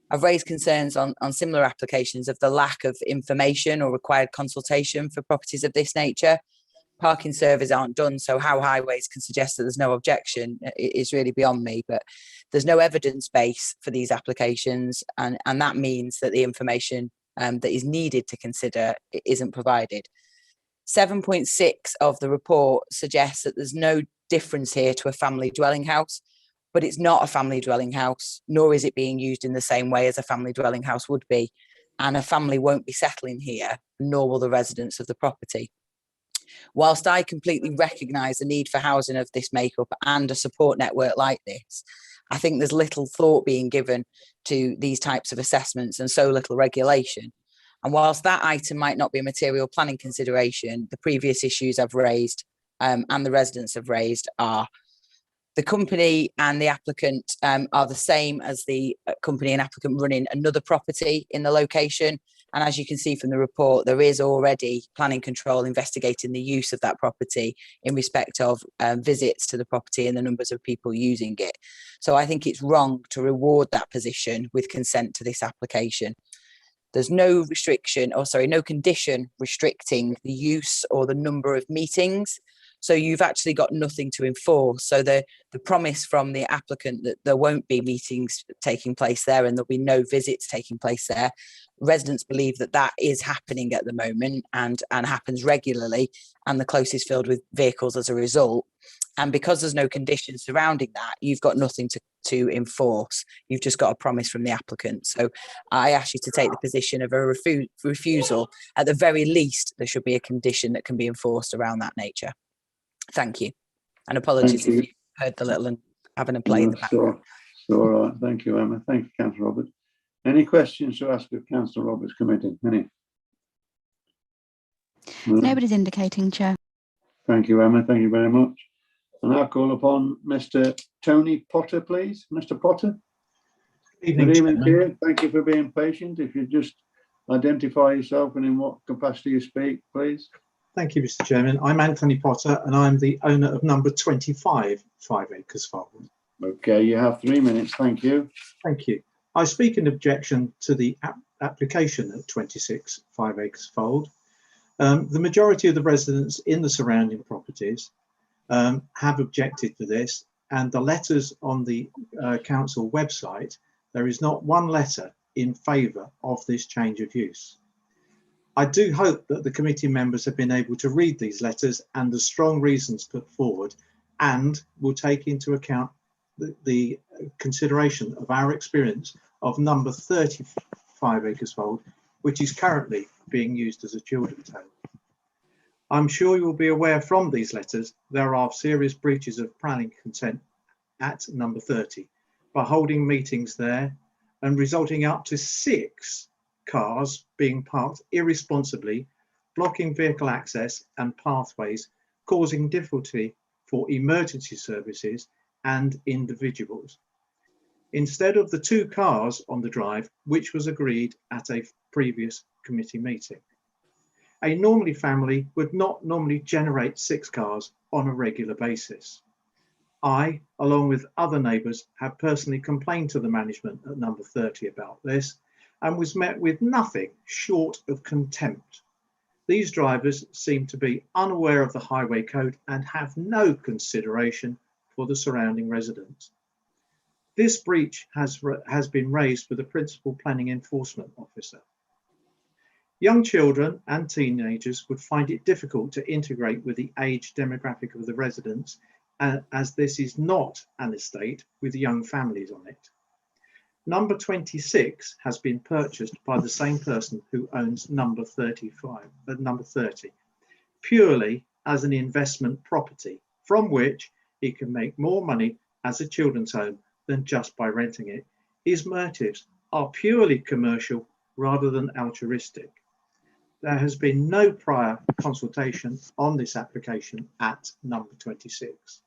I've raised concerns on similar applications of the lack of information or required consultation for properties of this nature. Parking surveys aren't done, so how highways can suggest that there's no objection is really beyond me, but there's no evidence base for these applications, and that means that the information that is needed to consider isn't provided. 7.6 of the report suggests that there's no difference here to a family dwelling house, but it's not a family dwelling house, nor is it being used in the same way as a family dwelling house would be. And a family won't be settling here, nor will the residents of the property. Whilst I completely recognise the need for housing of this makeup and a support network like this, I think there's little thought being given to these types of assessments and so little regulation. And whilst that item might not be a material planning consideration, the previous issues I've raised and the residents have raised are the company and the applicant are the same as the company and applicant running another property in the location. And as you can see from the report, there is already planning control investigating the use of that property in respect of visits to the property and the numbers of people using it. So I think it's wrong to reward that position with consent to this application. There's no restriction, or sorry, no condition restricting the use or the number of meetings. So you've actually got nothing to enforce. So the promise from the applicant that there won't be meetings taking place there and there'll be no visits taking place there. Residents believe that that is happening at the moment and happens regularly, and the close is filled with vehicles as a result. And because there's no conditions surrounding that, you've got nothing to enforce. You've just got a promise from the applicant. So I ask you to take the position of a refusal. At the very least, there should be a condition that can be enforced around that nature. Thank you. And apologies if you heard the little and having a play in the background. All right. Thank you, Emma. Thank you, Councillor Roberts. Any questions to ask of Councillor Roberts Committee? Any? Nobody's indicating, Chair. Thank you, Emma. Thank you very much. And I'll call upon Mr. Tony Potter, please. Mr. Potter. Good evening, Chair. Thank you for being patient. If you just identify yourself and in what capacity you speak, please. Thank you, Mr. Chairman. I'm Anthony Potter and I'm the owner of number 25, 5 Acres Fold. Okay, you have 3 minutes. Thank you. Thank you. I speak in objection to the application at 26, 5 Acres Fold. The majority of the residents in the surrounding properties have objected to this, and the letters on the council website, there is not one letter in favour of this change of use. I do hope that the committee members have been able to read these letters and the strong reasons put forward, and will take into account the consideration of our experience of number 35 Acres Fold, which is currently being used as a children's home. I'm sure you will be aware from these letters there are serious breaches of planning consent at number 30 by holding meetings there and resulting up to 6 cars being parked irresponsibly, blocking vehicle access and pathways, causing difficulty for emergency services and individuals. Instead of the 2 cars on the drive, which was agreed at a previous committee meeting. A normally family would not normally generate 6 cars on a regular basis. I, along with other neighbours, have personally complained to the management at number 30 about this and was met with nothing short of contempt. These drivers seem to be unaware of the highway code and have no consideration for the surrounding residents. This breach has been raised with the Principal Planning Enforcement Officer. Young children and teenagers would find it difficult to integrate with the age demographic of the residents, as this is not an estate with young families on it. Number 26 has been purchased by the same person who owns number 30, purely as an investment property from which he can make more money as a children's home than just by renting it. His motives are purely commercial rather than altruistic. There has been no prior consultation on this application at number 26.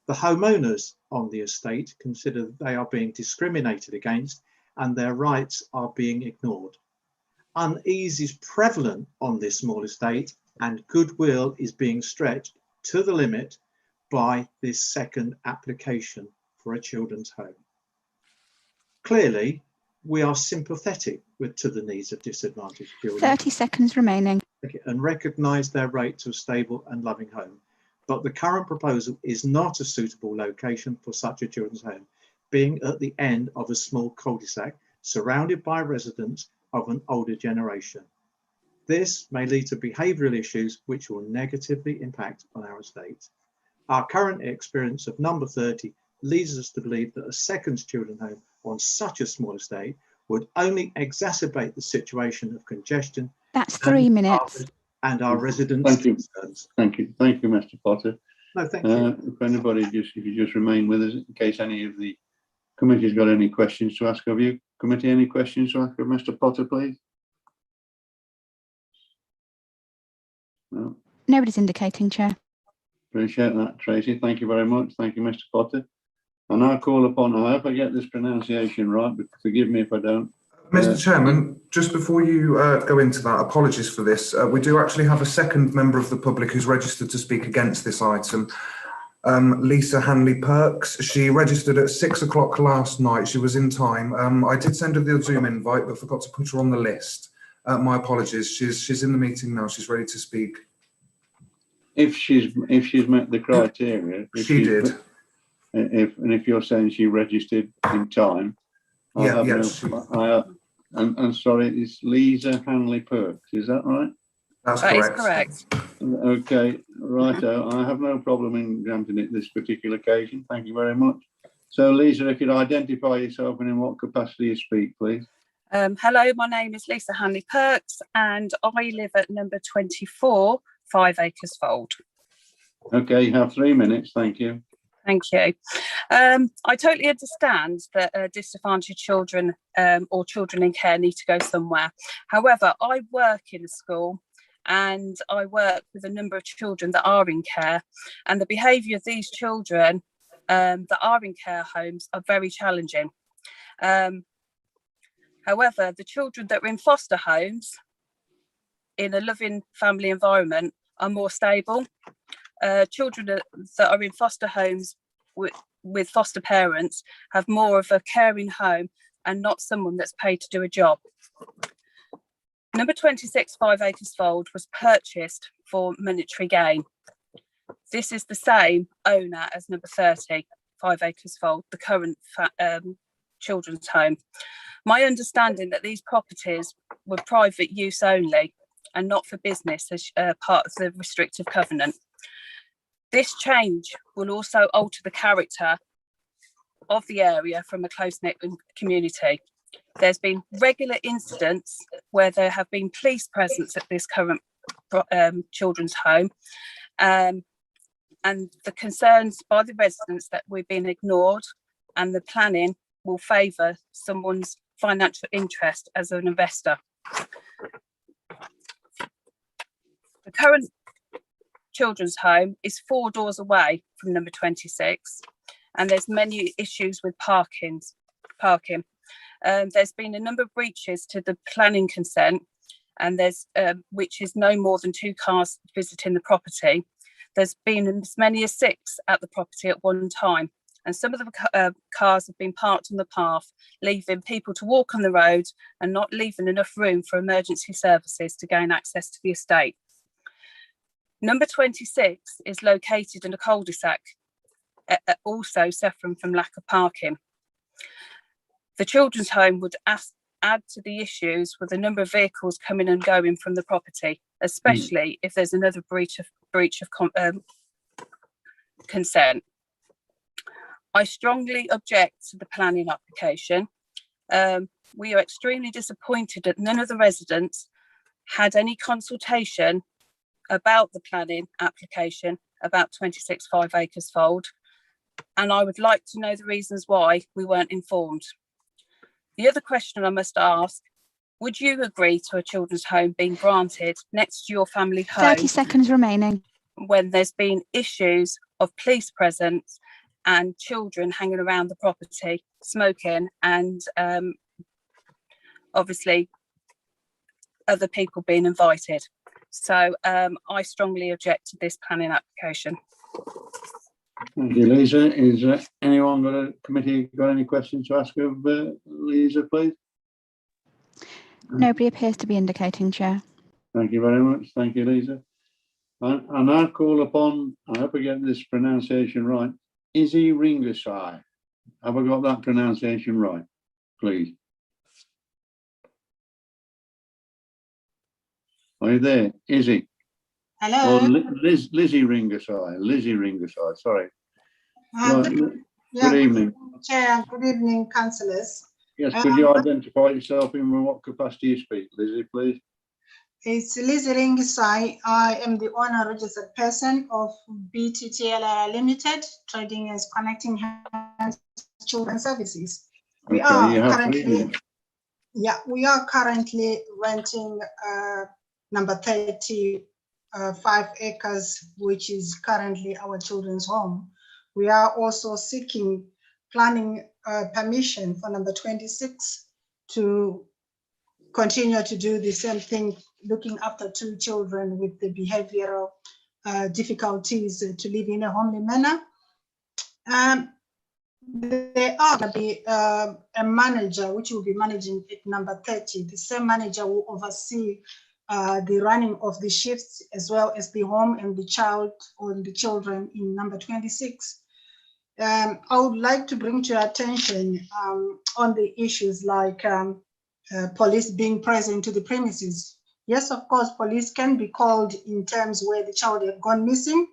The homeowners on the estate consider that they are being discriminated against and their rights are being ignored. Unease is prevalent on this small estate and goodwill is being stretched to the limit by this second application for a children's home. Clearly, we are sympathetic to the needs of disadvantaged children. 30 seconds remaining. And recognise their right to a stable and loving home. But the current proposal is not a suitable location for such a children's home, being at the end of a small cul-de-sac surrounded by residents of an older generation. This may lead to behavioural issues which will negatively impact on our estate. Our current experience of number 30 leads us to believe that a second children's home on such a small estate would only exacerbate the situation of congestion. That's 3 minutes. And our residents' Thank you. concerns. Thank you, Mr. Potter. No, thank you. If anybody if you just remain with us in case any of the committee's got any questions to ask of you. Committee, any questions to ask of Mr. Potter, please? No. Nobody's indicating, Chair. Appreciate that, Tracy. Thank you very much. Thank you, Mr. Potter. I now call upon, I hope I get this pronunciation right, but forgive me if I don't. Mr. Chairman, just before you go into that, apologies for this. We do actually have a second member of the public who's registered to speak against this item. Lisa Hanley Perks. She registered at 6 o'clock last night. She was in time. I did send her the Zoom invite, but forgot to put her on the list. My apologies. She's in the meeting now. She's ready to speak. If she's met the criteria, She did. If you're saying she registered in time, I'm sorry, it's Lisa Hanley Perks. Is that right? That's That is correct. Okay, righto. I have no problem in granting it this particular occasion. Thank you very much. So, Lisa, if you'd identify yourself and in what capacity you speak, please. Hello, my name is Lisa Hanley Perks and I live at number 24, 5 Acres Fold. Okay, you have 3 minutes. Thank you. Thank you. I totally understand that disadvantaged children or children in care need to go somewhere. However, I work in a school and I work with a number of children that are in care, and the behaviour of these children that are in care homes are very challenging. However, the children that are in foster homes in a loving family environment are more stable. Children that are in foster homes with foster parents have more of a caring home and not someone that's paid to do a job. Number 26, 5 Acres Fold was purchased for monetary gain. This is the same owner as number 30, 5 Acres Fold, the current children's home. My understanding that these properties were private use only and not for business as part of the restrictive covenant. This change will also alter the character of the area from a close-knit community. There's been regular incidents where there have been police presence at this current children's home, and the concerns by the residents that we've been ignored, and the planning will favour someone's financial interest as an investor. The current children's home is 4 doors away from number 26, and there's many issues with parking. There's been a number of breaches to the planning consent, and there's which is no more than 2 cars visiting the property. There's been as many as 6 at the property at one time, and some of the cars have been parked on the path, leaving people to walk on the road and not leaving enough room for emergency services to gain access to the estate. Number 26 is located in a cul-de-sac, also suffering from lack of parking. The children's home would add to the issues with the number of vehicles coming and going from the property, especially if there's another breach of consent. I strongly object to the planning application. We are extremely disappointed that none of the residents had any consultation about the planning application about 26 5 acres fold, and I would like to know the reasons why we weren't informed. The other question I must ask, would you agree to a children's home being granted next to your family home? 30 seconds remaining. When there's been issues of police presence and children hanging around the property, smoking, and obviously other people being invited. So I strongly object to this planning application. Thank you, Lisa. Is anyone got a committee got any questions to ask of Lisa, please? Nobody appears to be indicating, Chair. Thank you very much. Thank you, Lisa. I now call upon, I hope I get this pronunciation right, Izzy Ringasai. Have I got that pronunciation right, please? Are you there, Izzy? Hello. Oh, Lizzie Ringasai. Lizzie Ringasai. Sorry. Good evening. Chair, good evening, councillors. Yes, could you identify yourself in what capacity you speak, Lizzie, please? It's Lizzie Ringasai. I am the owner registered person of BTTLR Limited, trading as Connecting Hands Children Services. We are currently renting number 30. 5 acres, which is currently our children's home. We are also seeking planning permission for number 26 to continue to do the same thing, looking after 2 children with the behavioral difficulties to live in a homely manner. There are going to be a manager which will be managing at number 30. The same manager will oversee the running of the shifts as well as the home and the child or the children in number 26. I would like to bring to your attention on the issues like police being present to the premises. Yes, of course, police can be called in terms where the child have gone missing.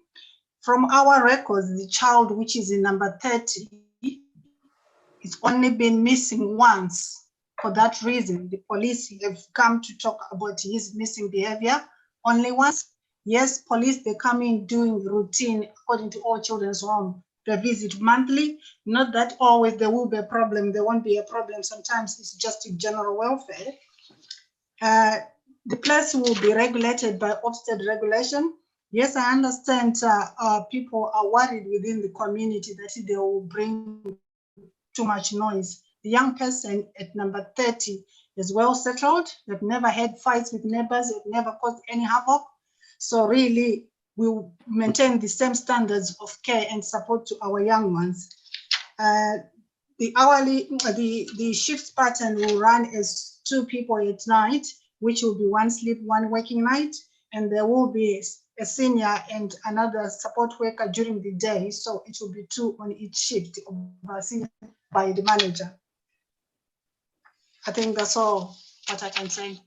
From our records, the child which is in number 30, it's only been missing once. For that reason, the police have come to talk about his missing behavior only once. Yes, police, they come in doing routine according to all children's home. They visit monthly. Not that always there will be a problem. There won't be a problem. Sometimes it's just in general welfare. The place will be regulated by Ofsted regulation. Yes, I understand people are worried within the community that they will bring too much noise. The young person at number 30 is well settled. They've never had fights with neighbors. They've never caused any havoc. So really, we'll maintain the same standards of care and support to our young ones. The shift pattern will run as 2 people at night, which will be 1 sleep, 1 waking night. And there will be a senior and another support worker during the day. So it will be 2 on each shift overseen by the manager. I think that's all what I can say.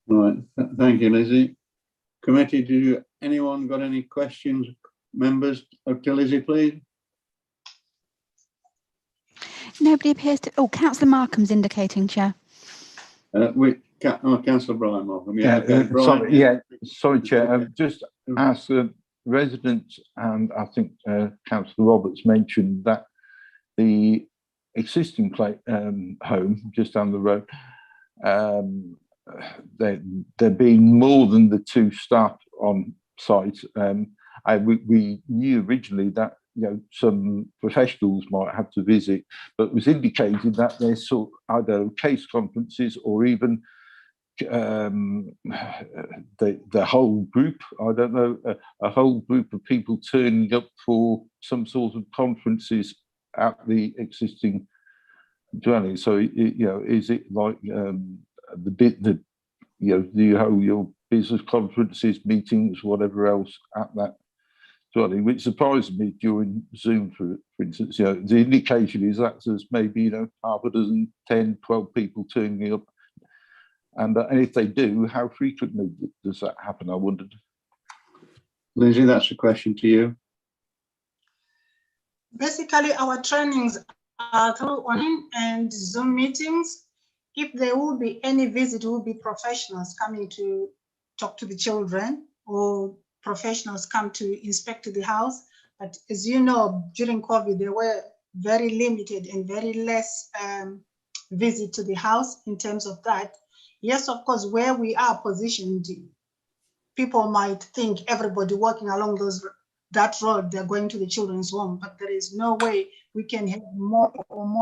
All right, thank you, Lizzie. Committee, anyone got any questions? Members, to Lizzie, please. Nobody appears to. Oh, Councillor Markham's indicating, Chair. Councillor Brian Markham. Yeah, okay, Brian. Sorry, Chair. Just as the residents, and I think Councillor Roberts mentioned that the existing home just down the road, there being more than the 2 staff on site. We knew originally that some professionals might have to visit, but it was indicated that there's either case conferences or even the whole group, I don't know, a whole group of people turning up for some sort of conferences at the existing dwelling. So is it like the bit that do you hold your business conferences, meetings, whatever else at that Johnny, which surprised me during Zoom, for instance. The indication is that there's maybe, half a dozen, 10, 12 people turning up. And if they do, how frequently does that happen, I wondered? Lizzie, that's a question to you. Basically, our trainings are through online and Zoom meetings. If there will be any visit, it will be professionals coming to talk to the children, or professionals come to inspect the house. But as you know, during COVID, there were very limited and very less visit to the house in terms of that. Yes, of course, where we are positioned, people might think everybody walking along that road, they're going to the children's home, but there is no way we can have more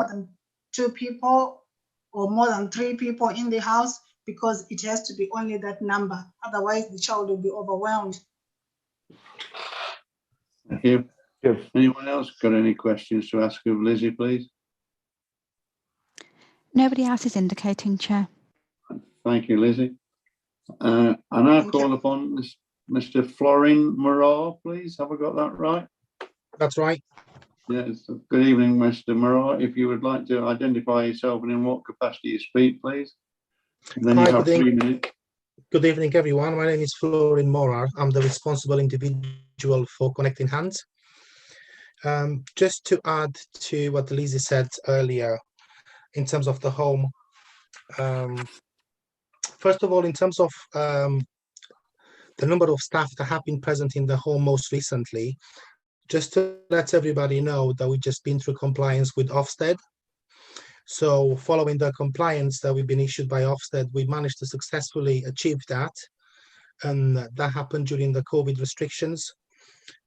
than 2 people or more than 3 people in the house, because it has to be only that number. Otherwise, the child will be overwhelmed. Thank you. Anyone else got any questions to ask of Lizzie, please? Nobody else is indicating, Chair. Thank you, Lizzie. I now call upon Mr. Florin Morar, please. Have I got that right? That's right. Yes. Good evening, Mr. Morar. If you would like to identify yourself and in what capacity you speak, please. And then you have 3 minutes. Good evening, everyone. My name is Florin Morar. I'm the responsible individual for Connecting Hands. Just to add to what Lizzie said earlier, in terms of the home, first of all, in terms of the number of staff that have been present in the home most recently, just to let everybody know that we've just been through compliance with Ofsted. So following the compliance that we've been issued by Ofsted, we managed to successfully achieve that. And that happened during the COVID restrictions.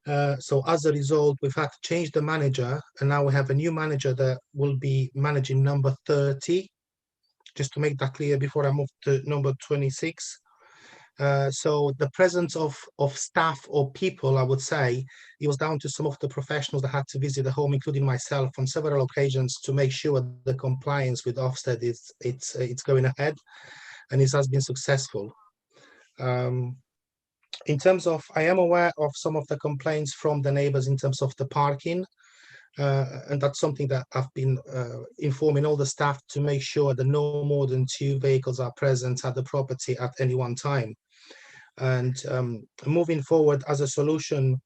So as a result, we've had to change the manager, and now we have a new manager that will be managing number 30. Just to make that clear before I move to number 26. So the presence of staff or people, I would say, it was down to some of the professionals that had to visit the home, including myself, on several occasions to make sure the compliance with Ofsted it's going ahead, and it has been successful. In terms of, I am aware of some of the complaints from the neighbours in terms of the parking. And that's something that I've been informing all the staff to make sure that no more than 2 vehicles are present at the property at any one time. And moving forward as a solution,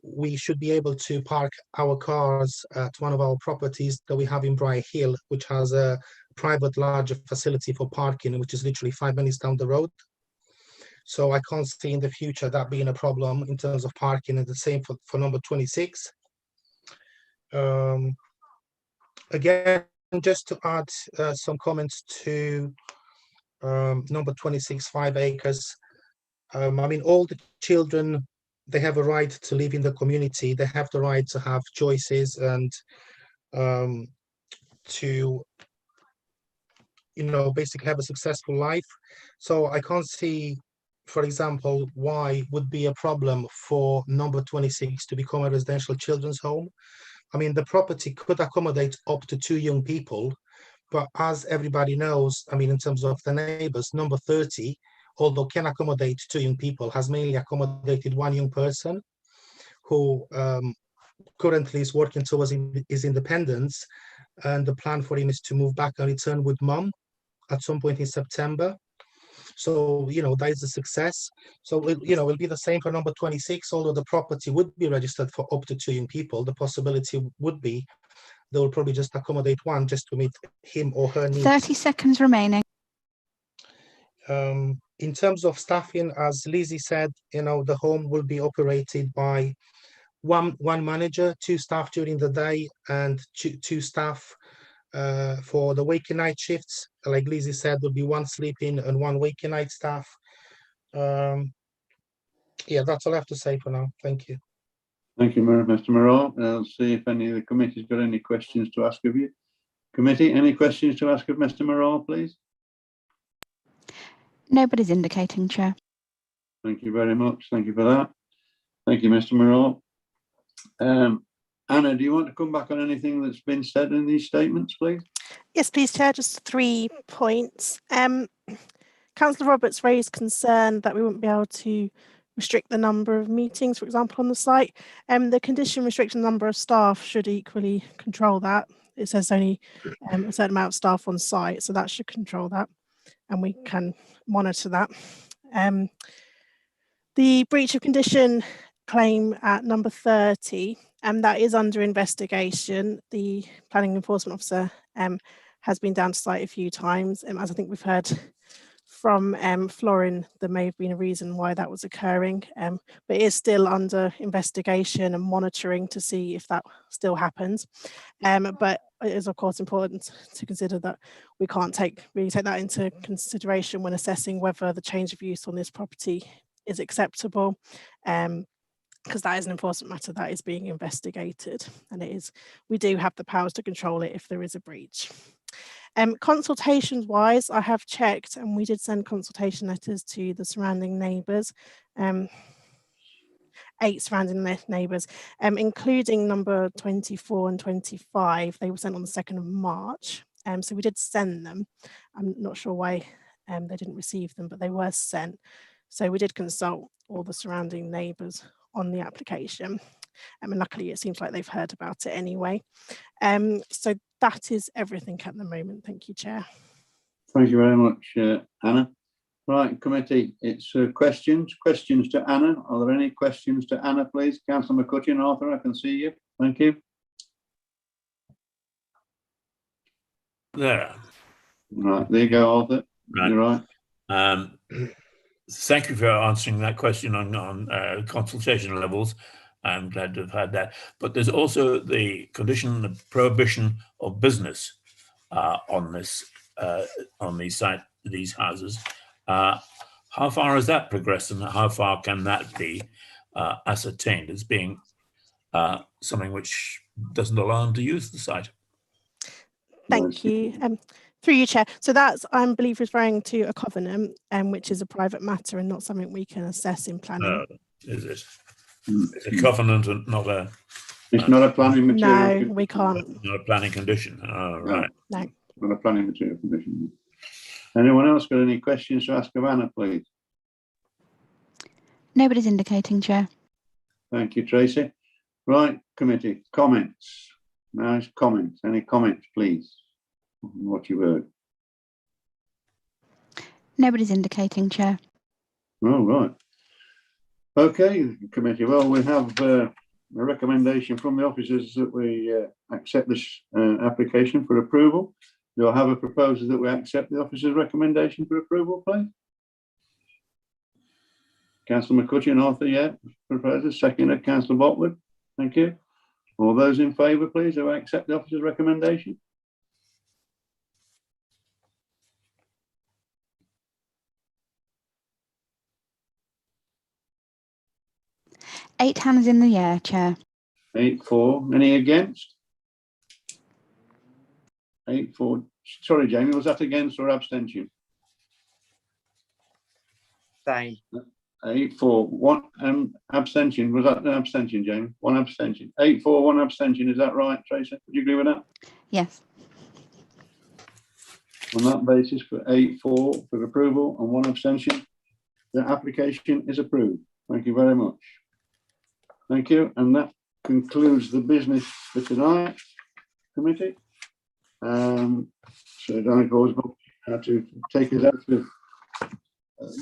we should be able to park our cars at one of our properties that we have in Briar Hill, which has a private larger facility for parking, which is literally 5 minutes down the road. So I can't see in the future that being a problem in terms of parking, and the same for number 26. Again, just to add some comments to number 26, 5 acres. I mean, all the children, they have a right to live in the community. They have the right to have choices and to, basically have a successful life. So I can't see, for example, why would be a problem for number 26 to become a residential children's home. I mean, the property could accommodate up to 2 young people, but as everybody knows, I mean, in terms of the neighbours, number 30, although can accommodate 2 young people, has mainly accommodated 1 young person who currently is working towards his independence, and the plan for him is to move back and return with mum at some point in September. So, that is a success. So, it'll be the same for number 26, although the property would be registered for up to 2 young people. The possibility would be they will probably just accommodate 1 just to meet him or her needs. 30 seconds remaining. In terms of staffing, as Lizzie said, the home will be operated by one manager, 2 staff during the day, and two staff for the waking night shifts. Like Lizzie said, there'll be 1 sleeping and 1 waking night staff. Yeah, that's all I have to say for now. Thank you. Thank you, Mr. Morar. I'll see if any of the committee's got any questions to ask of you. Committee, any questions to ask of Mr. Morar, please? Nobody's indicating, Chair. Thank you very much. Thank you for that. Thank you, Mr. Morar. Anna, do you want to come back on anything that's been said in these statements, please? Yes, please, Chair. Just 3 points. Councillor Roberts raised concern that we wouldn't be able to restrict the number of meetings, for example, on the site. The condition restricting the number of staff should equally control that. It says only a certain amount of staff on site, so that should control that, and we can monitor that. The breach of condition claim at number 30, that is under investigation. The planning enforcement officer has been down to site a few times, as I think we've heard from Florin, there may have been a reason why that was occurring, but it is still under investigation and monitoring to see if that still happens. But it is of course important to consider that we can't really take that into consideration when assessing whether the change of use on this property is acceptable, because that is an enforcement matter that is being investigated, and we do have the powers to control it if there is a breach. Consultations wise, I have checked, and we did send consultation letters to the surrounding neighbours, 8 surrounding neighbours, including number 24 and 25. They were sent on the 2nd of March, so we did send them. I'm not sure why they didn't receive them, but they were sent. So we did consult all the surrounding neighbours on the application. And luckily it seems like they've heard about it anyway. So that is everything at the moment. Thank you, Chair. Thank you very much, Anna. Right, committee, it's questions to Anna. Are there any questions to Anna, please? Councillor McCutcheon, Arthur, I can see you. Thank you. There. Right, there you go, Arthur. Right. You're right. Thank you for answering that question on consultation levels. I'm glad to have had that. But there's also the condition, the prohibition of business on these houses. How far has that progressed, and how far can that be ascertained as being something which doesn't allow them to use the site? Thank you. Through you, Chair. So that's, I believe, referring to a covenant, which is a private matter and not something we can assess in planning. Is it? It's a covenant and not a... It's not a planning material. No, we can't. Not a planning condition. Oh, right. No. Not a planning material condition. Anyone else got any questions to ask of Anna, please? Nobody's indicating, Chair. Thank you, Tracy. Right, committee, comments. Nice comments. Any comments, please? What you heard? Nobody's indicating, Chair. Oh, right. Okay, committee. Well, we have a recommendation from the officers that we accept this application for approval. Do I have a proposal that we accept the officer's recommendation for approval, please? Councillor McCutcheon, Arthur, yeah. Proposer, seconder, Councillor Botwood. Thank you. All those in favour, please, do I accept the officer's recommendation? Eight hands in the air, Chair. 8-4. Any against? 8-4. Sorry, Jamie, was that against or abstention? Same. 8-4. One abstention. Was that an abstention, Jamie? One abstention. 8-4, one abstention. Is that right, Tracy? Would you agree with that? Yes. On that basis, for 8-4 for approval and one abstention, the application is approved. Thank you very much. Thank you. And that concludes the business for tonight, committee. So Danny Osborne had to take us out to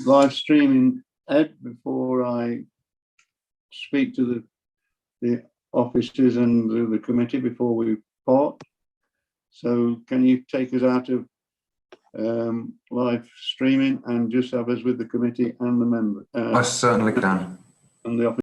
live streaming. Ed, before I speak to the officers and the committee before we part. So can you take us out of live streaming and just have us with the committee and the member? I certainly can. And the officers.